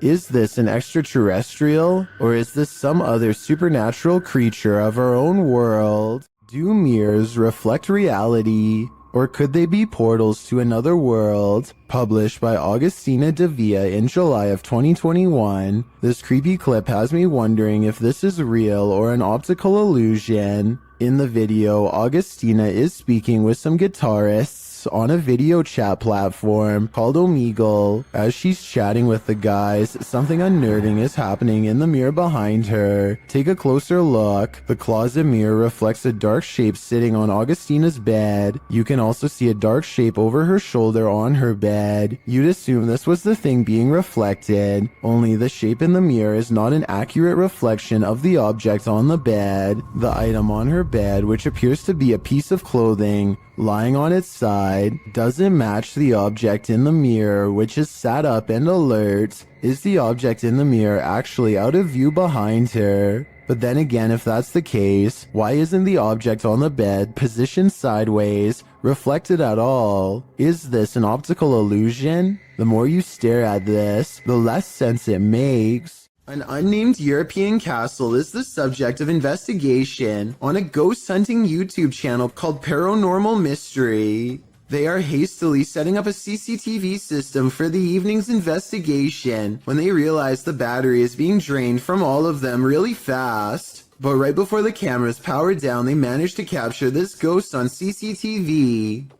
A: Is this an extraterrestrial, or is this some other supernatural creature of our own world? Do mirrors reflect reality, or could they be portals to another world? Published by Augustina Devia in July of 2021, this creepy clip has me wondering if this is real or an optical illusion. In the video, Augustina is speaking with some guitarists on a video chat platform called Omegle. As she's chatting with the guys, something unnerving is happening in the mirror behind her. Take a closer look. The closet mirror reflects a dark shape sitting on Augustina's bed. You can also see a dark shape over her shoulder on her bed. You'd assume this was the thing being reflected, only the shape in the mirror is not an accurate reflection of the object on the bed. The item on her bed, which appears to be a piece of clothing, lying on its side, doesn't match the object in the mirror, which is sat up and alert. Is the object in the mirror actually out of view behind her? But then again, if that's the case, why isn't the object on the bed positioned sideways, reflected at all? Is this an optical illusion? The more you stare at this, the less sense it makes. An unnamed European castle is the subject of investigation on a ghost hunting YouTube channel called Paranormal Mystery. They are hastily setting up a CCTV system for the evening's investigation when they realize the battery is being drained from all of them really fast. But right before the cameras power down, they manage to capture this ghost on CCTV.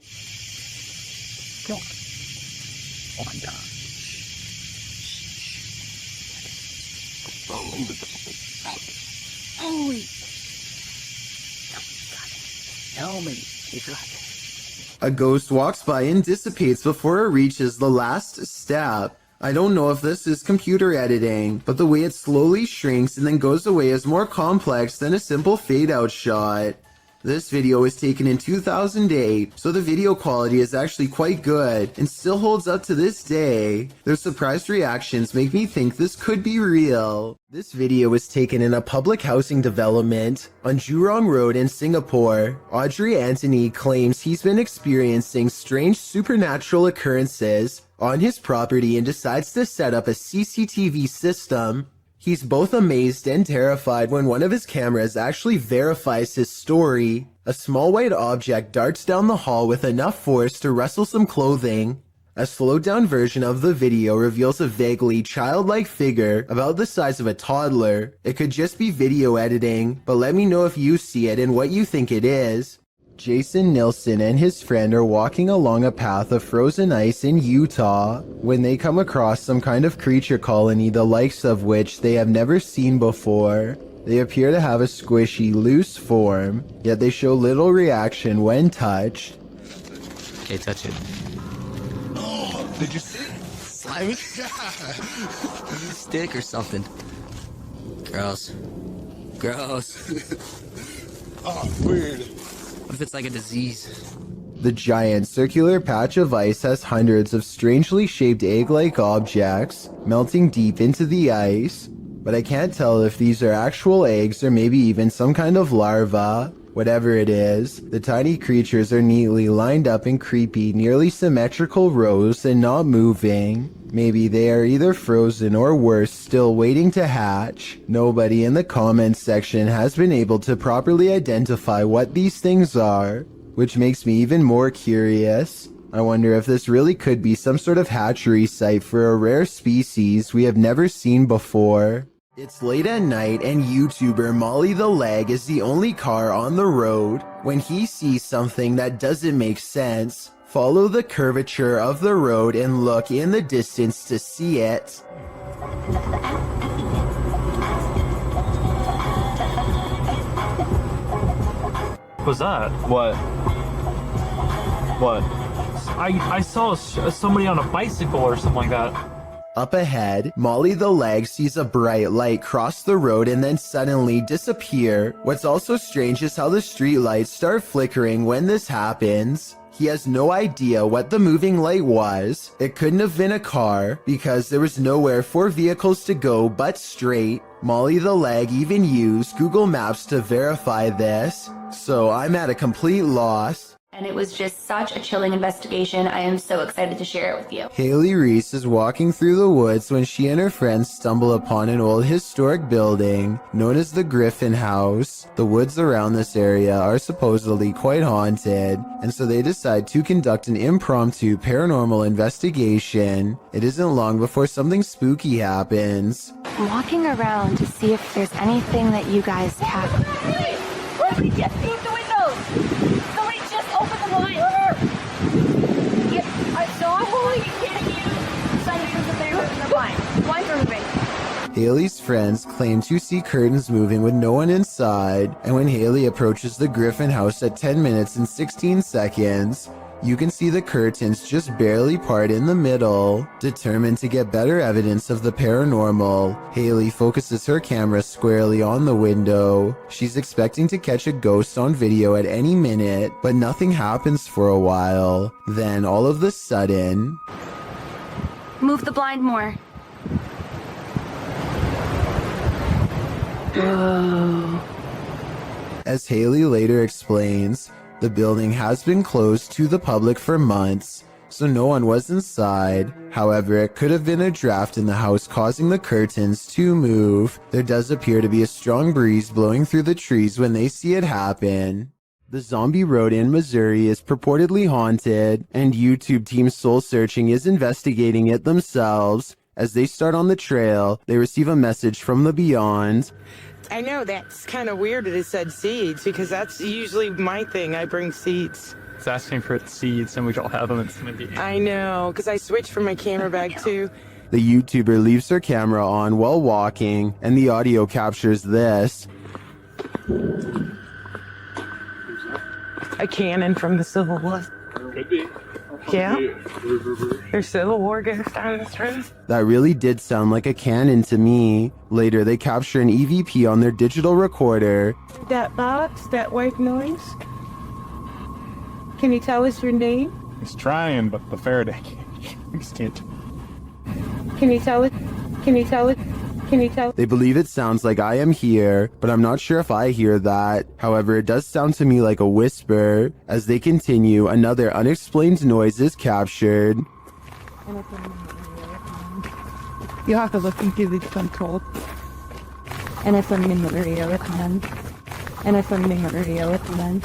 H: Holy. Tell me. You got it.
A: A ghost walks by and dissipates before it reaches the last step. I don't know if this is computer editing, but the way it slowly shrinks and then goes away is more complex than a simple fade-out shot. This video was taken in 2008, so the video quality is actually quite good and still holds up to this day. Their surprised reactions make me think this could be real. This video was taken in a public housing development on Jurong Road in Singapore. Audrey Anthony claims he's been experiencing strange supernatural occurrences on his property and decides to set up a CCTV system. He's both amazed and terrified when one of his cameras actually verifies his story. A small white object darts down the hall with enough force to rustle some clothing. A slowed down version of the video reveals a vaguely childlike figure about the size of a toddler. It could just be video editing, but let me know if you see it and what you think it is. Jason Nilsson and his friend are walking along a path of frozen ice in Utah when they come across some kind of creature colony the likes of which they have never seen before. They appear to have a squishy, loose form, yet they show little reaction when touched.
O: Okay, touch it.
S: Oh, did you see? Slimy? Stick or something. Gross. Gross.
I: Oh, weird.
S: What if it's like a disease?
A: The giant circular patch of ice has hundreds of strangely shaped egg-like objects melting deep into the ice, but I can't tell if these are actual eggs or maybe even some kind of larva. Whatever it is, the tiny creatures are neatly lined up in creepy, nearly symmetrical rows and not moving. Maybe they are either frozen or worse, still waiting to hatch. Nobody in the comments section has been able to properly identify what these things are, which makes me even more curious. I wonder if this really could be some sort of hatchery site for a rare species we have never seen before. It's late at night and YouTuber Molly the Leg is the only car on the road when he sees something that doesn't make sense. Follow the curvature of the road and look in the distance to see it.
W: What's that? What? What? I saw somebody on a bicycle or something like that.
A: Up ahead, Molly the Leg sees a bright light cross the road and then suddenly disappear. What's also strange is how the street lights start flickering when this happens. He has no idea what the moving light was. It couldn't have been a car because there was nowhere for vehicles to go but straight. Molly the Leg even used Google Maps to verify this, so I'm at a complete loss.
P: And it was just such a chilling investigation. I am so excited to share it with you.
A: Haley Reese is walking through the woods when she and her friends stumble upon an old historic building known as the Griffin House. The woods around this area are supposedly quite haunted, and so they decide to conduct an impromptu paranormal investigation. It isn't long before something spooky happens.
P: I'm walking around to see if there's anything that you guys can.
Q: Somebody just beat the windows! Somebody just opened the blinds! I saw Holy kidding you! Somebody was in there opening the blinds. Blinds are moving.
A: Haley's friends claim to see curtains moving with no one inside, and when Haley approaches the Griffin House at 10 minutes and 16 seconds, you can see the curtains just barely part in the middle. Determined to get better evidence of the paranormal, Haley focuses her camera squarely on the window. She's expecting to catch a ghost on video at any minute, but nothing happens for a while. Then all of a sudden...
P: Move the blind more.
A: As Haley later explains, the building has been closed to the public for months, so no one was inside. However, it could have been a draft in the house causing the curtains to move. There does appear to be a strong breeze blowing through the trees when they see it happen. The zombie road in Missouri is purportedly haunted, and YouTube Team Soul Searching is investigating it themselves. As they start on the trail, they receive a message from the beyond.
D: I know that's kind of weird that it said seeds, because that's usually my thing. I bring seeds.
W: It's asking for seeds, and we don't have them. It's gonna be.
D: I know, because I switched from my camera bag too.
A: The YouTuber leaves her camera on while walking, and the audio captures this.
D: A cannon from the Civil War.
W: Could be.
D: Yeah. There's Civil War goes down this road.
A: That really did sound like a cannon to me. Later, they capture an EVP on their digital recorder.
D: That box, that white noise. Can you tell us your name?
W: He's trying, but the Faraday can't.
D: Can you tell it? Can you tell it? Can you tell?
A: They believe it sounds like I am here, but I'm not sure if I hear that. However, it does sound to me like a whisper. As they continue, another unexplained noise is captured.
D: You have to look into the control.
L: And if I'm in the area with them. And if I'm in the area with them.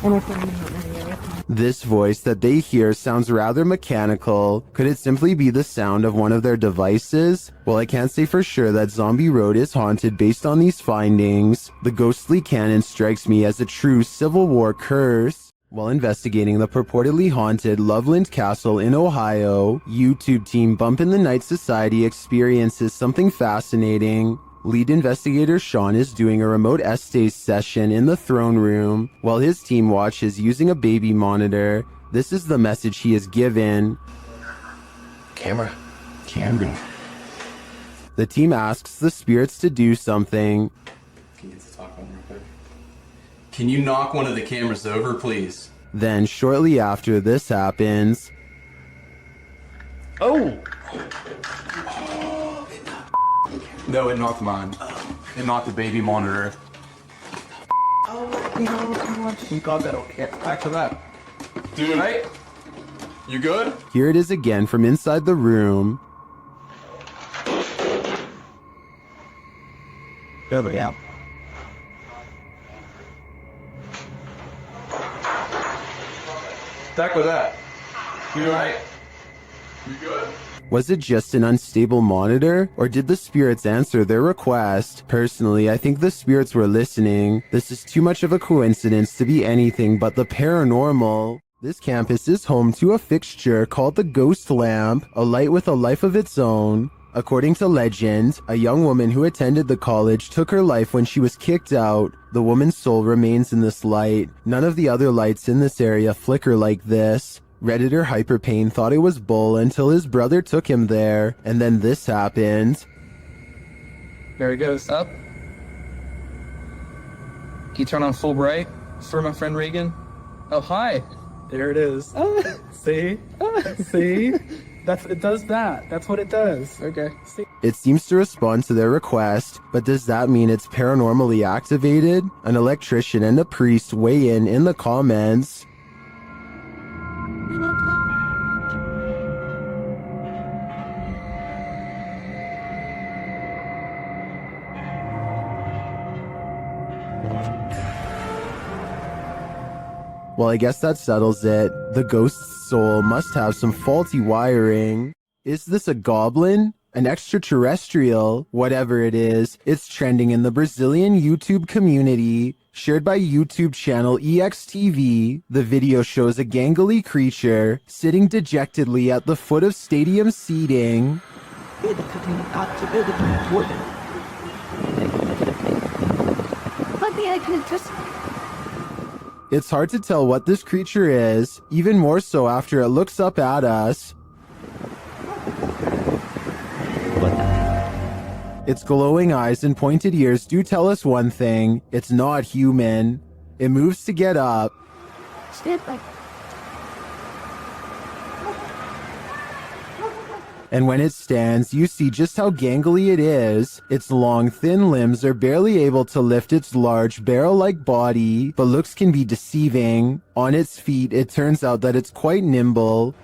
L: And if I'm in the area with them.
A: This voice that they hear sounds rather mechanical. Could it simply be the sound of one of their devices? Well, I can't say for sure that Zombie Road is haunted based on these findings. The ghostly cannon strikes me as a true Civil War curse. While investigating the purportedly haunted Loveland Castle in Ohio, YouTube team Bump in the Night Society experiences something fascinating. Lead investigator Sean is doing a remote essays session in the throne room, while his team watches using a baby monitor. This is the message he is given.
S: Camera.
A: The team asks the spirits to do something.
O: Can you get to talk one real quick? Can you knock one of the cameras over, please?
A: Then, shortly after this happens...
O: Oh! No, it knocked mine. It knocked the baby monitor.
W: We got that okay. Back to that.
O: Dude, right? You good?
A: Here it is again from inside the room.
W: Good, yeah.
O: Back with that. You alright? You good?
A: Was it just an unstable monitor, or did the spirits answer their request? Personally, I think the spirits were listening. This is too much of a coincidence to be anything but the paranormal. This campus is home to a fixture called the Ghost Lamp, a light with a life of its own. According to legend, a young woman who attended the college took her life when she was kicked out. The woman's soul remains in this light. None of the other lights in this area flicker like this. Redditor Hyperpain thought it was bull until his brother took him there, and then this happened.
W: There he goes. Up. Can you turn on full bright for my friend Regan? Oh, hi. There it is. See? See? It does that. That's what it does. Okay. See?
A: It seems to respond to their request, but does that mean it's paranormally activated? An electrician and a priest weigh in the comments. Well, I guess that settles it. The ghost's soul must have some faulty wiring. Is this a goblin? An extraterrestrial? Whatever it is, it's trending in the Brazilian YouTube community. Shared by YouTube channel EXTV, the video shows a gangly creature sitting dejectedly at the foot of stadium seating. It's hard to tell what this creature is, even more so after it looks up at us. Its glowing eyes and pointed ears do tell us one thing: it's not human. It moves to get up. And when it stands, you see just how gangly it is. Its long, thin limbs are barely able to lift its large, barrel-like body, but looks can be deceiving. On its feet, it turns out that it's quite nimble.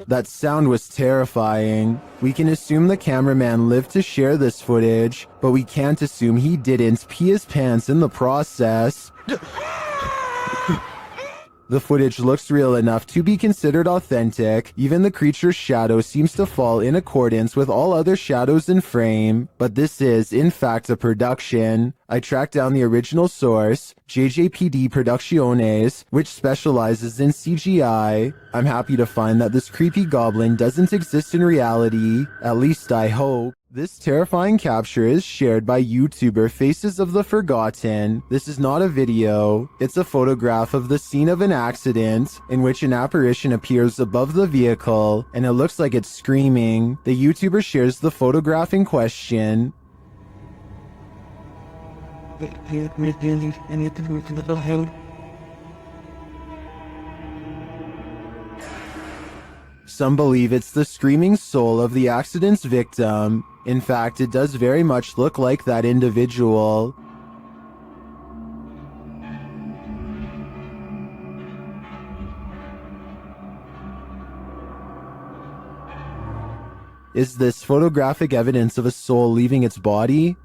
A: That sound was terrifying. We can assume the cameraman lived to share this footage, but we can't assume he didn't pee his pants in the process. The footage looks real enough to be considered authentic. Even the creature's shadow seems to fall in accordance with all other shadows in frame, but this is, in fact, a production. I tracked down the original source, JJPD Producciones, which specializes in CGI. I'm happy to find that this creepy goblin doesn't exist in reality, at least I hope. This terrifying capture is shared by YouTuber Faces of the Forgotten. This is not a video. It's a photograph of the scene of an accident in which an apparition appears above the vehicle and it looks like it's screaming. The YouTuber shares the photograph in question. Some believe it's the screaming soul of the accident's victim. In fact, it does very much look like that individual. Is this photographic evidence of a soul leaving its body?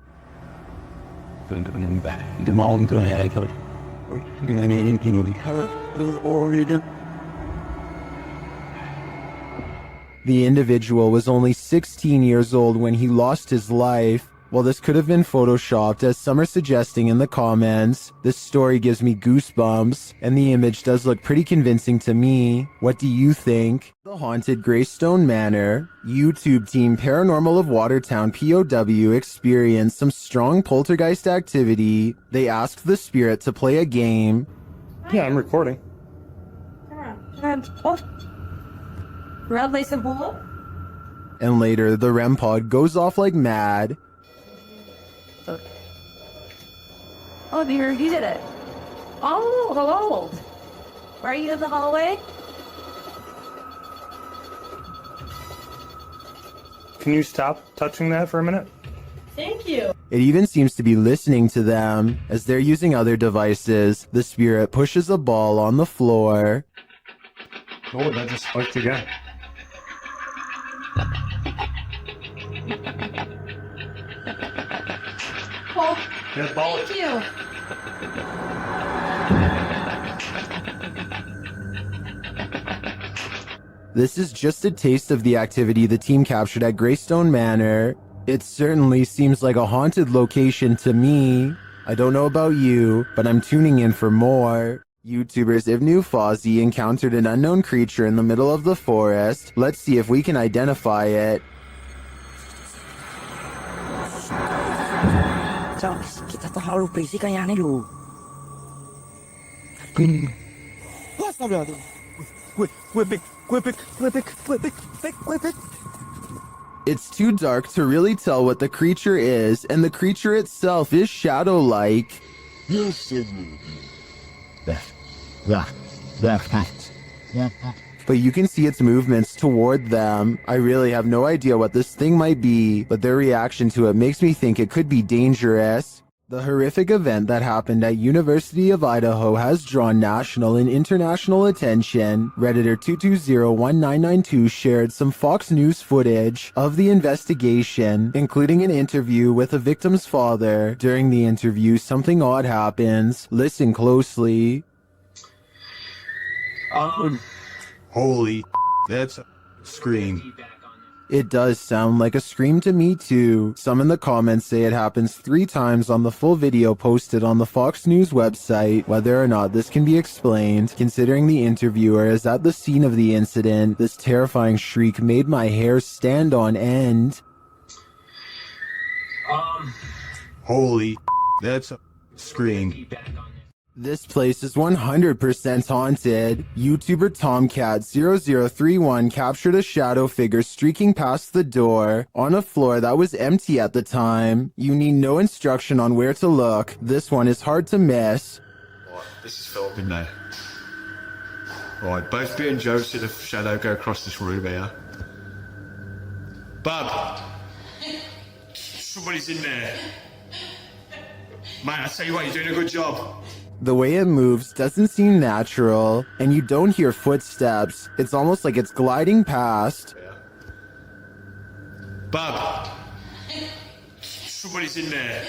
A: The individual was only 16 years old when he lost his life. While this could have been photoshopped, as some are suggesting in the comments, this story gives me goosebumps, and the image does look pretty convincing to me. What do you think? The haunted Greystone Manor. YouTube team Paranormal of Watertown POW experienced some strong poltergeist activity. They asked the spirit to play a game.
F: Yeah, I'm recording.
A: And later, the REM pod goes off like mad.
Q: Oh dear, you did it. Oh, hello. Are you in the hallway?
F: Can you stop touching that for a minute?
Q: Thank you.
A: It even seems to be listening to them. As they're using other devices, the spirit pushes a ball on the floor.
F: Oh, that just spiked again.
Q: Oh,
F: Yeah, ball it.
Q: thank you.
A: This is just a taste of the activity the team captured at Greystone Manor. It certainly seems like a haunted location to me. I don't know about you, but I'm tuning in for more. YouTubers Ivnu Fozzie encountered an unknown creature in the middle of the forest. Let's see if we can identify it.
E: Kita terlalu berisik kayaknya lu.
A: It's too dark to really tell what the creature is, and the creature itself is shadow-like. But you can see its movements toward them. I really have no idea what this thing might be, but their reaction to it makes me think it could be dangerous. The horrific event that happened at University of Idaho has drawn national and international attention. Redditor 2201992 shared some Fox News footage of the investigation, including an interview with the victim's father. During the interview, something odd happens. Listen closely.
S: Holy, that's a scream.
A: It does sound like a scream to me too. Some in the comments say it happens 3 times on the full video posted on the Fox News website. Whether or not this can be explained, considering the interviewer is at the scene of the incident, this terrifying shriek made my hair stand on end.
S: Holy, that's a scream.
A: This place is 100% haunted. YouTuber Tomcat0031 captured a shadow figure streaking past the door on a floor that was empty at the time. You need no instruction on where to look. This one is hard to miss.
S: Right, this is filmed, isn't it? Right, both me and Joe see the shadow go across this room here. Bub! Somebody's in there. Mate, I tell you what, you're doing a good job.
A: The way it moves doesn't seem natural, and you don't hear footsteps. It's almost like it's gliding past.
S: Bub, somebody's in there.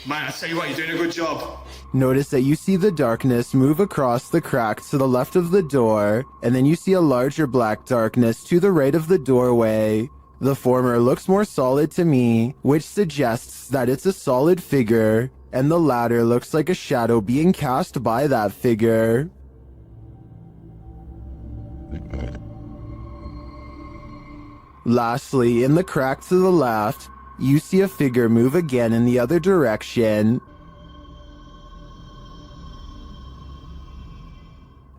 S: Mate, I tell you what, you're doing a good job.
A: Notice that you see the darkness move across the crack to the left of the door, and then you see a larger black darkness to the right of the doorway. The former looks more solid to me, which suggests that it's a solid figure, and the latter looks like a shadow being cast by that figure. Lastly, in the crack to the left, you see a figure move again in the other direction.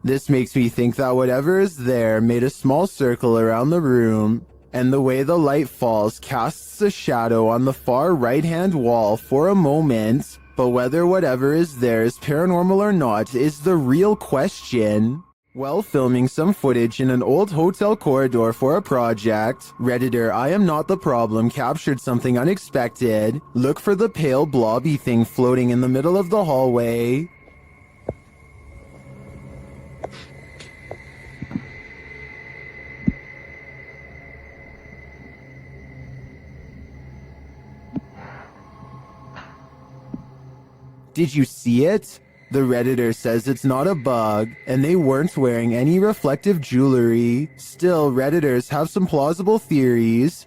A: This makes me think that whatever is there made a small circle around the room, and the way the light falls casts a shadow on the far right-hand wall for a moment, but whether whatever is there is paranormal or not is the real question. While filming some footage in an old hotel corridor for a project, Redditor I Am Not the Problem captured something unexpected. Look for the pale blobby thing floating in the middle of the hallway. Did you see it? The Redditor says it's not a bug, and they weren't wearing any reflective jewelry. Still, Redditors have some plausible theories.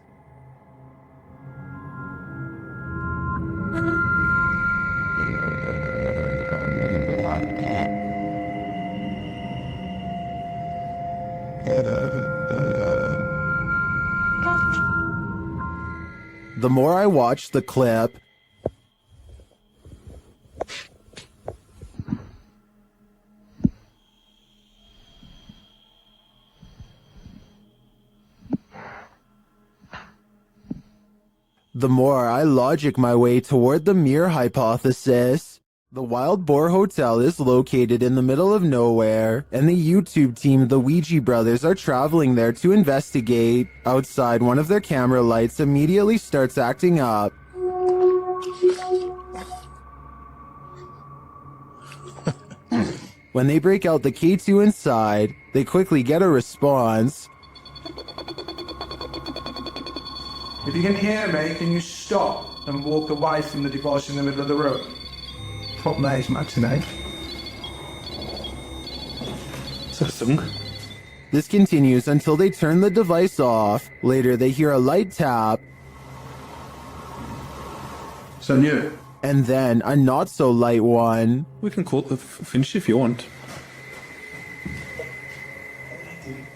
A: The more I watch the clip, the more I logic my way toward the mere hypothesis. The Wild Boar Hotel is located in the middle of nowhere, and the YouTube team, the Ouija Brothers, are traveling there to investigate. Outside, one of their camera lights immediately starts acting up. When they break out the K2 inside, they quickly get a response.
W: If you can hear me, can you stop and walk away from the device in the middle of the room? Fuck me, it's matinee.
A: This continues until they turn the device off. Later, they hear a light tap.
W: So new.
A: And then a not so light one.
J: We can call it the finish if you want.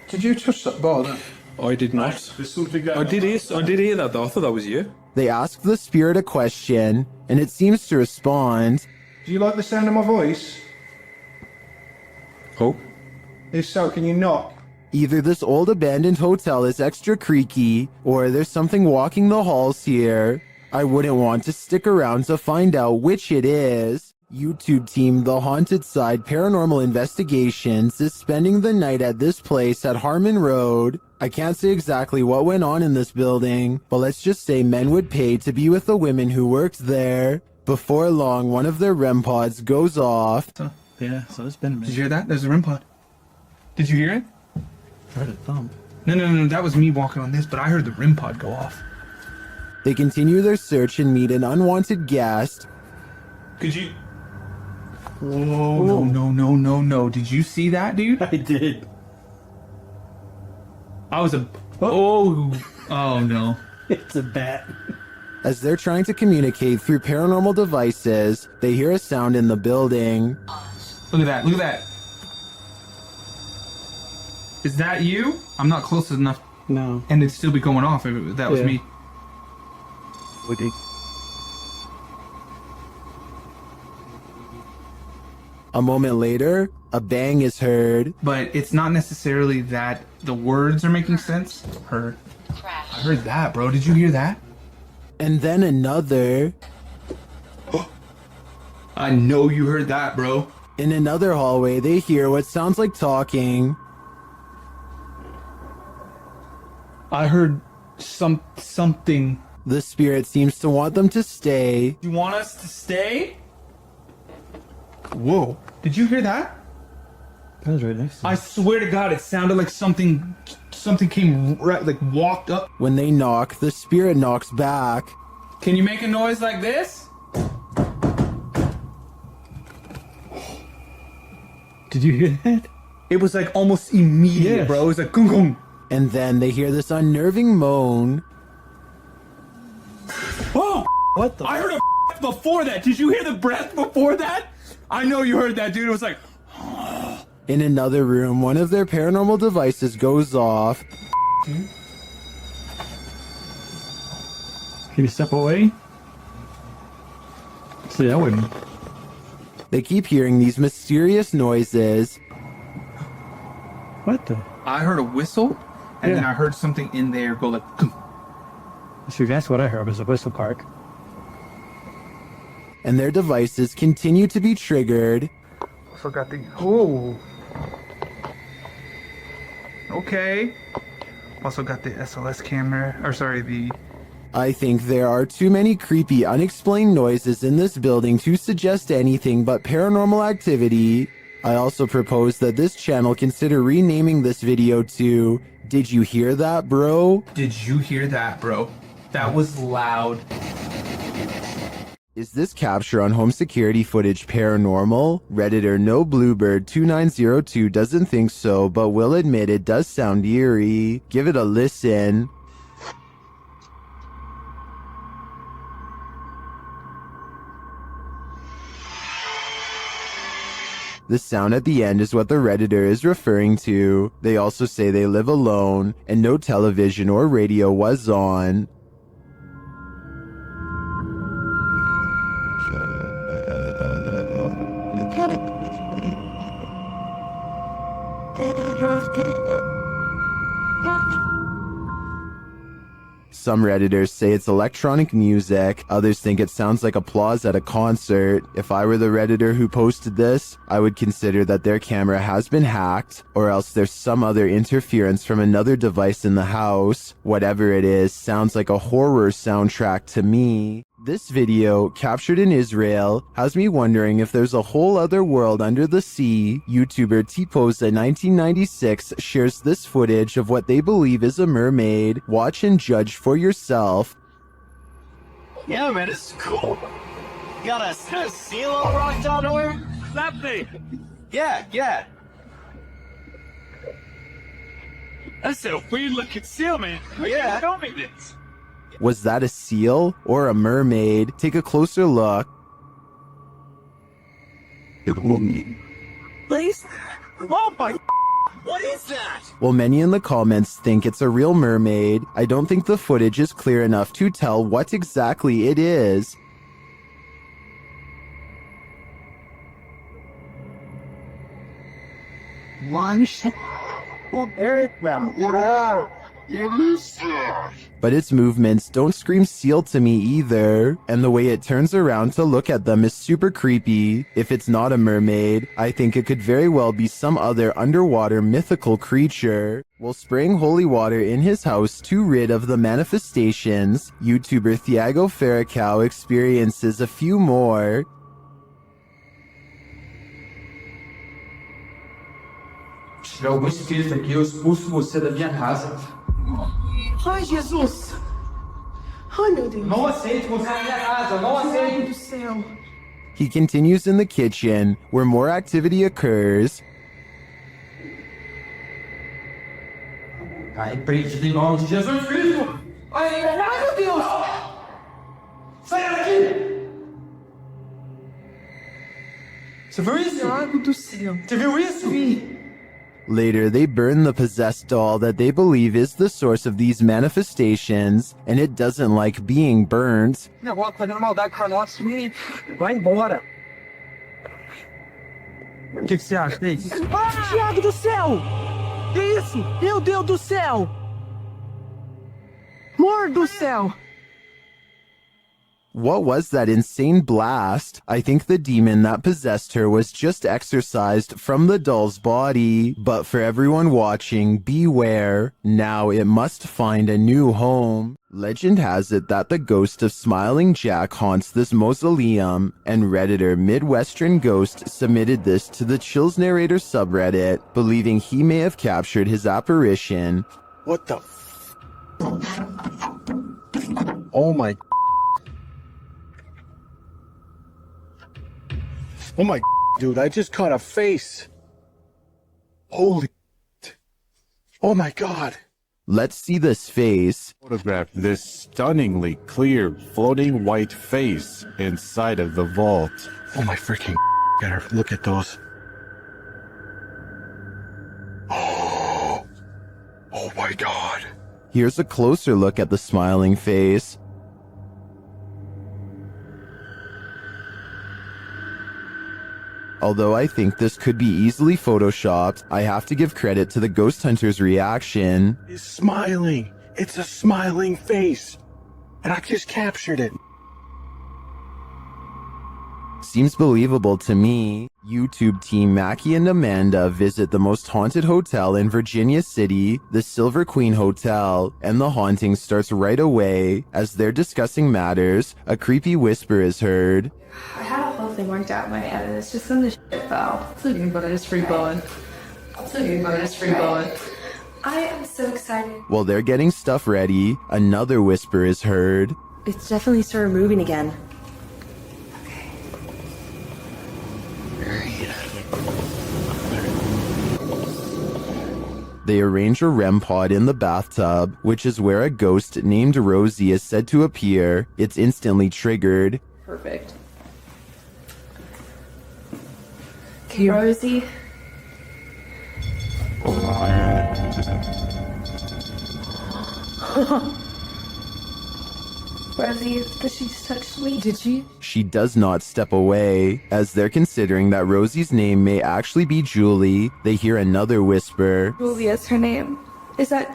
W: Did you touch that bar then?
J: I did not.
W: There's something going
J: I did hear that though. I thought that was you.
A: They ask the spirit a question, and it seems to respond.
W: Do you like the sound of my voice?
J: Oh.
W: If so, can you knock?
A: Either this old abandoned hotel is extra creaky, or there's something walking the halls here. I wouldn't want to stick around to find out which it is. YouTube team The Haunted Side Paranormal Investigations is spending the night at this place at Harmon Road. I can't say exactly what went on in this building, but let's just say men would pay to be with the women who worked there. Before long, one of their REM pods goes off.
W: Yeah, so it's been a minute. Did you hear that? There's a REM pod. Did you hear it? I heard a thump. No, that was me walking on this, but I heard the REM pod go off.
A: They continue their search and meet an unwanted guest.
W: Could you... Oh, no. Did you see that, dude?
J: I did.
W: I was a... Oh no.
J: It's a bat.
A: As they're trying to communicate through paranormal devices, they hear a sound in the building.
W: Look at that. Is that you? I'm not close enough.
J: No.
W: And it'd still be going off if that was me.
J: Would it?
A: A moment later, a bang is heard.
W: But it's not necessarily that the words are making sense. I heard that, bro. Did you hear that?
A: And then another.
W: I know you heard that, bro.
A: In another hallway, they hear what sounds like talking.
W: I heard something.
A: The spirit seems to want them to stay.
J: You want us to stay? Whoa. Did you hear that?
V: That was right next to me.
J: I swear to God, it sounded like something came right, like walked up.
A: When they knock, the spirit knocks back.
J: Can you make a noise like this?
V: Did you hear that?
J: It was like almost immediate,
V: Yes.
J: bro. It was like gung gung.
A: And then they hear this unnerving moan.
J: Oh!
V: What the?
J: I heard a before that. Did you hear the breath before that? I know you heard that, dude. It was like...
A: In another room, one of their paranormal devices goes off.
V: Can you step away? See, I wouldn't.
A: They keep hearing these mysterious noises.
V: What the?
J: I heard a whistle, and then I heard something in there go like...
V: See, that's what I heard was a whistle park.
A: And their devices continue to be triggered.
W: Also got the... Oh. Okay. Also got the SLS camera. Or sorry, the...
A: I think there are too many creepy, unexplained noises in this building to suggest anything but paranormal activity. I also propose that this channel consider renaming this video to Did You Hear That, Bro?
J: Did you hear that, bro? That was loud.
A: Is this capture on home security footage paranormal? Redditor No Bluebird 2902 doesn't think so, but will admit it does sound eerie. Give it a listen. The sound at the end is what the Redditor is referring to. They also say they live alone, and no television or radio was on. Some Redditors say it's electronic music, others think it sounds like applause at a concert. If I were the Redditor who posted this, I would consider that their camera has been hacked, or else there's some other interference from another device in the house. Whatever it is, sounds like a horror soundtrack to me. This video, captured in Israel, has me wondering if there's a whole other world under the sea. YouTuber T-Posa 1996 shares this footage of what they believe is a mermaid. Watch and judge for yourself.
G: Yeah, man, it's cool. You got a seal rock down nowhere? That thing. Yeah. That's a weird looking seal, man. Yeah. Show me this.
A: Was that a seal or a mermaid? Take a closer look.
G: Please? Oh my... What is that?
A: While many in the comments think it's a real mermaid, I don't think the footage is clear enough to tell what exactly it is. But its movements don't scream seal to me either, and the way it turns around to look at them is super creepy. If it's not a mermaid, I think it could very well be some other underwater mythical creature. While spraying holy water in his house to rid of the manifestations, YouTuber Thiago Ferracao experiences a few more.
R: Tirar algum espírito aqui, eu expulso você da minha casa.
H: Ai, Jesus! Ai, meu Deus!
R: Não aceito você na minha casa, não aceito!
H: Meu Deus do céu!
A: He continues in the kitchen, where more activity occurs.
R: Tá repreendido em nome de Jesus Cristo!
H: Ai, meu Deus!
R: Sai daqui! Você viu isso?
H: Thiago do céu!
R: Você viu isso?
H: Vi!
A: Later, they burn the possessed doll that they believe is the source of these manifestations, and it doesn't like being burnt.
H: Negócio fazendo maldade com nós, vai embora!
R: O que você acha disso?
H: Ah, Thiago do céu! Que isso? Meu Deus do céu! Amor do céu!
A: What was that insane blast? I think the demon that possessed her was just exorcised from the doll's body. But for everyone watching, beware. Now it must find a new home. Legend has it that the ghost of Smiling Jack haunts this mausoleum, and Redditor Midwestern Ghost submitted this to the Chills Narrator subreddit, believing he may have captured his apparition.
F: What the Oh my. Oh my, dude, I just caught a face. Holy. Oh my God.
A: Let's see this face.
B: Photograph this stunningly clear floating white face inside of the vault.
F: Oh my freaking. Look at those. Oh. Oh my God.
A: Here's a closer look at the smiling face. Although I think this could be easily photoshopped, I have to give credit to the ghost hunter's reaction.
F: It's smiling. It's a smiling face. And I just captured it.
A: Seems believable to me. YouTube team Mackie and Amanda visit the most haunted hotel in Virginia City, the Silver Queen Hotel, and the haunting starts right away. As they're discussing matters, a creepy whisper is heard.
Q: I had a whole thing worked out in my head, and it's just when the shit fell.
H: It's okay, but I just free blowing. It's okay, but I just free blowing.
Q: I am so excited.
A: While they're getting stuff ready, another whisper is heard.
L: It's definitely started moving again.
A: They arrange a REM pod in the bathtub, which is where a ghost named Rosie is said to appear. It's instantly triggered.
Q: Perfect. Okay, Rosie. Rosie, did she just touch me?
H: Did she?
A: She does not step away. As they're considering that Rosie's name may actually be Julie, they hear another whisper.
Q: Julia's her name. I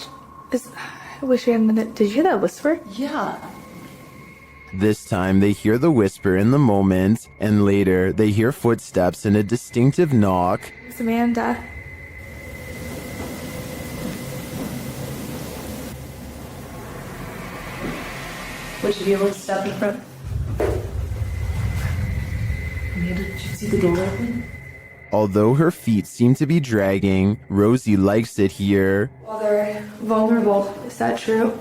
Q: wish we had a minute. Did you hear that whisper?
H: Yeah.
A: This time they hear the whisper in the moment, and later they hear footsteps and a distinctive knock.
Q: It's Amanda. Would you be able to step in front?
H: Amanda, did you see the door open?
A: Although her feet seem to be dragging, Rosie likes it here.
Q: Well, they're vulnerable. Is that true?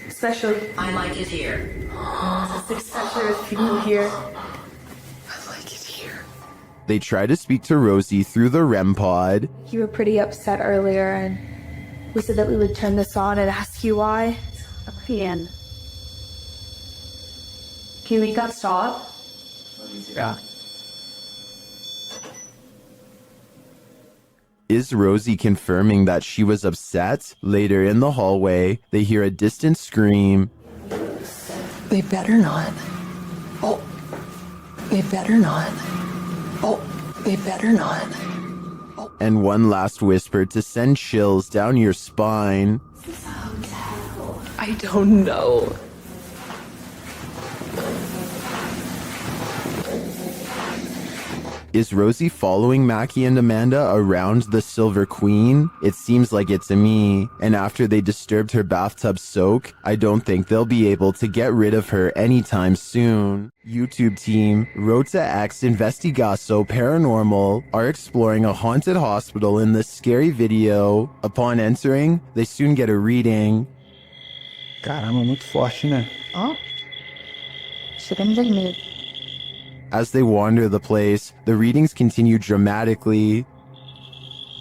Q: Especially.
E: I like it here.
Q: Especially with people here.
H: I like it here.
A: They try to speak to Rosie through the REM pod.
Q: You were pretty upset earlier, and we said that we would turn this on and ask you why.
P: Can you make that stop?
Q: Yeah.
A: Is Rosie confirming that she was upset? Later in the hallway, they hear a distant scream.
H: They better not. Oh. They better not. Oh. They better not.
A: And one last whisper to send chills down your spine.
H: I don't know.
A: Is Rosie following Mackie and Amanda around the Silver Queen? It seems like it to me. And after they disturbed her bathtub soak, I don't think they'll be able to get rid of her anytime soon. YouTube team Rota X Investigaso Paranormal are exploring a haunted hospital in this scary video. Upon entering, they soon get a reading.
F: Caramba, muito forte, né?
H: Ó.
L: Chegamos vermelho.
A: As they wander the place, the readings continue dramatically.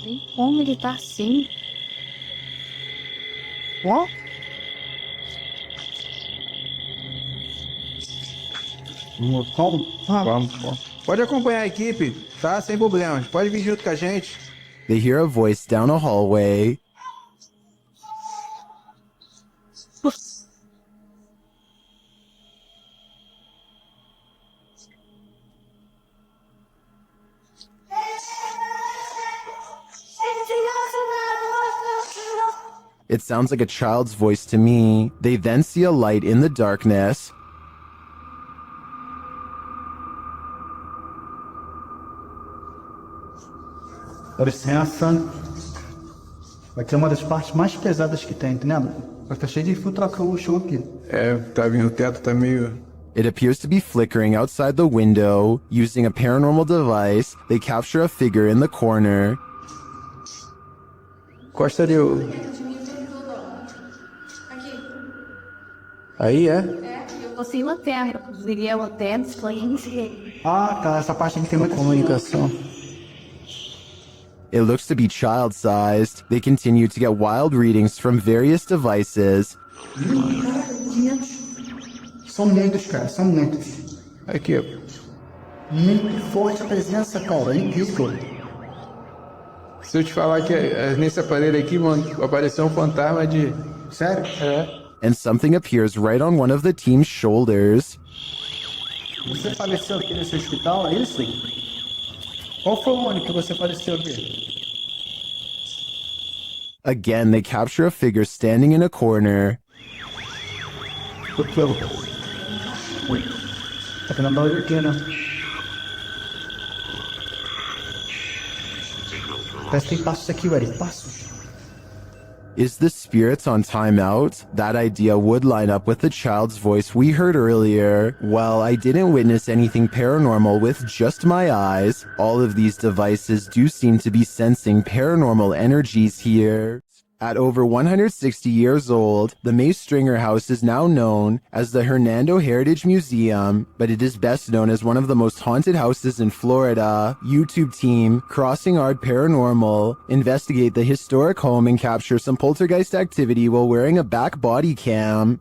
L: Tem como ele tá assim?
F: Ó. Vamos. Pode acompanhar a equipe, tá? Sem problemas. Pode vir junto com a gente.
A: They hear a voice down a hallway. It sounds like a child's voice to me. They then see a light in the darkness.
F: Dá licença. Vai ser uma das partes mais pesadas que tem, entendeu? Vai estar cheio de infiltração o chão aqui.
V: O teto tá meio...
A: It appears to be flickering outside the window. Using a paranormal device, they capture a figure in the corner.
V: Costa ali o... Aí é?
Q: Você lanterna, desligar a lanterna,
F: Ah, tá. Essa parte aqui tem muita
V: comunicação.
A: It looks to be child-sized. They continue to get wild readings from various devices.
F: São muitos, cara. São muitos.
V: Aqui, ó.
F: Muito forte a presença, cara. É incrível.
V: Se eu te falar que nesse aparelho aqui, mano, apareceu um fantasma de...
F: Sério?
V: É.
A: And something appears right on one of the team's shoulders.
F: Você faleceu aqui nesse hospital, é isso? Qual foi o ano que você faleceu aqui?
A: Again, they capture a figure standing in a corner.
F: Tá tendo barulho aqui, né? Parece que tem passos aqui, velho. Passos.
A: Is the spirits on timeout? That idea would line up with the child's voice we heard earlier. Well, I didn't witness anything paranormal with just my eyes. All of these devices do seem to be sensing paranormal energies here. At over 160 years old, the Mace Stringer House is now known as the Hernando Heritage Museum, but it is best known as one of the most haunted houses in Florida. YouTube team Crossing Art Paranormal investigate the historic home and capture some poltergeist activity while wearing a back body cam.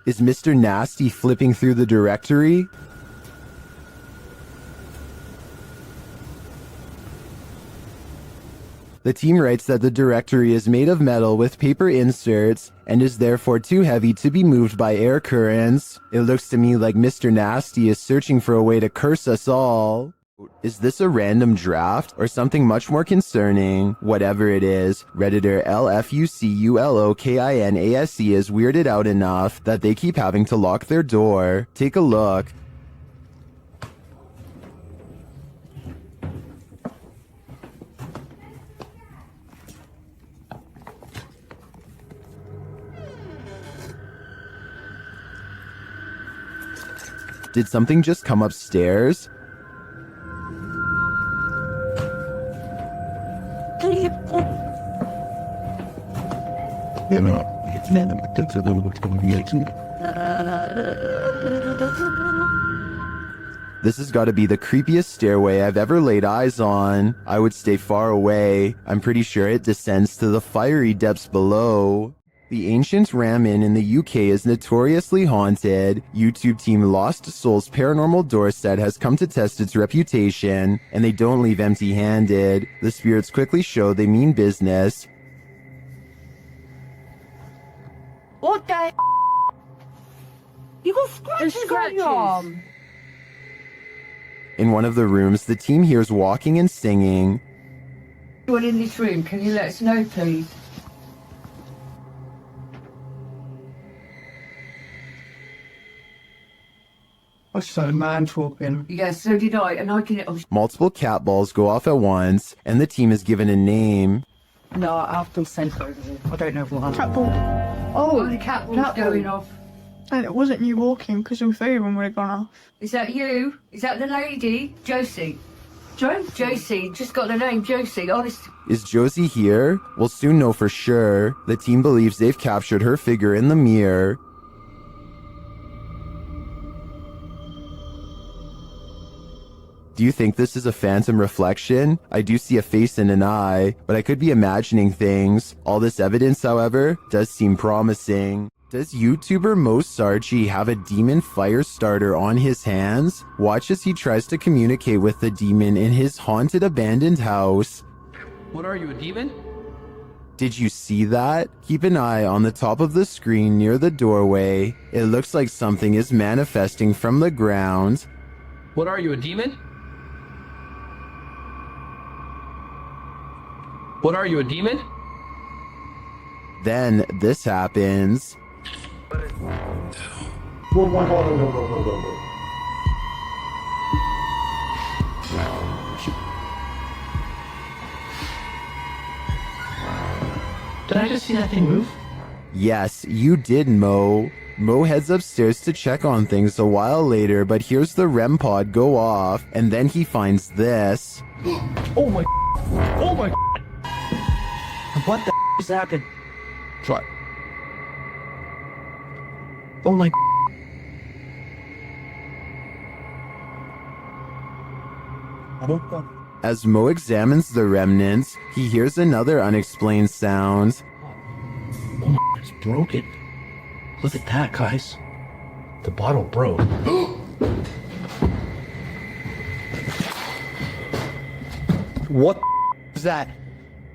A: Is Mr. Nasty flipping through the directory? The team writes that the directory is made of metal with paper inserts and is therefore too heavy to be moved by air currents. It looks to me like Mr. Nasty is searching for a way to curse us all. Is this a random draft or something much more concerning? Whatever it is, Redditor LFUCULOKINASE is weirded out enough that they keep having to lock their door. Take a look. Did something just come upstairs? This has got to be the creepiest stairway I've ever laid eyes on. I would stay far away. I'm pretty sure it descends to the fiery depths below. The ancient Ram Inn in the UK is notoriously haunted. YouTube team Lost Souls Paranormal Dorset has come to test its reputation, and they don't leave empty-handed. The spirits quickly show they mean business.
Q: What the? You got scratches on your arm.
A: In one of the rooms, the team hears walking and singing.
Q: Anyone in this room, can you let us know, please?
F: I saw a man talking.
Q: Yes, so did I, and I can...
A: Multiple cat balls go off at once, and the team is given a name.
Q: No, I've been sent over there. I don't know what. Cat ball. Oh, the cat ball's going off.
K: And it wasn't you walking because your phone would have gone off.
Q: Is that you? Is that the lady? Josie. Josie. Just got the name Josie, honest.
A: Is Josie here? We'll soon know for sure. The team believes they've captured her figure in the mirror. Do you think this is a phantom reflection? I do see a face and an eye, but I could be imagining things. All this evidence, however, does seem promising. Does YouTuber Mo Sarchi have a demon fire starter on his hands? Watch as he tries to communicate with the demon in his haunted abandoned house.
O: What are you, a demon?
A: Did you see that? Keep an eye on the top of the screen near the doorway. It looks like something is manifesting from the ground.
O: What are you, a demon? What are you, a demon?
A: Then this happens.
J: Did I just see that thing move?
A: Yes, you did, Mo. Mo heads upstairs to check on things a while later, but hears the REM pod go off, and then he finds this.
J: Oh my. Oh my.
E: What the is happening?
J: What? Oh my.
A: As Mo examines the remnants, he hears another unexplained sound.
J: It's broken. Look at that, guys. The bottle broke.
A: What is that?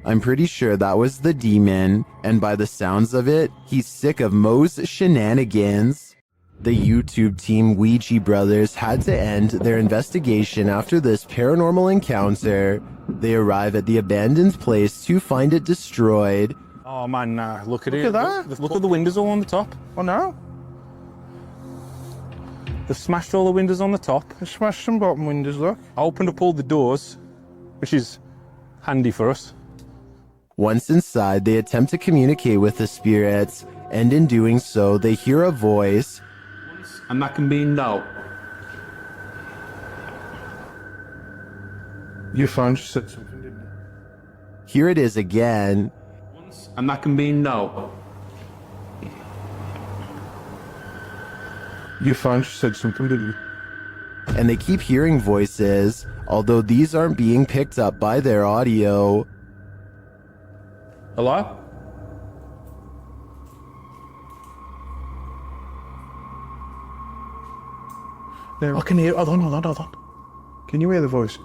A: I'm pretty sure that was the demon, and by the sounds of it, he's sick of Mo's shenanigans. The YouTube team Ouija Brothers had to end their investigation after this paranormal encounter. They arrive at the abandoned place to find it destroyed.
C: Oh man, nah, look at
F: Look
C: it.
F: at that.
C: Look at the windows all on the top.
F: Oh no.
C: They've smashed all the windows on the top.
F: They smashed some bottom windows, look.
C: I opened up all the doors, which is handy for us.
A: Once inside, they attempt to communicate with the spirits, and in doing so, they hear a voice.
C: And that can be no.
F: Your phone just said something, didn't it?
A: Here it is again.
C: And that can be no.
F: Your phone just said something, didn't it?
A: And they keep hearing voices, although these aren't being picked up by their audio.
C: Hello?
F: There.
J: I can hear. Hold on.
F: Can you hear the voices?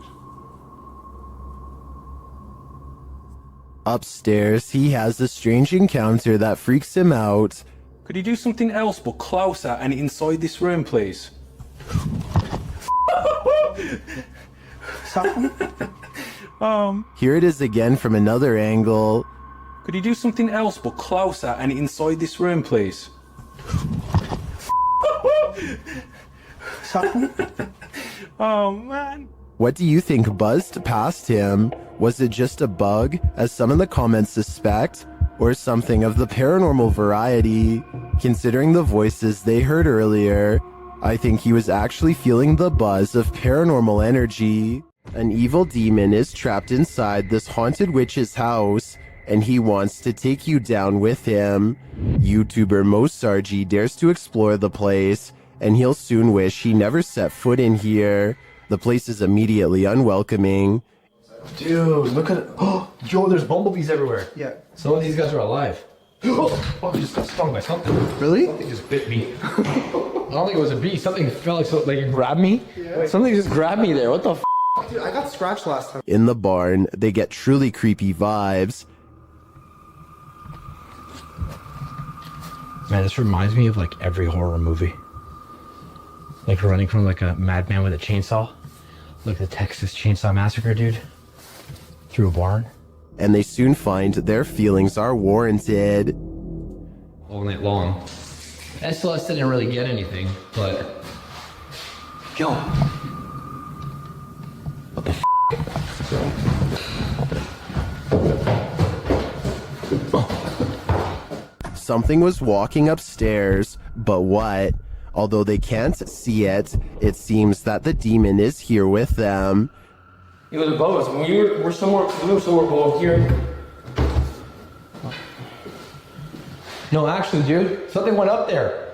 A: Upstairs, he has a strange encounter that freaks him out.
C: Could you do something else but closer and inside this room, please?
A: Here it is again from another angle.
C: Could you do something else but closer and inside this room, please? Oh man.
A: What do you think buzzed past him? Was it just a bug, as some in the comments suspect, or something of the paranormal variety? Considering the voices they heard earlier, I think he was actually feeling the buzz of paranormal energy. An evil demon is trapped inside this haunted witch's house, and he wants to take you down with him. YouTuber Mo Sargi dares to explore the place, and he'll soon wish he never set foot in here. The place is immediately unwelcoming.
J: Dude, look at it. Oh, yo, there's bumblebees everywhere.
F: Yeah.
J: Some of these guys are alive. Oh, I just got stung by something.
F: Really?
J: It just bit me. I don't think it was a bee. Something felt like it grabbed me. Yeah. Something just grabbed me there. What the f?
F: Dude, I got scratched last time.
A: In the barn, they get truly creepy vibes.
J: Man, this reminds me of like every horror movie. Like running from like a madman with a chainsaw. Like the Texas Chainsaw Massacre, dude. Through a barn.
A: And they soon find their feelings are warranted.
J: All night long. SLS didn't really get anything, but... Yo! What the f***?
A: Something was walking upstairs, but what? Although they can't see it, it seems that the demon is here with them.
J: It was above us. We were somewhere below here. No, actually, dude, something went up there.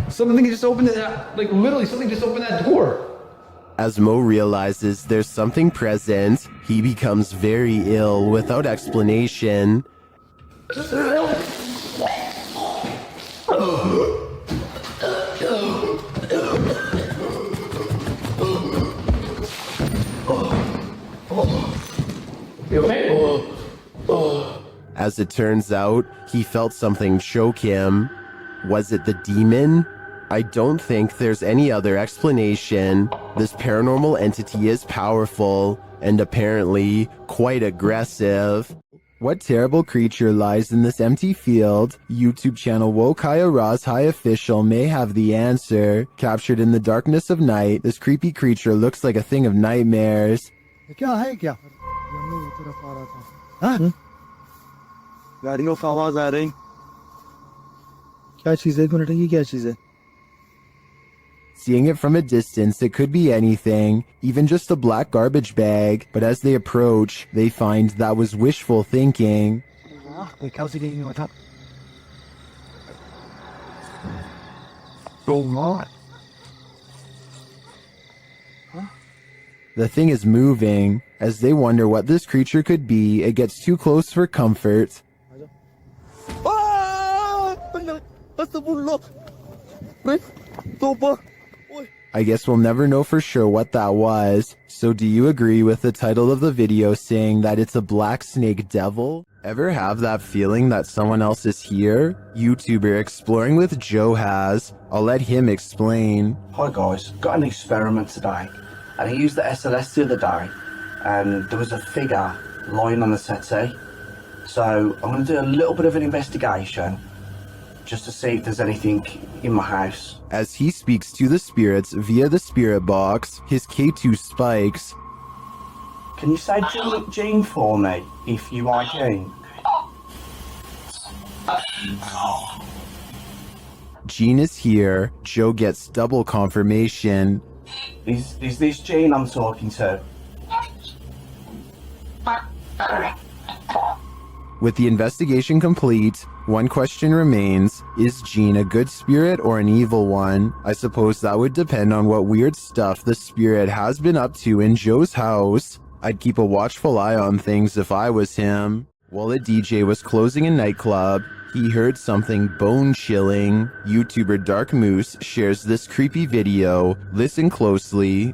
J: Something just opened it, like literally something just opened that door.
A: As Mo realizes there's something present, he becomes very ill without explanation.
J: You okay?
A: As it turns out, he felt something choke him. Was it the demon? I don't think there's any other explanation. This paranormal entity is powerful and apparently quite aggressive. What terrible creature lies in this empty field? YouTube channel Wokaya Raz High Official may have the answer. Captured in the darkness of night, this creepy creature looks like a thing of nightmares.
F: क्या है क्या हाँ? गाड़ियों की आवाज आ रही क्या चीज है एक मिनट ये क्या चीज है
A: Seeing it from a distance, it could be anything, even just a black garbage bag, but as they approach, they find that was wishful thinking. The thing is moving. As they wonder what this creature could be, it gets too close for comfort. I guess we'll never know for sure what that was. So do you agree with the title of the video saying that it's a black snake devil? Ever have that feeling that someone else is here? YouTuber Exploring with Joe has. I'll let him explain.
N: Hi guys, got an experiment today. And I used the SLS the other day, and there was a figure lying on the settee. So I'm going to do a little bit of an investigation, just to see if there's anything in my house.
A: As he speaks to the spirits via the spirit box, his K2 spikes.
N: Can you say Jean for me, if you are Jean?
A: Jean is here. Joe gets double confirmation.
N: Is this Jean I'm talking to?
A: With the investigation complete, one question remains. Is Jean a good spirit or an evil one? I suppose that would depend on what weird stuff the spirit has been up to in Joe's house. I'd keep a watchful eye on things if I was him. While a DJ was closing a nightclub, he heard something bone-chilling. YouTuber Dark Moose shares this creepy video. Listen closely.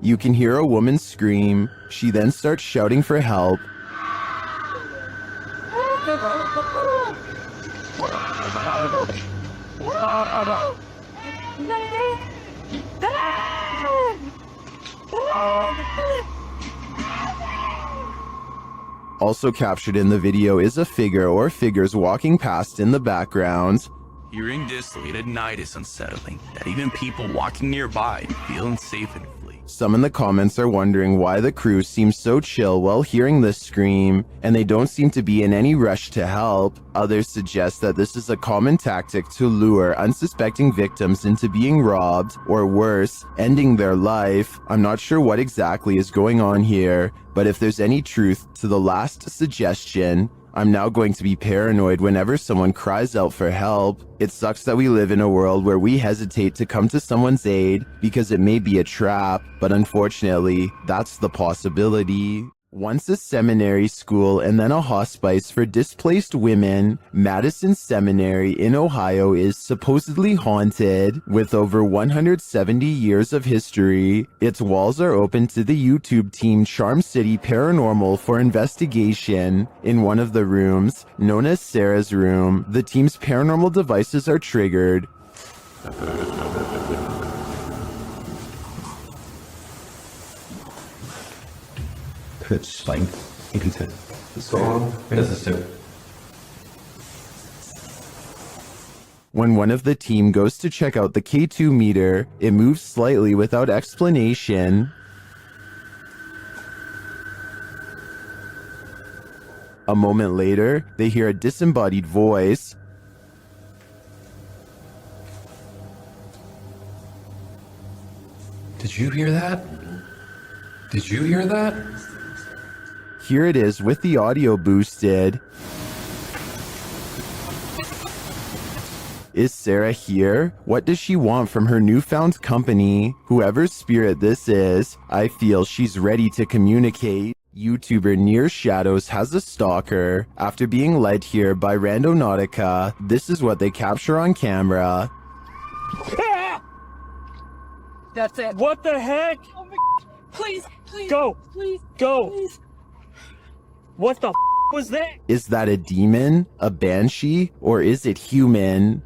A: You can hear a woman scream. She then starts shouting for help. Also captured in the video is a figure or figures walking past in the background.
T: Hearing this late at night is unsettling, that even people walking nearby feel unsafe and flee.
A: Some in the comments are wondering why the crew seems so chill while hearing this scream, and they don't seem to be in any rush to help. Others suggest that this is a common tactic to lure unsuspecting victims into being robbed, or worse, ending their life. I'm not sure what exactly is going on here, but if there's any truth to the last suggestion, I'm now going to be paranoid whenever someone cries out for help. It sucks that we live in a world where we hesitate to come to someone's aid because it may be a trap, but unfortunately, that's the possibility. Once a seminary school and then a hospice for displaced women, Madison Seminary in Ohio is supposedly haunted. With over 170 years of history, its walls are open to the YouTube team Charm City Paranormal for investigation. In one of the rooms, known as Sarah's room, the team's paranormal devices are triggered.
U: Spike into the song.
A: When one of the team goes to check out the K2 meter, it moves slightly without explanation. A moment later, they hear a disembodied voice.
J: Did you hear that? Did you hear that?
A: Here it is with the audio boosted. Is Sarah here? What does she want from her newfound company? Whoever's spirit this is, I feel she's ready to communicate. YouTuber Near Shadows has a stalker. After being led here by Randonautica, this is what they capture on camera.
G: That's it. What the heck? Oh my, please, go. Please, go. Please. What the was that?
A: Is that a demon, a banshee, or is it human?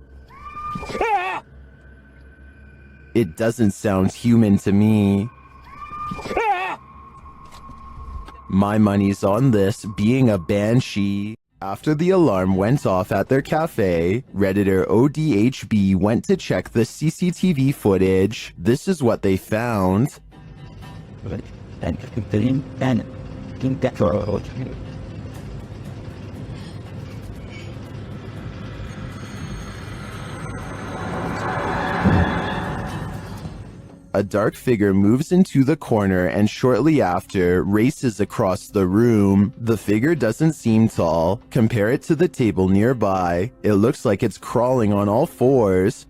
A: It doesn't sound human to me. My money's on this being a banshee. After the alarm went off at their cafe, Redditor ODHB went to check the CCTV footage. This is what they found. A dark figure moves into the corner and shortly after races across the room. The figure doesn't seem tall. Compare it to the table nearby. It looks like it's crawling on all fours.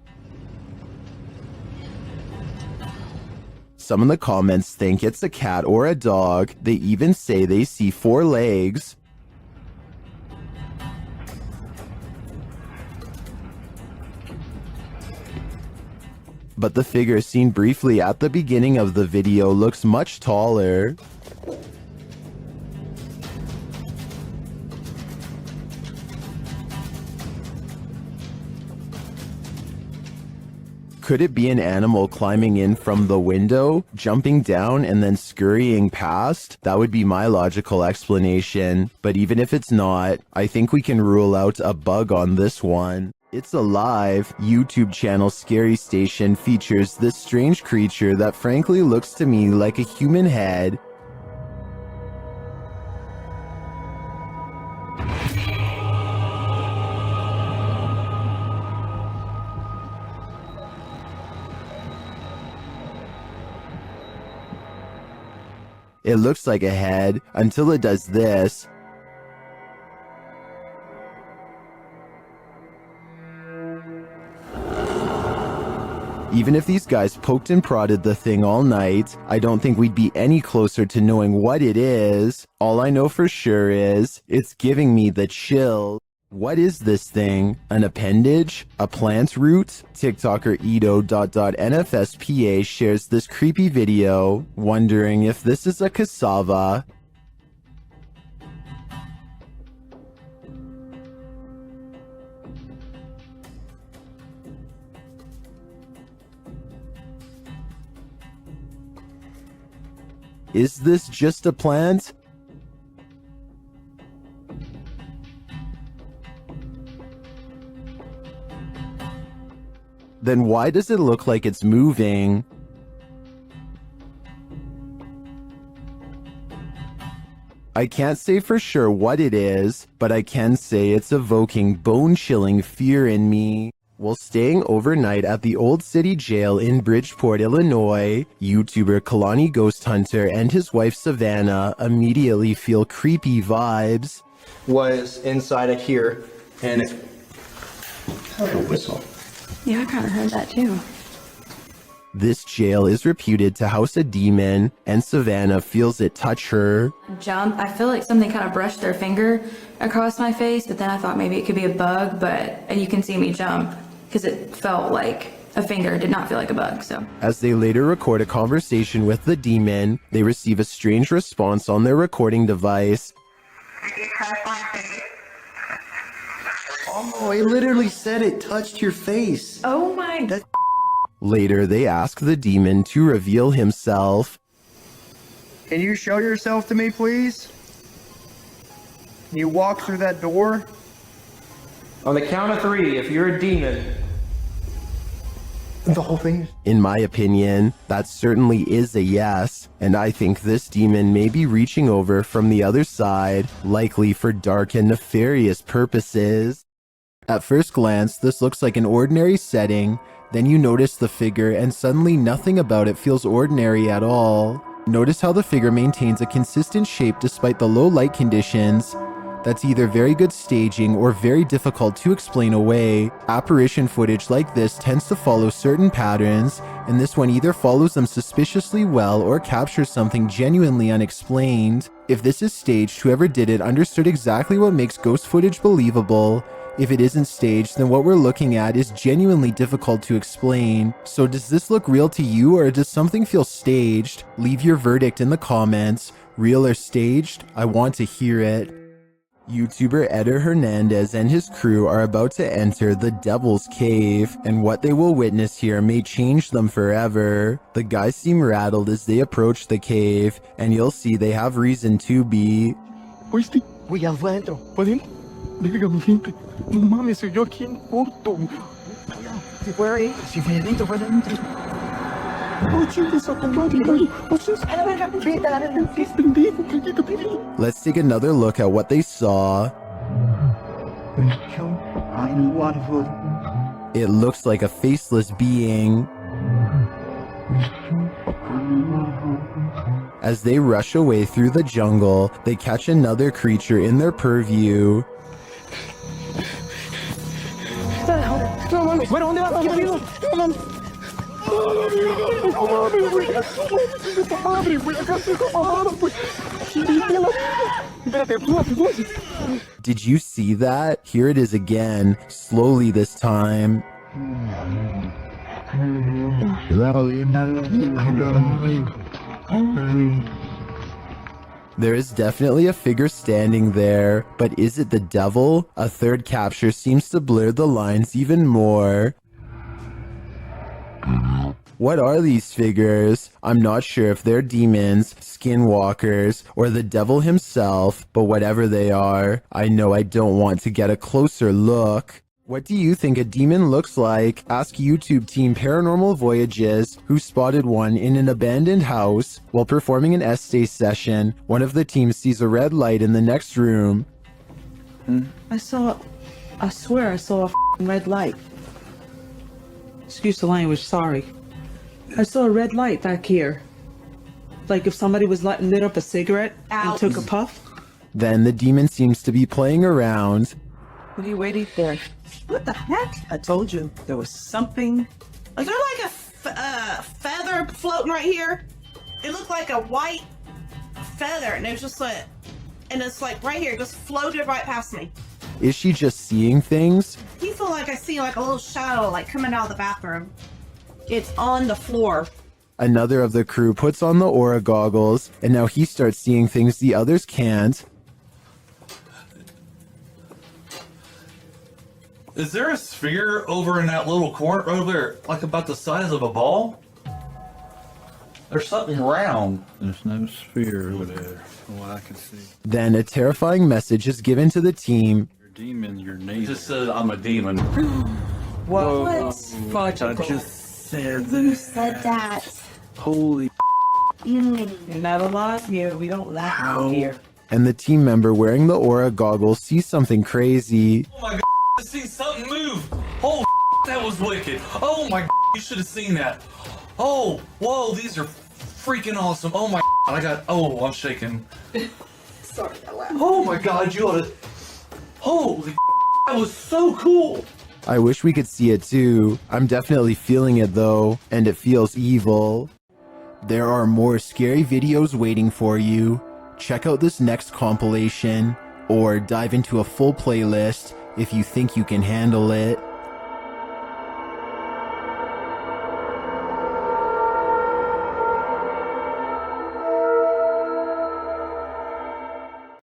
A: Some in the comments think it's a cat or a dog. They even say they see 4 legs. But the figure seen briefly at the beginning of the video looks much taller. Could it be an animal climbing in from the window, jumping down, and then scurrying past? That would be my logical explanation. But even if it's not, I think we can rule out a bug on this one. It's Alive. YouTube channel Scary Station features this strange creature that frankly looks to me like a human head. It looks like a head until it does this. Even if these guys poked and prodded the thing all night, I don't think we'd be any closer to knowing what it is. All I know for sure is, it's giving me the chill. What is this thing? An appendage? A plant root? TikToker Edo.NFSPA shares this creepy video, wondering if this is a cassava. Is this just a plant? Then why does it look like it's moving? I can't say for sure what it is, but I can say it's evoking bone-chilling fear in me. While staying overnight at the Old City Jail in Bridgeport, Illinois, YouTuber Kalani Ghost Hunter and his wife Savannah immediately feel creepy vibes.
F: Was inside of here, and it heard a whistle.
L: Yeah, I kind of heard that too.
A: This jail is reputed to house a demon, and Savannah feels it touch her.
Q: Jump. I feel like something kind of brushed their finger across my face, but then I thought maybe it could be a bug, and you can see me jump because it felt like a finger. It did not feel like a bug, so.
A: As they later record a conversation with the demon, they receive a strange response on their recording device.
F: Oh, it literally said it touched your face.
Q: Oh my god.
A: Later, they ask the demon to reveal himself.
F: Can you show yourself to me, please? Can you walk through that door? On the count of 3, if you're a demon. The whole thing?
A: In my opinion, that certainly is a yes, and I think this demon may be reaching over from the other side, likely for dark and nefarious purposes. At first glance, this looks like an ordinary setting. Then you notice the figure and suddenly nothing about it feels ordinary at all. Notice how the figure maintains a consistent shape despite the low light conditions. That's either very good staging or very difficult to explain away. Apparition footage like this tends to follow certain patterns, and this one either follows them suspiciously well or captures something genuinely unexplained. If this is staged, whoever did it understood exactly what makes ghost footage believable. If it isn't staged, then what we're looking at is genuinely difficult to explain. So does this look real to you, or does something feel staged? Leave your verdict in the comments. Real or staged? I want to hear it. YouTuber Eder Hernandez and his crew are about to enter the Devil's Cave, and what they will witness here may change them forever. The guys seem rattled as they approach the cave, and you'll see they have reason to be.
J: ¿Oíste? Güey, ya fue adentro. ¿Fue adentro? Verga, mi gente. No mames, soy yo aquí en corto. Si fue ahí, si fue adentro, fue adentro.
A: Let's take another look at what they saw. It looks like a faceless being. As they rush away through the jungle, they catch another creature in their purview. Did you see that? Here it is again, slowly this time. There is definitely a figure standing there, but is it the devil? A third capture seems to blur the lines even more. What are these figures? I'm not sure if they're demons, skinwalkers, or the devil himself, but whatever they are, I know I don't want to get a closer look. What do you think a demon looks like? Ask YouTube team Paranormal Voyages, who spotted one in an abandoned house. While performing an essay session, one of the team sees a red light in the next room.
H: I swear I saw a red light. Excuse the language, sorry. I saw a red light back here. Like if somebody was lit up a cigarette and took a puff.
A: Then the demon seems to be playing around.
H: What are you waiting for? What the heck? I told you there was something.
D: Is there like a feather floating right here? It looked like a white feather, and it was just like, and it's like right here, just floated right past me.
A: Is she just seeing things?
D: You feel like I see like a little shadow like coming out of the bathroom. It's on the floor.
A: Another of the crew puts on the aura goggles, and now he starts seeing things the others can't.
T: Is there a sphere over in that little corner over there, like about the size of a ball? There's something round.
B: There's no sphere over there, from what I can see.
A: Then a terrifying message is given to the team.
B: You're a demon, you're naked.
T: It just says I'm a demon.
H: What?
B: I just said
D: Who said that?
B: Holy
H: You're not alive here. We don't laugh out here.
A: And the team member wearing the aura goggles sees something crazy.
T: Oh my god, I see something move. Oh, that was wicked. Oh my god, you should have seen that. Oh, whoa, these are freaking awesome. Oh my god, I'm shaking.
D: Sorry, I laughed.
T: Oh my god, you ought to. Holy that was so cool.
A: I wish we could see it too. I'm definitely feeling it though, and it feels evil. There are more scary videos waiting for you. Check out this next compilation, or dive into a full playlist if you think you can handle it.